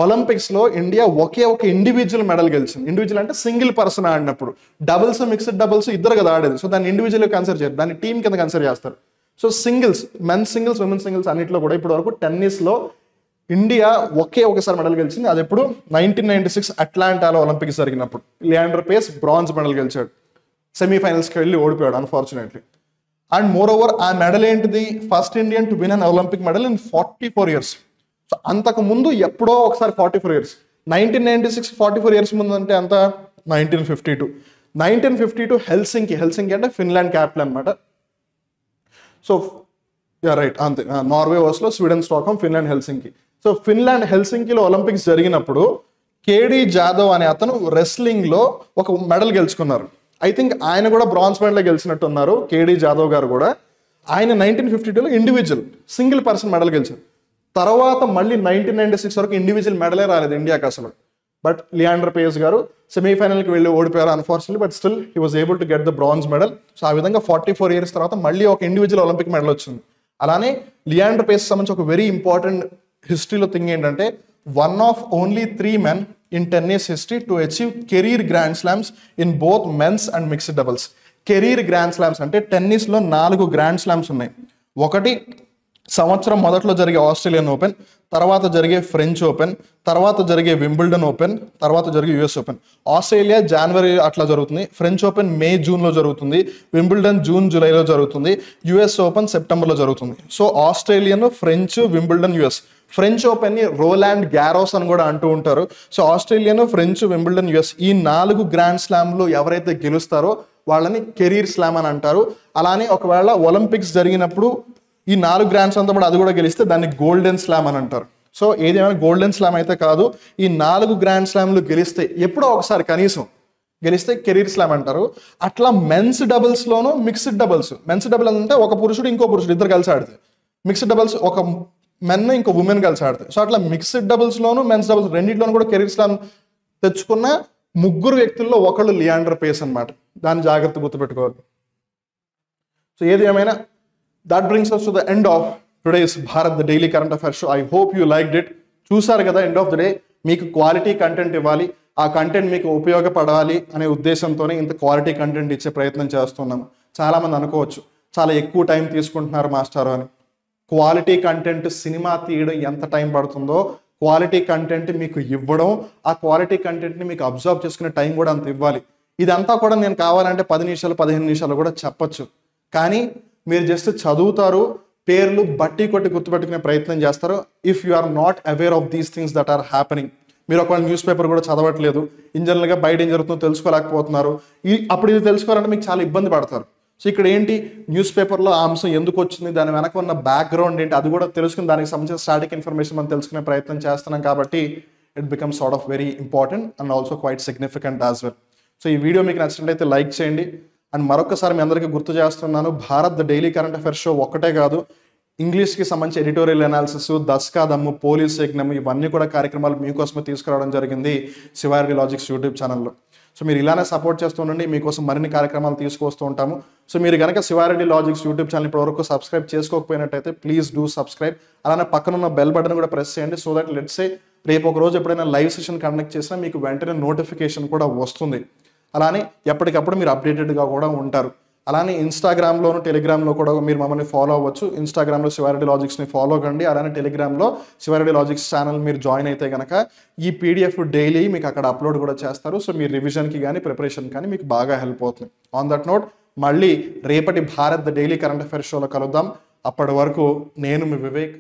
ఒలింపిక్స్ లో ఇండియా ఒకే ఒక ఇండివిజువల్ మెడల్ గెలిచింది. ఇండివిజువల్ అంటే సింగిల్ పర్సన్ ఆడినప్పుడు. డబుల్స్ మిక్స్డ్ డబుల్స్ ఇద్దరు కదా ఆడేది, సో దాన్ని ఇండివిజువల్ కన్సిడర్ చేయరు, దాన్ని టీమ్ కింద కన్సిడర్ చేస్తారు. So singles, men singles, women singles అన్నింటిలో కూడా ఇప్పటి వరకు టెన్నిస్ లో ఇండియా ఒకసారి మెడల్ గెలిచింది. అది ఎప్పుడు 1996 అట్లాంటాలో ఒలింపిక్స్ జరిగినప్పుడు లియాండర్ పేస్ బ్రాంజ్ మెడల్ గెలిచాడు. సెమీఫైనల్స్కి వెళ్ళి ఓడిపోయాడు అన్ఫార్చునేట్లీ. అండ్ మోర్ ఓవర్ ఆ మెడల్ ఏంటిది? First Indian to win an Olympic medal in 44 years. So అంతకు ముందు ఎప్పుడో ఒకసారి 44 years. 1996 44 years ముందు అంటే అంత 1952 హెల్సింకి అంటే ఫిన్లాండ్ క్యాపిటల్ అనమాట. సో రైట్ అంతే, Norway Oslo, Sweden Stockholm, Finland Helsinki. So Finland హెల్సింకిలో ఒలింపిక్స్ జరిగినప్పుడు కేడి జాదవ్ అనే అతను రెస్లింగ్ లో ఒక మెడల్ గెలుచుకున్నారు. ఐ థింక్ ఆయన కూడా బ్రాంజ్ మెడల్ గెలిచినట్టు ఉన్నారు, కేడి జాదవ్ గారు కూడా. ఆయన 1952లో ఇండివిజువల్ సింగిల్ పర్సన్ మెడల్ గెలిచారు. తర్వాత మళ్ళీ 1996 వరకు ఇండివిజువల్ మెడలే రాలేదు ఇండియాకి అసలు. బట్ లియాండర్ పేస్ గారు సెమీఫైనల్కి వెళ్ళి ఓడిపోయారు unfortunately, but still he was able to get the bronze medal. So ఆ విధంగా 44 years తర్వాత మళ్ళీ ఒక ఇండివిజువల్ ఒలింపిక్ మెడల్ వచ్చింది. అలానే లియాండర్ పేస్ సంబంధించి ఒక వెరీ ఇంపార్టెంట్ హిస్టరీలో థింగ్ ఏంటంటే one of only 3 men in tennis history to achieve career grand slams in both men's and mixed doubles. Career grand slams అంటే టెన్నిస్లో 4 గ్రాండ్ స్లామ్స్ ఉన్నాయి. ఒకటి సంవత్సరం మొదట్లో జరిగే ఆస్ట్రేలియన్ ఓపెన్, తర్వాత జరిగే ఫ్రెంచ్ ఓపెన్, తర్వాత జరిగే వింబుల్డన్ ఓపెన్, తర్వాత జరిగే యుఎస్ ఓపెన్. ఆస్ట్రేలియా జనవరి అట్లా జరుగుతుంది, ఫ్రెంచ్ ఓపెన్ మే జూన్లో జరుగుతుంది, వింబుల్డన్ జూన్ జూలైలో జరుగుతుంది, యుఎస్ ఓపెన్ సెప్టెంబర్లో జరుగుతుంది. So Australian, French, Wimbledon, US French ఓపెన్ని రోలాండ్ గ్యారోస్ అని కూడా అంటూ ఉంటారు. So Australian, French, Wimbledon, US ఈ 4 గ్రాండ్ స్లామ్లు ఎవరైతే గెలుస్తారో వాళ్ళని కెరీర్ స్లామ్ అని అంటారు. అలానే ఒకవేళ ఒలింపిక్స్ జరిగినప్పుడు ఈ 4 గ్రాండ్ స్లామ్తో పాటు అది కూడా గెలిస్తే దాన్ని గోల్డెన్ స్లామ్ అని అంటారు. సో ఏదేమైనా గోల్డెన్ స్లామ్ అయితే కాదు, ఈ 4 గ్రాండ్ స్లామ్లు గెలిస్తే ఎప్పుడో ఒకసారి కనీసం గెలిస్తే కెరీర్ స్లామ్ అంటారు. అట్లా మెన్స్ డబుల్స్లోనూ మిక్స్డ్ డబుల్స్, మెన్స్ డబుల్ అంటే ఒక పురుషుడు ఇంకో పురుషుడు ఇద్దరు కలిసి ఆడితే, మిక్స్డ్ డబుల్స్ ఒక మెన్ ఇంకో ఉమెన్ కలిసి ఆడతాయి. సో అట్లా మిక్స్డ్ డబుల్స్లోను మెన్స్ డబుల్స్ రెండింటిలోనూ కూడా కెరీర్ స్లామ్ తెచ్చుకున్న 3 వ్యక్తుల్లో ఒకళ్ళు లియాండర్ పేస్ అనమాట. దాన్ని జాగ్రత్త గుర్తుపెట్టుకోవాలి. సో ఏది ఏమైనా that brings us to the end of today's Bharat the Daily Current Affairs show. I hope you liked it. చూసారు కదా, ఎండ్ ఆఫ్ ద డే మీకు క్వాలిటీ కంటెంట్ ఇవ్వాలి, ఆ కంటెంట్ మీకు ఉపయోగపడాలి అనే ఉద్దేశంతోనే ఇంత క్వాలిటీ కంటెంట్ ఇచ్చే ప్రయత్నం చేస్తున్నాం. చాలామంది అనుకోవచ్చు చాలా ఎక్కువ టైం తీసుకుంటున్నారు మాస్టర్ అని. క్వాలిటీ కంటెంట్ సినిమా తీయడం ఎంత టైం పడుతుందో క్వాలిటీ కంటెంట్ మీకు ఇవ్వడం, ఆ క్వాలిటీ కంటెంట్ని మీకు అబ్జర్వ్ చేసుకునే టైం కూడా అంత ఇవ్వాలి. ఇదంతా కూడా నేను కావాలంటే 10 నిమిషాలు 15 నిమిషాలు కూడా చెప్పచ్చు. కానీ మీరు జస్ట్ చదువుతారు, పేర్లు బట్టి కొట్టి గుర్తుపెట్టుకునే ప్రయత్నం చేస్తారు. If you are not aware of these things that are happening, మీరు ఒకవేళ న్యూస్ పేపర్ కూడా చదవట్లేదు, ఇన్ జనరల్గా బయట ఏం జరుగుతుందో తెలుసుకోలేకపోతున్నారు, అప్పుడు ఇది తెలుసుకోవాలంటే మీకు చాలా ఇబ్బంది పడతారు. సో ఇక్కడ ఏంటి, న్యూస్ పేపర్లో ఆ అంశం ఎందుకు వచ్చింది, దాని వెనక ఉన్న బ్యాక్గ్రౌండ్ ఏంటి, అది కూడా తెలుసుకుని దానికి సంబంధించిన స్టాటిక్ ఇన్ఫర్మేషన్ మనం తెలుసుకునే ప్రయత్నం చేస్తున్నాం. కాబట్టి it becomes sort of very important and also quite significant as well. So ఈ వీడియో మీకు నచ్చినట్లయితే లైక్ చేయండి. అండ్ మరొకసారి మీ అందరికీ గుర్తు చేస్తున్నాను, Bharat the daily current affairs show ఒక్కటే కాదు, ఇంగ్లీష్కి సంబంధించి ఎడిటోరియల్ అనాలిసిస్, దస్కా దమ్ము, పోలీస్ యజ్ఞం ఇవన్నీ కూడా కార్యక్రమాలు మీకోసమే తీసుకురావడం జరిగింది శివారెడ్డి లాజిక్స్ యూట్యూబ్ ఛానల్లో. సో మీరు ఇలానే సపోర్ట్ చేస్తూ ఉండండి, మీకోసం మరిన్ని కార్యక్రమాలు తీసుకొస్తూ ఉంటాము. సో మీరు కనుక శివారెడ్డి లాజిక్స్ యూట్యూబ్ ఛానల్ ఇప్పటివరకు సబ్స్క్రైబ్ చేసుకోకపోయినట్టయితే ప్లీజ్ డూ సబ్స్క్రైబ్. అలానే పక్కనున్న బెల్ బటన్ కూడా ప్రెస్ చేయండి. సో దట్ లెట్స్ సే రేపు ఒక రోజు ఎప్పుడైనా లైవ్ సెషన్ కండక్ట్ చేసినా మీకు వెంటనే నోటిఫికేషన్ కూడా వస్తుంది. అలానే ఎప్పటికప్పుడు మీరు అప్డేటెడ్గా కూడా ఉంటారు. అలానే ఇన్స్టాగ్రామ్లోను టెలిగ్రామ్లో కూడా మీరు మమ్మల్ని ఫాలో అవ్వచ్చు. ఇన్స్టాగ్రామ్లో శివారెడ్డి లాజిక్స్ని ఫాలో కండి. అలానే టెలిగ్రామ్లో శివారెడ్డి లాజిక్స్ ఛానల్ మీరు జాయిన్ అయితే కనుక ఈ పీడిఎఫ్ డైలీ మీకు అక్కడ అప్లోడ్ కూడా చేస్తారు. సో మీ రివిజన్కి కానీ ప్రిపరేషన్ కానీ మీకు బాగా హెల్ప్ అవుతుంది. ఆన్ దట్ నోట్ మళ్ళీ రేపటి Bharat the daily current affairs షోలో కలుద్దాం. అప్పటి వరకు నేను మీ వివేక్.